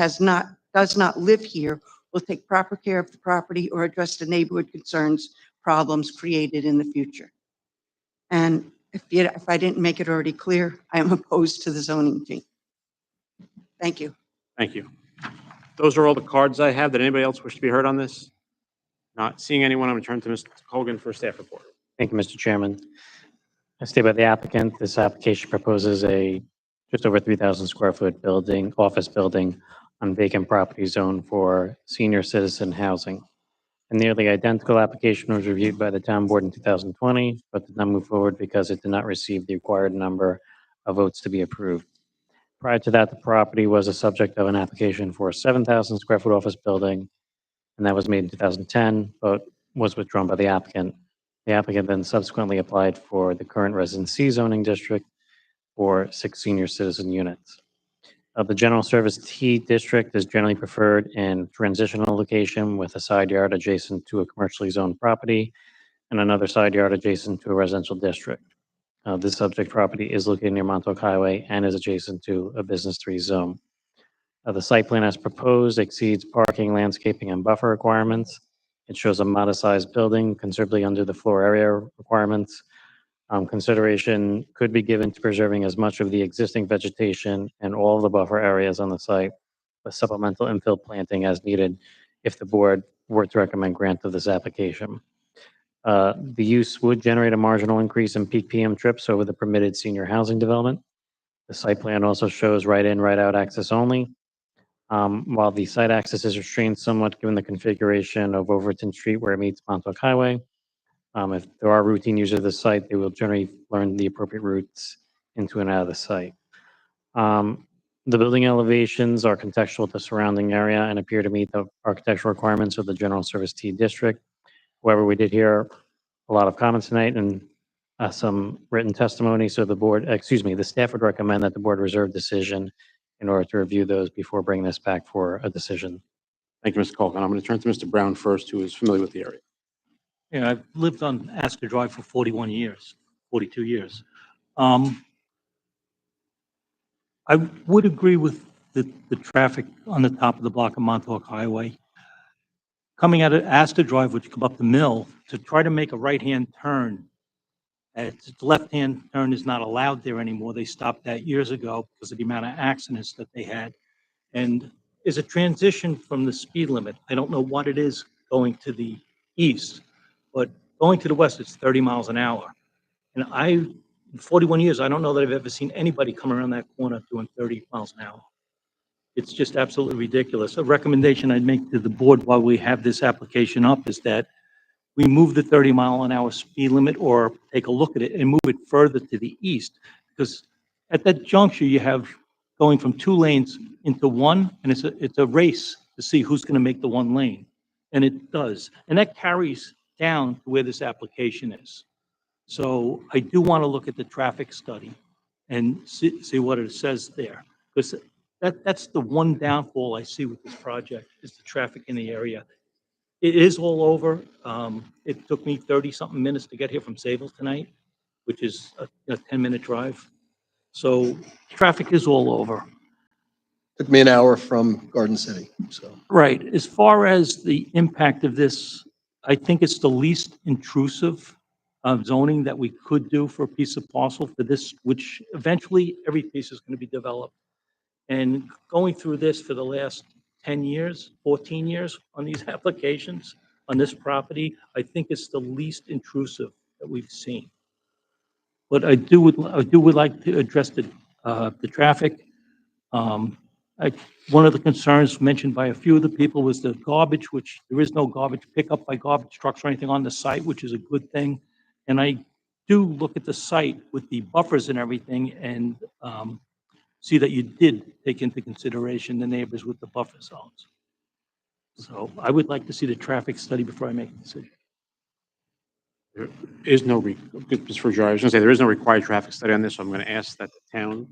does not live here will take proper care of the property or address the neighborhood concerns, problems created in the future. And if I didn't make it already clear, I am opposed to the zoning change. Thank you. Thank you. Those are all the cards I have. Did anybody else wish to be heard on this? Not seeing anyone, I'm going to turn to Mr. Hogan for a staff report. Thank you, Mr. Chairman. As stated by the applicant, this application proposes a just over 3,000 square foot building, office building on vacant property zone for senior citizen housing. A nearly identical application was reviewed by the town board in 2020, but did not move forward because it did not receive the required number of votes to be approved. Prior to that, the property was a subject of an application for a 7,000 square foot office building, and that was made in 2010, but was withdrawn by the applicant. The applicant then subsequently applied for the current residency zoning district for 6 senior citizen units. The general service T district is generally preferred in transitional location with a side yard adjacent to a commercially zoned property and another side yard adjacent to a residential district. This subject property is located near Montauk Highway and is adjacent to a business 3 zone. The site plan as proposed exceeds parking, landscaping, and buffer requirements. It shows a modest-sized building considerably under the floor area requirements. Consideration could be given to preserving as much of the existing vegetation and all of the buffer areas on the site, with supplemental infill planting as needed if the board were to recommend grant of this application. The use would generate a marginal increase in peak PM trips over the permitted senior housing development. The site plan also shows right-in, right-out access only. While the site access is restrained somewhat given the configuration of Overton Street where it meets Montauk Highway, If there are routine users of the site, they will generally learn the appropriate routes into and out of the site. The building elevations are contextual to surrounding area and appear to meet the architectural requirements of the General Service T District. However, we did hear a lot of comments tonight and some written testimony, so the staff would recommend that the board reserve decision in order to review those before bringing this back for a decision. Thank you, Mr. Colvin. I'm going to turn to Mr. Brown first, who is familiar with the area. Yeah, I've lived on Astor Drive for 41 years, 42 years. I would agree with the traffic on the top of the block of Montauk Highway. Coming out of Astor Drive, which come up the mill, to try to make a right-hand turn. The left-hand turn is not allowed there anymore. They stopped that years ago because of the amount of accidents that they had. And is a transition from the speed limit. I don't know what it is going to the east, but going to the west, it's 30 miles an hour. And in 41 years, I don't know that I've ever seen anybody come around that corner doing 30 miles an hour. It's just absolutely ridiculous. A recommendation I'd make to the board while we have this application up is that we move the 30-mile-an-hour speed limit or take a look at it and move it further to the east. Because at that juncture, you have going from 2 lanes into 1, and it's a race to see who's going to make the 1 lane. And it does. And that carries down to where this application is. So I do want to look at the traffic study and see what it says there. Because that's the one downfall I see with this project is the traffic in the area. It is all over. It took me 30-something minutes to get here from Sayville tonight, which is a 10-minute drive. So traffic is all over. Took me an hour from Garden City, so. Right. As far as the impact of this, I think it's the least intrusive zoning that we could do for a piece of parcel for this, which eventually every piece is going to be developed. And going through this for the last 10 years, 14 years on these applications on this property, I think it's the least intrusive that we've seen. But I would like to address the traffic. One of the concerns mentioned by a few of the people was the garbage, which there is no garbage pickup by garbage trucks or anything on the site, which is a good thing. And I do look at the site with the buffers and everything and see that you did take into consideration the neighbors with the buffer zones. So I would like to see the traffic study before I make a decision. There is no, Mr. Ferrari, I was going to say, there is no required traffic study on this, so I'm going to ask that the town,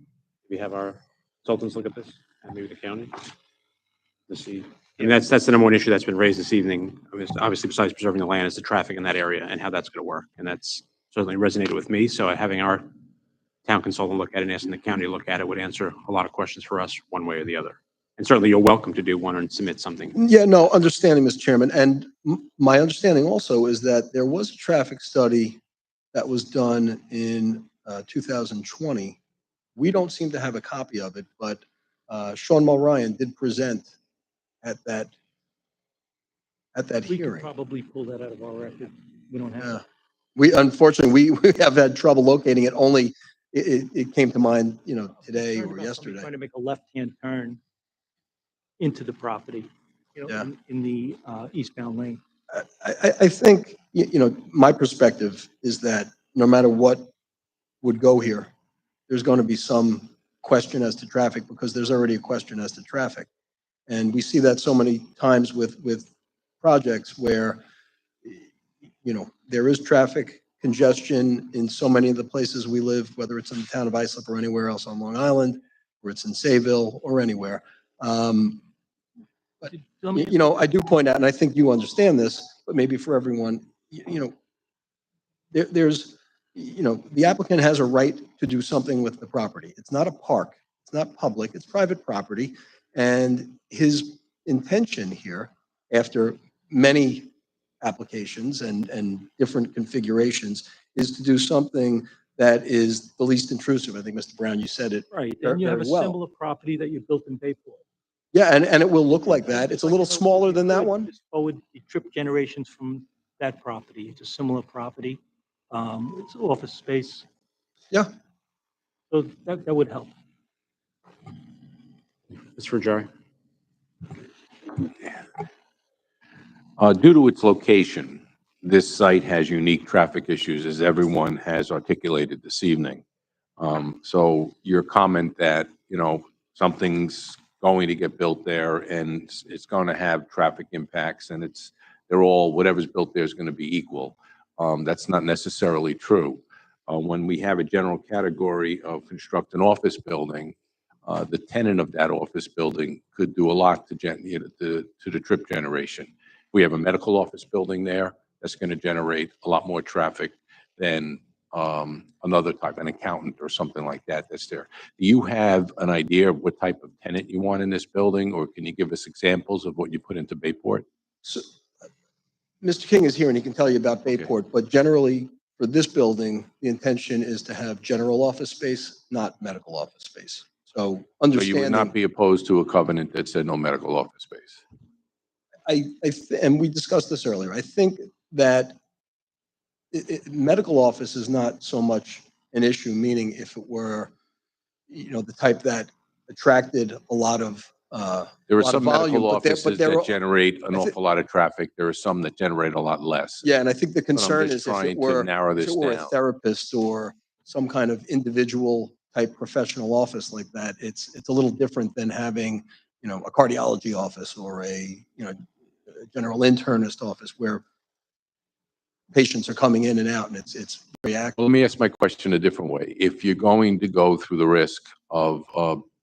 we have our consultants look at this, and maybe the county, to see. And that's the number one issue that's been raised this evening, obviously besides preserving the land, is the traffic in that area and how that's going to work. And that's certainly resonated with me, so having our town consultant look at it and asking the county to look at it would answer a lot of questions for us one way or the other. And certainly you're welcome to do one and submit something. Yeah, no, understanding, Mr. Chairman. And my understanding also is that there was a traffic study that was done in 2020. We don't seem to have a copy of it, but Sean Mulryan did present at that We could hearing. probably pull that out of our record. We don't have it. We unfortunately, we have had trouble locating it. Only it came to mind, today or yesterday. Trying to make a left-hand turn into the property, in the eastbound lane. I think, my perspective is that no matter what would go here, there's going to be some question as to traffic because there's already a question as to traffic. And we see that so many times with projects where, there is traffic congestion in so many of the places we live, whether it's in the town of Islip or anywhere else on Long Island, or it's in Sayville or anywhere. But, I do point out, and I think you understand this, but maybe for everyone, there's, the applicant has a right to do something with the property. It's not a park. It's not public. It's private property. And his intention here, after many applications and different configurations, is to do something that is the least intrusive. I think, Mr. Brown, you said it Right, very, and you have a very well. similar property that you built in Bayport. Yeah, and it will look like that. It's a little smaller than that one. Just forward the trip generations from that property. It's a similar property. It's office space. Yeah. So that would help. Mr. Ferrari. Due to its location, this site has unique traffic issues, as everyone has articulated this evening. So your comment that, something's going to get built there and it's going to have traffic impacts and whatever's built there is going to be equal. That's not necessarily true. When we have a general category of construct an office building, the tenant of that office building could do a lot to the trip generation. We have a medical office building there that's going to generate a lot more traffic than another type, an accountant or something like that that's there. Do you have an idea of what type of tenant you want in this building, or can you give us examples of what you put into Bayport? So, Mr. King is here and he can tell you about Bayport, but generally for this building, the intention is to have general office space, not medical office space. So So you would understanding, not be opposed to a covenant that said no medical office space? and we discussed this earlier, I think that medical office is not so much an issue, meaning if it were, the type that attracted a lot of There are lot of some volume, medical but there- offices there that are- generate an I thi- awful lot of traffic. There are some that generate a lot less. Yeah, and I think the But I'm concern just is if trying it to were, narrow if this it were a down. therapist or some kind of individual type professional office like that, it's a little different than having, a cardiology office or a general internist office where patients are coming in and out and it's very active. Well, let me ask my question a different way. If you're going to go through the risk of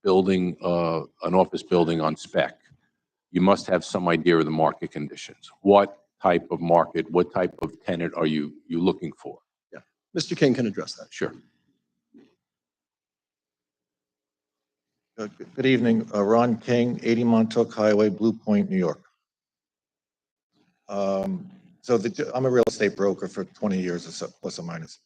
building an office building on spec, you must have some idea of the market conditions. What type of market, what type of tenant are you looking for? Yeah, Mr. King can address that. Sure. Good evening, Ron King, 80 Montauk Highway, Blue Point, New York. I'm a real estate broker for 20 years or so, plus or minus.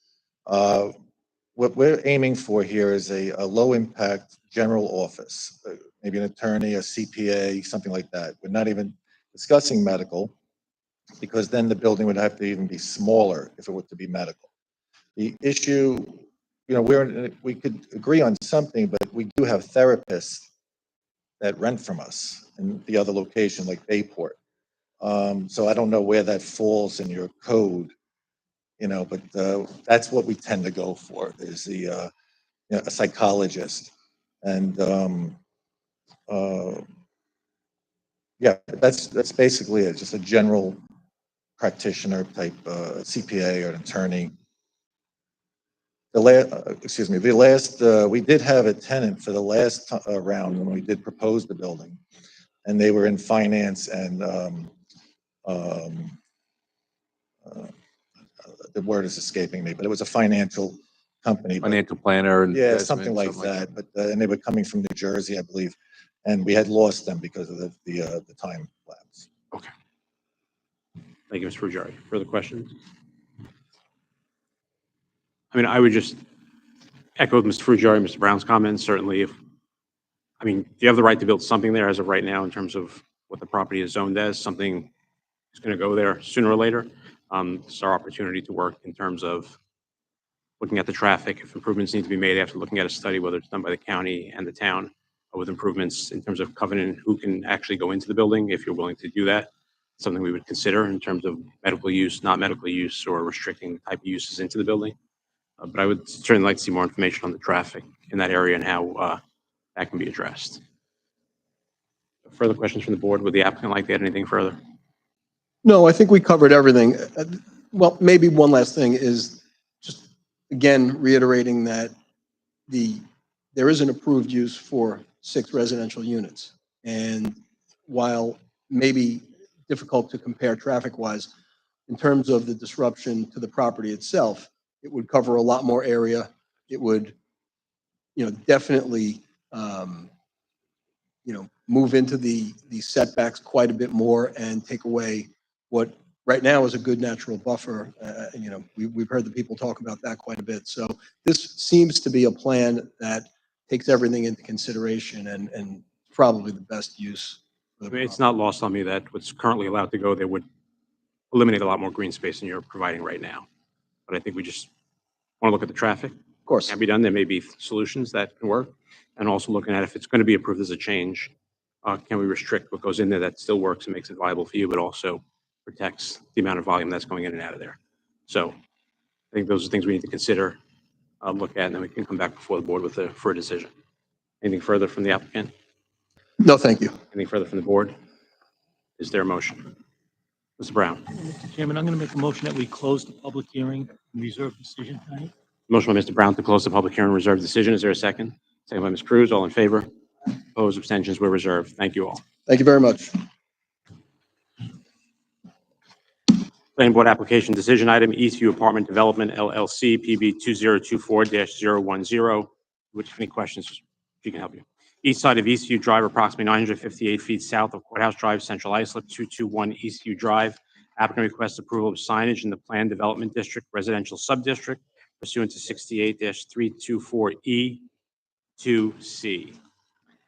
What we're aiming for here is a low-impact general office, maybe an attorney, a CPA, something like that. We're not even discussing medical, because then the building would have to even be smaller if it were to be medical. The issue, we could agree on something, but we do have therapists that rent from us in the other location, like Bayport. So I don't know where that falls in your code, but that's what we tend to go for, is a psychologist. And yeah, that's basically it, just a general practitioner type CPA or an attorney. We did have a tenant for the last round when we did propose the building, and they were in finance and the word is escaping me, but it was a financial company. Financial planner and Yeah, something like that. But and they were coming from New Jersey, I believe, and we had lost them because of the time lapse. Okay. Thank you, Mr. Ruggieri. Further questions? I mean, I would just echo Mr. Ruggieri, Mr. Brown's comments. Certainly, you have the right to build something there as of right now in terms of what the property is zoned as. Something is going to go there sooner or later. It's our opportunity to work in terms of looking at the traffic. If improvements need to be made after looking at a study, whether it's done by the county and the town, with improvements in terms of covenant, who can actually go into the building, if you're willing to do that. Something we would consider in terms of medical use, not medical use, or restricting the type of uses into the building. But I would certainly like to see more information on the traffic in that area and how that can be addressed. Further questions from the board? Would the applicant like to add anything further? No, I think we covered everything. Well, maybe one last thing is just, again, reiterating that there is an approved use for 6 residential units. And while maybe difficult to compare traffic-wise, in terms of the disruption to the property itself, it would cover a lot more area. It would, definitely, move into the setbacks quite a bit more and take away what right now is a good natural buffer. We've heard the people talk about that quite a bit. So this seems to be a plan that takes everything into consideration and probably the best use. I mean, it's not lost on me that what's currently allowed to go there would eliminate a lot more green space than you're providing right now. But I think we just want to look at the traffic. Of course. Can be done. There may be solutions that can work. And also looking at if it's going to be approved as a change, can we restrict what goes in there that still works and makes it viable for you, but also protects the amount of volume that's going in and out of there. So I think those are things we need to consider, look at, and then we can come back before the board for a decision. Anything further from the applicant? No, thank you. Anything further from the board? Is there a motion? Mr. Brown. Mr. Chairman, I'm going to make a motion that we close the public hearing and reserve decision tonight. Motion by Mr. Brown to close the public hearing and reserve decision. Is there a second? Second by Ms. Cruz. All in favor? Opposed? Abstentions were reserved. Thank you all. Thank you very much. Planning Board application decision item, Eastview Apartment Development LLC, PB 2024-010. Which, any questions, she can help you. East side of Eastview Drive, approximately 958 feet south of Courthouse Drive, Central Islip, 221 Eastview Drive. Applicant requests approval of signage in the Planned Development District Residential Subdistrict pursuant to 68-324E2C.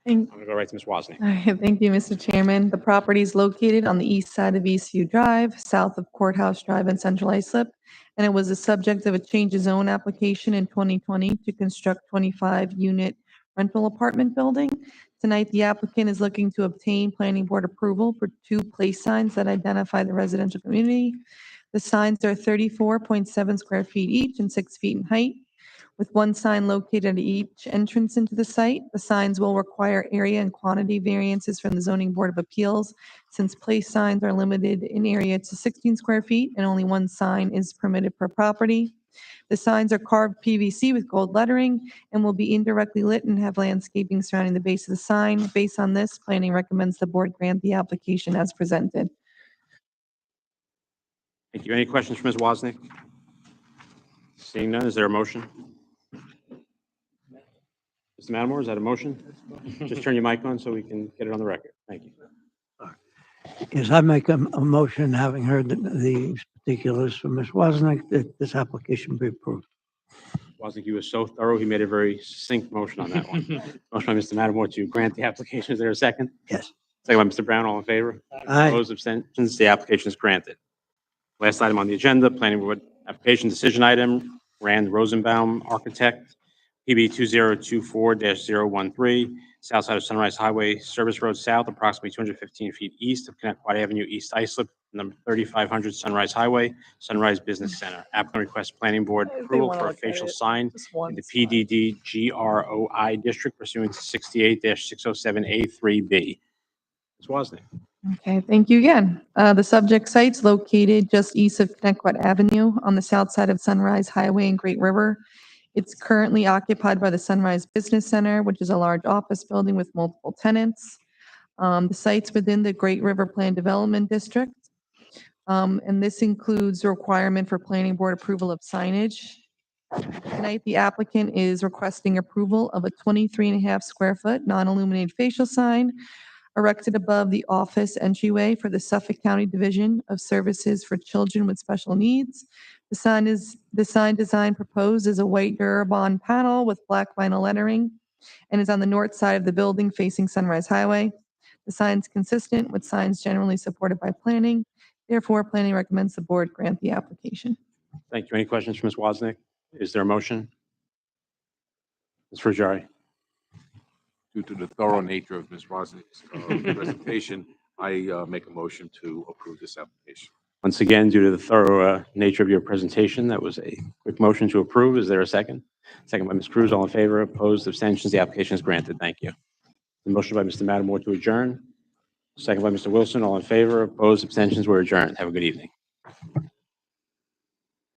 I'm going to go right to Ms. Wozniak. All right, thank you, Mr. Chairman. The property is located on the east side of Eastview Drive, south of Courthouse Drive and Central Islip, and it was the subject of a change of zone application in 2020 to construct 25-unit rental apartment building. Tonight, the applicant is looking to obtain planning board approval for 2 place signs that identify the residential community. The signs are 34.7 square feet each and 6 feet in height, with 1 sign located at each entrance into the site. The signs will require area and quantity variances from the Zoning Board of Appeals, since place signs are limited in area to 16 square feet and only 1 sign is permitted per property. The signs are carved PVC with gold lettering and will be indirectly lit and have landscaping surrounding the base of the sign. Based on this, planning recommends the board grant the application as presented. Thank you. Any questions for Ms. Wozniak? Seeing none, is there a motion? Mr. Matamore, is that a motion? Just turn your mic on so we can get it on the record. Thank you. Yes, I make a motion, having heard the particulars from Ms. Wozniak, that this application be approved. Wozniak, you were so thorough, he made a very succinct motion on that one. Motion by Mr. Matamore to grant the application. Is there a second? Yes. Second by Mr. Brown. All in favor? Aye. Opposed? Abstentions? The application is granted. Last item on the agenda, Planning Board application decision item, Rand Rosenbaum, architect, PB 2024-013, south side of Sunrise Highway, Service Road South, approximately 215 feet east of Connecticut Avenue, East Islip, number 3500 Sunrise Highway, Sunrise Business Center. Applicant requests Planning Board approval for a facial sign in the PDD GROI district pursuant to 68-607A3B. Ms. Wozniak. Okay, thank you again. The subject site's located just east of Connecticut Avenue on the south side of Sunrise Highway and Great River. It's currently occupied by the Sunrise Business Center, which is a large office building with multiple tenants. The site's within the Great River Plan Development District. And this includes the requirement for planning board approval of signage. Tonight, the applicant is requesting approval of a 23.5 square foot non-illuminated facial sign erected above the office entryway for the Suffolk County Division of Services for Children with Special Needs. The sign design proposed is a white Durabond panel with black vinyl lettering and is on the north side of the building facing Sunrise Highway. The sign is consistent with signs generally supported by planning. Therefore, planning recommends the board grant the application. Thank you. Any questions for Ms. Wozniak? Is there a motion? Ms. Frajari. Due to the thorough nature of Ms. Wozniak's presentation, I make a motion to approve this application. Once again, due to the thorough nature of your presentation, that was a quick motion to approve. Is there a second? Second by Ms. Cruz. All in favor? Opposed? Abstentions? The application is granted. Thank you. The motion by Mr. Matamore to adjourn. Second by Mr. Wilson. All in favor? Opposed? Abstentions? We're adjourned. Have a good evening.